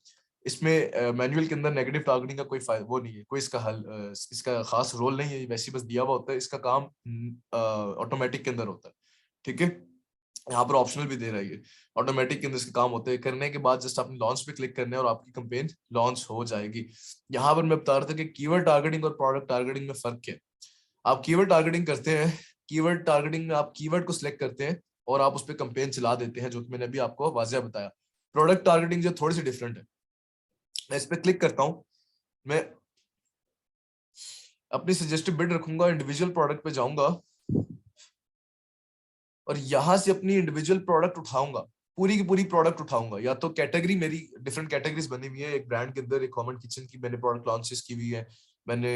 इसमें मैनुअल के अंदर नेगेटिव टारगेटिंग का कोई वो नहीं है, कोई इसका हल इसका खास रोल नहीं है, वैसे बस दिया हुआ होता है। इसका काम ऑटोमेटिक के अंदर होता है। ठीक है, यहाँ पर ऑप्शनल भी दे रहा है, ऑटोमेटिक के अंदर इसके काम होते हैं। करने के बाद जस्ट आपने लॉन्च पे क्लिक करना है और आपकी कैंपेन लॉन्च हो जाएगी। यहाँ पर मैं बता रहा था कि कीवर्ड टारगेटिंग और प्रोडक्ट टारगेटिंग में फर्क क्या है। आप कीवर्ड टारगेटिंग करते हैं, कीवर्ड टारगेटिंग में आप कीवर्ड को सिलेक्ट करते हैं और आप उस पर कैंपेन चला देते हैं, जो कि मैंने अभी आपको वाजिया बताया। प्रोडक्ट टारगेटिंग जो थोड़ी सी डिफरेंट है। मैं इस पर क्लिक करता हूं, मैं अपनी सजेस्टिव बिड रखूंगा, इंडिविजुअल प्रोडक्ट पे जाऊंगा और यहां से अपनी इंडिविजुअल प्रोडक्ट उठाऊंगा, पूरी की पूरी प्रोडक्ट उठाऊंगा। या तो कैटेगरी, मेरी डिफरेंट कैटेगरीज बनी हुई है। एक ब्रांड के अंदर एक कॉमन किचन की मैंने प्रोडक्ट लॉन्चेस की हुई है, मैंने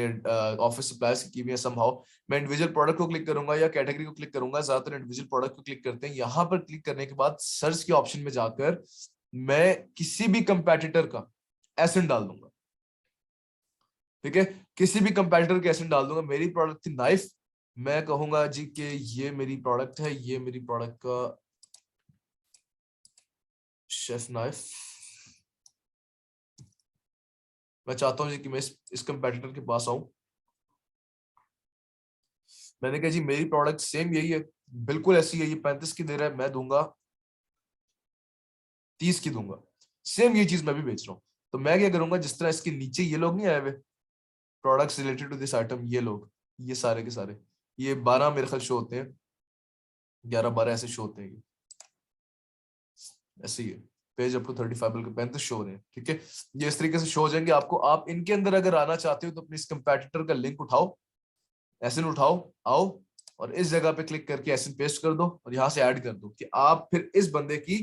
ऑफिस सप्लायर्स की हुई है समहाउ। मैं इंडिविजुअल प्रोडक्ट को क्लिक करूंगा या कैटेगरी को क्लिक करूंगा, ज्यादातर इंडिविजुअल प्रोडक्ट को क्लिक करते हैं। यहाँ पर क्लिक करने के बाद सर्च के ऑप्शन में जाकर मैं किसी भी कंपेटिटर का एसेंट डाल दूंगा। ठीक है, किसी भी कंपेटिटर के एसेंट डाल दूंगा। मेरी प्रोडक्ट थी नाइफ, मैं कहूंगा जी कि ये मेरी प्रोडक्ट है, ये मेरी प्रोडक्ट का शेफ नाइफ। मैं चाहता हूं जी कि मैं इस कंपेटिटर के पास आऊं। मैंने कहा जी मेरी प्रोडक्ट सेम यही है, बिल्कुल ऐसी है, ये 35 की दे रहा है, मैं दूंगा 30 की दूंगा। सेम ये चीज मैं भी बेच रहा हूँ। तो मैं क्या करूंगा, जिस तरह इसके नीचे ये लोग नहीं आए हुए products related to this item, ये लोग, ये सारे के सारे, ये 12 मेरे ख्याल शो होते हैं, 11-12 ऐसे शो होते हैं। ये ऐसे ही है, पेज अप टू 35 बल्कि 35 शो हो रहे हैं। ठीक है, ये इस तरीके से शो हो जाएंगे आपको। आप इनके अंदर अगर आना चाहते हो तो अपने इस कंपेटिटर का लिंक उठाओ, एसिन उठाओ, आओ और इस जगह पे क्लिक करके एसिन पेस्ट कर दो और यहाँ से ऐड कर दो कि आप फिर इस बंदे की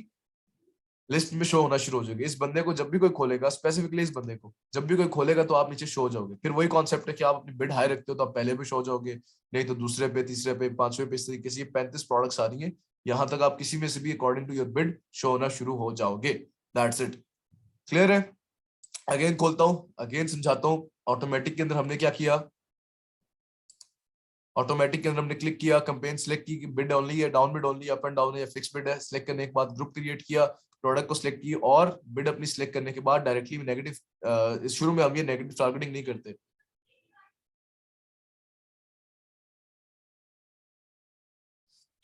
लिस्ट में शो होना शुरू हो जाएगी। इस बंदे को जब भी कोई खोलेगा, स्पेसिफिकली इस बंदे को जब भी कोई खोलेगा तो आप नीचे शो हो जाओगे। फिर वही कॉन्सेप्ट है कि आप अपनी बिड हाई रखते हो तो आप पहले भी शो हो जाओगे, नहीं तो दूसरे पे, तीसरे पे, पांचवें पे। इस तरीके से ये 35 प्रोडक्ट्स आ रही हैं, यहां तक आप किसी में से भी according to your bid show होना शुरू हो जाओगे। That's it. क्लियर है? अगेन खोलता हूं, अगेन समझाता हूं। ऑटोमेटिक के अंदर हमने क्या किया, ऑटोमेटिक के अंदर हमने क्लिक किया, कैंपेन सिलेक्ट की, बिड ओनली है, down bid only, up and down है या फिक्स बिड है। सिलेक्ट करने के बाद ग्रुप क्रिएट किया, प्रोडक्ट को सिलेक्ट की और बिड अपनी सिलेक्ट करने के बाद डायरेक्टली नेगेटिव, शुरू में हम ये नेगेटिव टारगेटिंग नहीं करते।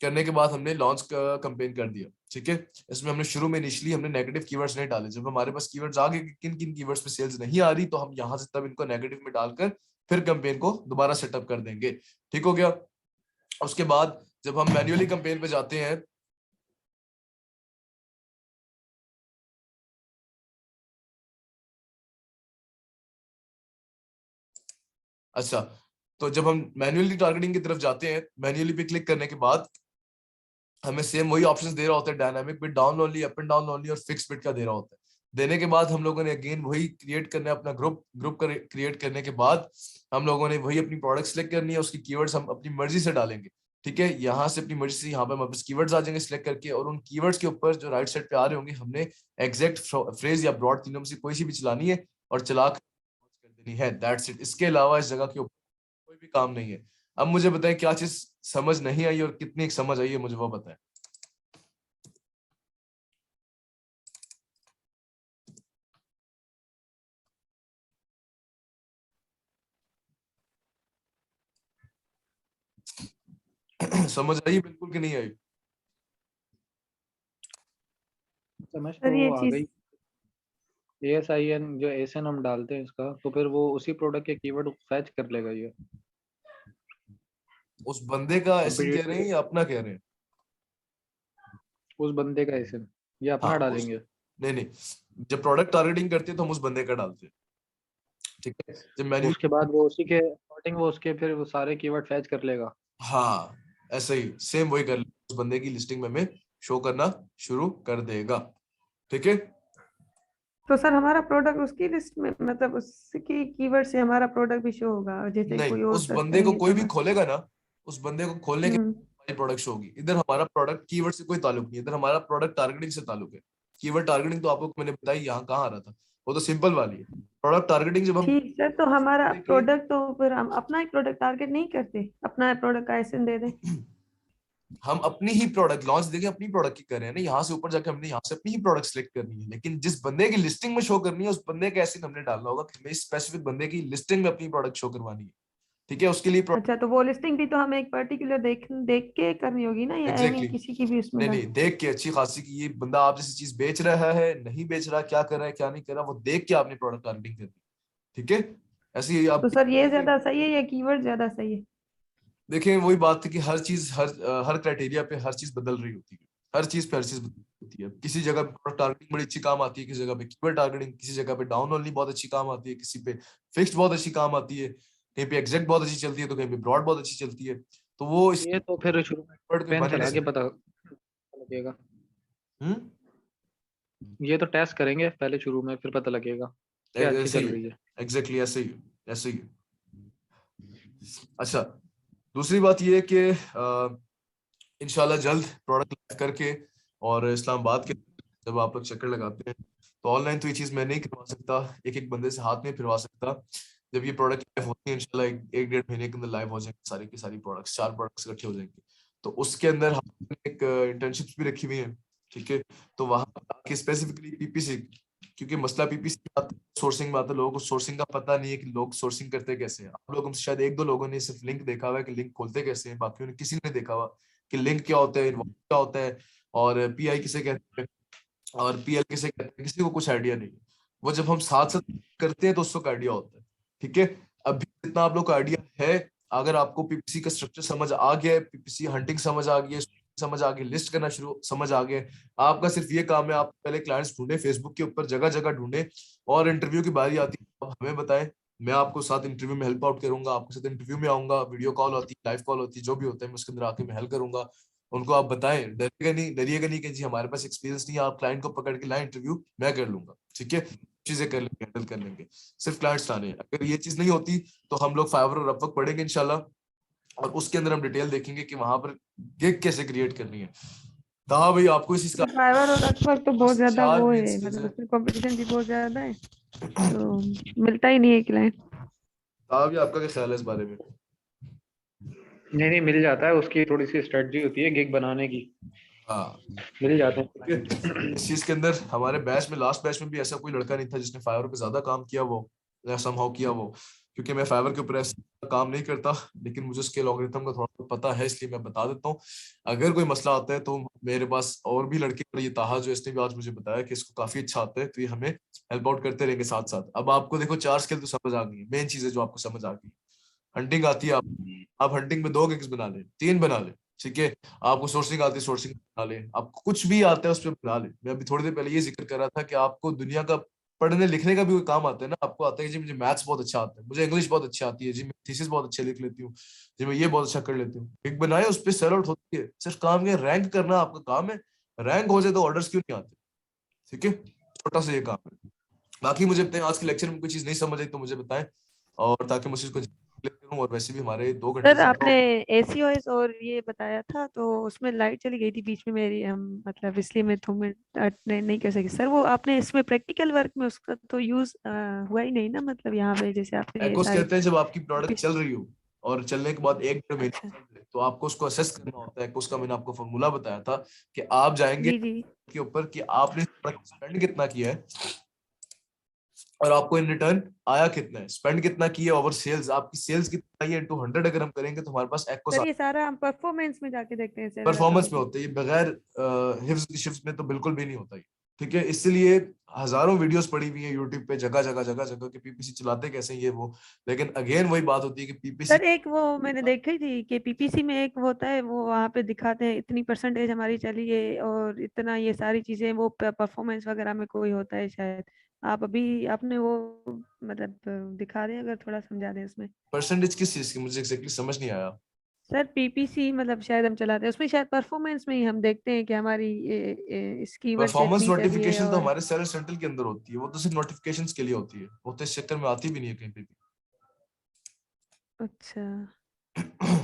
करने के बाद हमने लॉन्च का कैंपेन कर दिया। ठीक है, इसमें हमने शुरू में इनिशियली हमने नेगेटिव कीवर्ड्स नहीं डाले। जब हमारे पास कीवर्ड्स आ गए कि किन किन कीवर्ड्स पे सेल्स नहीं आ रही, तो हम यहां से तब इनको नेगेटिव में डालकर फिर कैंपेन को दोबारा सेटअप कर देंगे। ठीक हो गया? उसके बाद जब हम मैन्युअली कैंपेन पे जाते हैं, अच्छा, तो जब हम मैन्युअली टारगेटिंग की तरफ जाते हैं, मैन्युअली पे क्लिक करने के बाद हमें सेम वही ऑप्शंस दे रहा होता है, dynamic bit, down only, up and down only और फिक्स बिट का दे रहा होता है। देने के बाद हम लोगों ने अगेन वही क्रिएट करना है अपना ग्रुप क्रिएट करने के बाद हम लोगों ने वही अपनी प्रोडक्ट सिलेक्ट करनी है, उसकी कीवर्ड्स हम अपनी मर्जी से डालेंगे। ठीक है, यहाँ से अपनी मर्जी से यहाँ पे वापस कीवर्ड्स आ जाएंगे सिलेक्ट करके, और उन कीवर्ड्स के ऊपर जो राइट साइड पे आ रहे होंगे हमने एग्जैक्ट फ्रेज या ब्रॉड तीनों में से कोई सी भी चलानी है और चला कर देनी है। That's it. इसके अलावा इस जगह के ऊपर कोई भी काम नहीं है। अब मुझे बताएं क्या चीज समझ नहीं आई और कितनी समझ आई है, मुझे वो बताएं। समझ आई बिल्कुल कि नहीं आई? समझ सर तो ये आ चीज गई। ASIN जो ASIN हम डालते हैं इसका, तो फिर वो उसी प्रोडक्ट के कीवर्ड फैच कर लेगा ये। उस बंदे का एसएन कह रहे हैं कंपटीटर या अपना कह रहे हैं? उस बंदे का ASIN ये अपना हाँ डालेंगे। नहीं, जब प्रोडक्ट टारगेटिंग करते हैं तो हम उस बंदे का डालते हैं। ठीक है, जब मेन्यू, उसके बाद वो उसी के अकॉर्डिंग वो उसके फिर वो सारे कीवर्ड फैच कर लेगा। हाँ ऐसे ही सेम वही कर लेगा, उस बंदे की लिस्टिंग में हमें शो करना शुरू कर देगा। ठीक है, तो सर हमारा प्रोडक्ट उसकी लिस्ट में मतलब उसकी कीवर्ड से हमारा प्रोडक्ट भी शो होगा जैसे नहीं कोई और उस सर्च बंदे को करेंगे कोई तो भी हमारा खोलेगा ना, उस बंदे को खोलने के हम्म हमारी प्रोडक्ट शो होगी। इधर हमारा प्रोडक्ट कीवर्ड से कोई ताल्लुक नहीं है, इधर हमारा प्रोडक्ट टारगेटिंग से ताल्लुक है। कीवर्ड टारगेटिंग तो आपको मैंने बताई यहाँ कहाँ आ रहा था, वो तो सिंपल वाली है। प्रोडक्ट टारगेटिंग जब हम ठीक सर, तो हमारा देखिए प्रोडक्ट तो फिर हम अपना ही प्रोडक्ट टारगेट नहीं करते, अपना प्रोडक्ट का एसन दे दें। हम अपनी ही प्रोडक्ट लॉन्च देंगे, अपनी प्रोडक्ट की कर रहे हैं ना, यहाँ से ऊपर जाके हमने यहाँ से अपनी ही प्रोडक्ट सिलेक्ट करनी है, लेकिन जिस बंदे की लिस्टिंग में शो करनी है उस बंदे का एसिन हमने डालना होगा कि हमें स्पेसिफिक बंदे की लिस्टिंग में अपनी प्रोडक्ट शो करवानी है। ठीक है, उसके लिए अच्छा, तो वो लिस्टिंग भी तो हमें एक पर्टिकुलर देख देख के करनी होगी ना, या एग्जैक्टली एनी किसी की भी उसमें नहीं डाल। नहीं, देख के अच्छी खासी की ये बंदा आप जैसी चीज बेच रहा है नहीं बेच रहा, क्या कर रहा है क्या नहीं कर रहा, वो देख के आपने प्रोडक्ट टारगेटिंग करनी है। ठीक है, ऐसे ही आप तो सर ये ज्यादा सही है या कीवर्ड ज्यादा सही है? देखें, वही बात है कि हर चीज हर क्राइटेरिया पे हर चीज बदल रही होती है, हर चीज पे हर चीज बदल रही होती है। किसी जगह पे प्रोडक्ट टारगेटिंग बड़ी अच्छी काम आती है, किसी जगह पे कीवर्ड टारगेटिंग, किसी जगह पे डाउन ओनली बहुत अच्छी काम आती है, किसी पे फिक्स्ड बहुत अच्छी काम आती है, कहीं पे एग्जैक्ट बहुत अच्छी चलती है तो कहीं पे ब्रॉड बहुत अच्छी चलती है। तो वो इस ये तो फिर शुरू में कीवर्ड पे पेन बन ही नहीं चला के सकता। पता लगेगा। हम्म, ये तो टेस्ट करेंगे पहले शुरू में, फिर पता लगेगा क्या अच्छी ऐसे चल ही रही है। एग्जैक्टली ऐसे ही ऐसे ही। अच्छा, दूसरी बात ये है कि इंशाल्लाह जल्द प्रोडक्ट लाइव करके, और इस्लामाबाद के जब आप लोग चक्कर लगाते हैं तो ऑनलाइन तो ये चीज मैं नहीं करवा सकता, एक एक बंदे से हाथ में फिरवा सकता। जब ये प्रोडक्ट लाइव होती है इंशाल्लाह एक डेढ़ महीने के अंदर लाइव हो जाएंगे सारी की सारी प्रोडक्ट्स, 4 प्रोडक्ट्स इकट्ठे हो जाएंगे। तो उसके अंदर हमने एक इंटर्नशिप्स भी रखी हुई है। ठीक है, तो वहां पर स्पेसिफिकली पीपीसी, क्योंकि मसला पीपीसी सोर्सिंग में आता है, लोगों को सोर्सिंग का पता नहीं है कि लोग सोर्सिंग करते कैसे हैं। आप लोगों में से शायद एक दो लोगों ने सिर्फ लिंक देखा हुआ है कि लिंक खोलते कैसे हैं, बाकी ने किसी ने देखा हुआ कि लिंक क्या होता है, इनवॉइस क्या होता है, और पीआई किसे कहते हैं और पीएल किसे कहते हैं, किसी को कुछ आइडिया नहीं है। वो जब हम साथ साथ करते हैं तो उसको आइडिया होता है। ठीक है, अभी जितना आप लोग को आइडिया है, अगर आपको पीपीसी का स्ट्रक्चर समझ आ गया है, पीपीसी हंटिंग समझ आ गई है, समझ आ गई, लिस्ट करना शुरू समझ आ गया, आपका सिर्फ ये काम है, आप पहले क्लाइंट्स ढूंढे, फेसबुक के ऊपर जगह जगह ढूंढे, और इंटरव्यू की बारी आती है आप हमें बताएं, मैं आपको साथ इंटरव्यू में हेल्प आउट करूंगा, आपके साथ इंटरव्यू में आऊंगा, वीडियो कॉल होती है, लाइव कॉल होती है, जो भी होता है मैं उसके अंदर आके मैं हेल्प करूंगा उनको। आप बताएं, डरिएगा नहीं कि जी हमारे पास एक्सपीरियंस नहीं है, आप क्लाइंट को पकड़ के लाए, इंटरव्यू मैं कर लूंगा। ठीक है, चीजें कर लेंगे, हैंडल कर लेंगे, सिर्फ क्लाइंट्स लाने हैं। अगर ये चीज नहीं होती तो हम लोग फाइवर और अपवर्क पढ़ेंगे इंशाल्लाह, और उसके अंदर हम डिटेल देखेंगे कि वहां पर गिग कैसे क्रिएट करनी है। हाँ भाई, आपको इस चीज का फाइवर और अपवर्क तो बहुत ज्यादा 4 वो मेन है, स्किल्स मतलब है। उसमें कंपटीशन भी बहुत ज्यादा है, तो मिलता ही नहीं है क्लाइंट। हाँ भी, आपका क्या ख्याल है इस बारे में? नहीं नहीं, मिल जाता है, उसकी थोड़ी सी स्ट्रेटजी होती है गिग बनाने की, हाँ, मिल जाते ठीक है। हैं। इस चीज के अंदर हमारे बैच में, लास्ट बैच में भी ऐसा कोई लड़का नहीं था जिसने फाइवर पे ज्यादा काम किया वो या समहाउ किया वो, क्योंकि मैं फाइवर के ऊपर ऐसा काम नहीं करता, लेकिन मुझे उसके एल्गोरिथम का थोड़ा बहुत पता है, इसलिए मैं बता देता हूँ। अगर कोई मसला आता है तो मेरे पास और भी लड़के, और ये ताहा जो इसने भी आज मुझे बताया कि इसको काफी अच्छा आता है, तो ये हमें हेल्प आउट करते रहेंगे साथ साथ। अब आपको देखो 4 स्किल तो समझ आ गई है, मेन चीज है जो आपको समझ आ गई। हंटिंग आती है, आप हंटिंग में 2 गिग्स बना ले, 3 बना ले। ठीक है, आपको सोर्सिंग आती है, सोर्सिंग बना ले, आपको कुछ भी आता है उस पर बना ले। मैं अभी थोड़ी देर पहले ये जिक्र कर रहा था कि आपको दुनिया का पढ़ने लिखने का भी कोई काम आता है ना, आपको आता है कि जी मुझे मैथ्स बहुत अच्छा आता है, मुझे इंग्लिश बहुत अच्छी आती है, जी मैं थीसिस बहुत अच्छे लिख लेती हूँ, जी मैं ये बहुत अच्छा कर लेती हूँ, एक बनाए उस पर सेल आउट होती है। सिर्फ काम ये रैंक करना आपका काम है, रैंक हो जाए तो ऑर्डर्स क्यों नहीं आते? ठीक है, छोटा सा ये काम है। बाकी मुझे बताएं, आज के लेक्चर में कोई चीज नहीं समझ आई तो मुझे बताएं, और ताकि मैं उसको क्लियर करूं। और वैसे भी हमारे 2 घंटे सर से आपने ACOS और ये बताया था तो उसमें लाइट चली गई थी बीच में मेरी, मतलब इसलिए मैं 2 मिनट नहीं कर सकी सर। वो आपने इसमें प्रैक्टिकल वर्क में उसका तो यूज हुआ ही नहीं ना, मतलब यहाँ पे जैसे आपने ये एक्ोस सारी कहते हैं जब आपकी प्रोडक्ट चल रही हो और चलने के बाद 1-1.5 महीने अच्छा चल रहे, तो आपको उसको असेस करना होता है। एक्ोस का मैंने आपको फॉर्मूला बताया था कि आप जाएंगे जी जी के ऊपर कि आपने स्पेंड कितना किया है और आपको इन रिटर्न आया कितना है। स्पेंड कितना किया ओवर सेल्स, आपकी सेल्स कितना है इनटू 100 अगर हम करेंगे तो हमारे पास एक्ोस सर, ये सारा हम परफॉर्मेंस में जाके देखते हैं सर परफॉर्मेंस में ऑटोमेटिक। होता है। ये बगैर हिफ्ज की शिफ्ट में तो बिल्कुल भी नहीं होता है। ठीक है, इसलिए हजारों वीडियोस पड़ी हुई हैं यूट्यूब पे जगह जगह जगह जगह कि पीपीसी चलाते कैसे ये वो, लेकिन अगेन वही बात होती है कि पीपीसी सर एक वो मैंने देखी थी कि PPC में एक वो होता है, वो वहाँ पे दिखाते हैं इतनी परसेंटेज हमारी चली है और इतना ये सारी चीजें, वो परफॉर्मेंस वगैरह में कोई होता है शायद। आप अभी आपने वो मतलब दिखा दें, अगर थोड़ा समझा दें उसमें। परसेंटेज किस चीज की मुझे एग्जैक्टली समझ नहीं आया। सर PPC मतलब शायद हम चलाते हैं उसमें, शायद परफॉर्मेंस में ही हम देखते हैं कि हमारी इस कीवर्ड से परफॉर्मेंस इतनी चली है। नोटिफिकेशन तो और हमारे सेलर सेंट्रल के अंदर होती है, वो तो सिर्फ नोटिफिकेशंस के लिए होती है, वो तो इस चक्कर में आती भी नहीं है कहीं पे अच्छा भी।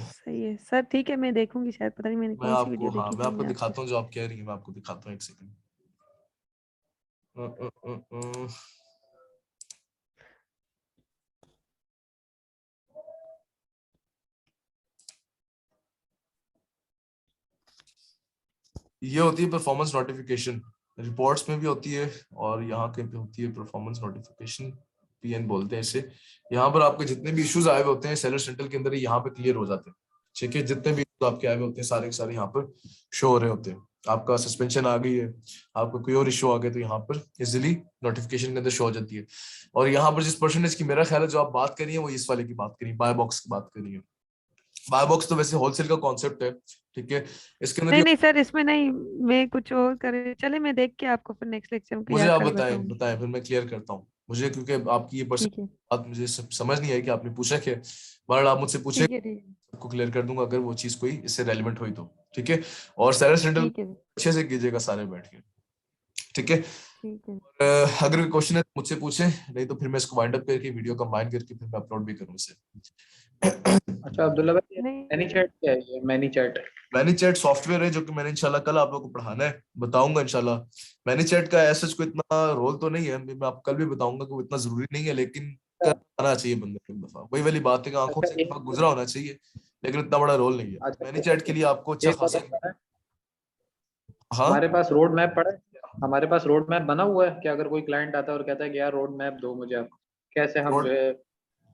सही है सर, ठीक है मैं देखूंगी, शायद पता नहीं मैंने मैं कौन सी आपको, वीडियो हाँ देखी मैं थी आपको आपकी। दिखाता हूँ जो आप कह रही हैं, मैं आपको दिखाता हूँ, एक सेकंड। ये होती है परफॉर्मेंस नोटिफिकेशन, रिपोर्ट्स में भी होती है और यहाँ कहीं पे होती है परफॉर्मेंस नोटिफिकेशन, PN बोलते हैं इसे। यहाँ पर आपके जितने भी इश्यूज आए हुए होते हैं सेलर सेंट्रल के अंदर ही यहाँ पे क्लियर हो जाते हैं। ठीक है, जितने भी issues आपके आए हुए होते हैं सारे के सारे यहाँ पर शो हो रहे होते हैं। आपका सस्पेंशन आ गई है, आपको कोई और इशू आ गया तो यहाँ पर इजिली नोटिफिकेशन के अंदर शो हो जाती है। और यहाँ पर जिस परसेंटेज की मेरा ख्याल है जो आप बात करी है वो इस वाले की बात करी, बाय बॉक्स की बात करी है। बाय बॉक्स तो वैसे होलसेल का कॉन्सेप्ट है। ठीक है, इसके अंदर नहीं नहीं सर, इसमें नहीं, मैं कुछ और करे, चले मैं देख के आपको फिर नेक्स्ट लेक्चर में मुझे या आप कल बताएं बताऊंगी। बताएं फिर मैं क्लियर करता हूँ। मुझे क्योंकि आपकी ये ठीक है बात मुझे समझ नहीं आई कि आपने पूछा क्या। बहरहाल आप मुझसे पूछे, ठीक है ठीक है आपको क्लियर कर दूंगा अगर वो चीज कोई इससे रेलिवेंट हुई तो। ठीक है, और सेलर सेंट्रल ठीक है अच्छे से कीजिएगा सारे बैठ के। ठीक है, ठीक है अगर कोई क्वेश्चन है तो मुझसे पूछें, नहीं तो फिर मैं इसको वाइंड अप करके वीडियो कंबाइन करके फिर मैं अपलोड भी करूँ इसे। अच्छा अब्दुल्ला भाई, ये नहीं मैनी चैट क्या है? ये many chat many chat software है जो कि मैंने इंशाल्लाह कल आप लोगों को पढ़ाना है, बताऊंगा इंशाल्लाह। मैनी चैट का ऐसा कोई इतना रोल तो नहीं है, मैं आप कल भी बताऊंगा कि वो इतना जरूरी नहीं है, लेकिन करना चाहिए बंदे को एक दफा। वही वाली बात है कि आंखों अच्छा से एक एक दफा गुजरा होना चाहिए, लेकिन इतना बड़ा रोल नहीं है। अच्छा मैनी चैट के लिए आपको अच्छा एक खासा, बताओ, हाँ हमारे पास रोड मैप पड़ा है, हमारे पास रोड मैप बना हुआ है कि अगर कोई क्लाइंट आता है और कहता है कि यार रोड मैप दो मुझे, आप कैसे हम जो रोड, है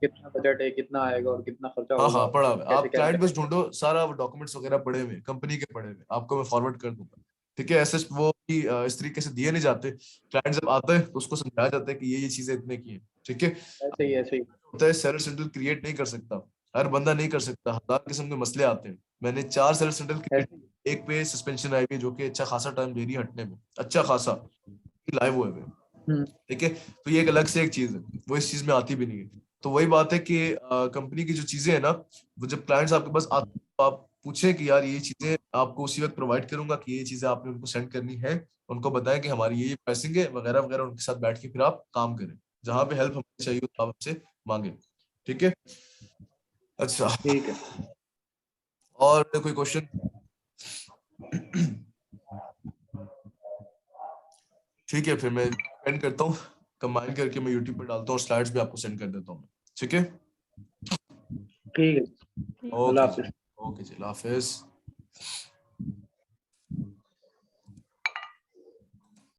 कितना बजट है, कितना आएगा और कितना खर्चा हाँ होगा, हाँ पड़ा हुआ है। कैसे आप क्लाइंट कैलकुलेट। बस ढूंढो, सारा डॉक्यूमेंट्स वगैरह पड़े हुए कंपनी के पड़े हुए, आपको मैं फॉरवर्ड कर दूंगा। ठीक है, ऐसे वो कि इस तरीके से दिए नहीं जाते। क्लाइंट जब आता है तो उसको समझाया जाता है कि ये चीजें इतने की है। ठीक है, ऐसे ही ऐसे ही। होता है सेलर सेंटर क्रिएट नहीं कर सकता, हर बंदा नहीं कर सकता, हजार किस्म के मसले आते हैं। मैंने 4 सेलर सेंटर क्रिएट, ऐसे ही। एक पे सस्पेंशन आई हुई है जो कि अच्छा खासा टाइम ले रही है हटने में, अच्छा खासा लाइव हुए हुए। हम्म। ठीक है, तो ये एक अलग से एक चीज है, वो इस चीज में आती भी नहीं है। तो वही बात है कि कंपनी की जो चीजें है ना, वो जब क्लाइंट्स आपके पास आते हैं तो आप पूछे कि यार ये चीजें आपको उसी वक्त प्रोवाइड करूंगा कि ये चीजें आपने उनको सेंड करनी है, उनको बताएं कि हमारी ये प्राइसिंग है वगैरह वगैरह, उनके साथ बैठ के फिर आप काम करें। जहां पे हेल्प हमें चाहिए तो आप हमसे मांगे। ठीक है, अच्छा, ठीक है। और कोई क्वेश्चन? ठीक है, फिर मैं सेंड करता हूँ, कंबाइन करके मैं यूट्यूब पे डालता हूँ, स्लाइड्स भी आपको सेंड कर देता हूँ। ठीक है, ठीक है। ठीक अल्लाह ओके जी, हाफिज। ओके जी, अल्लाह हाफिज।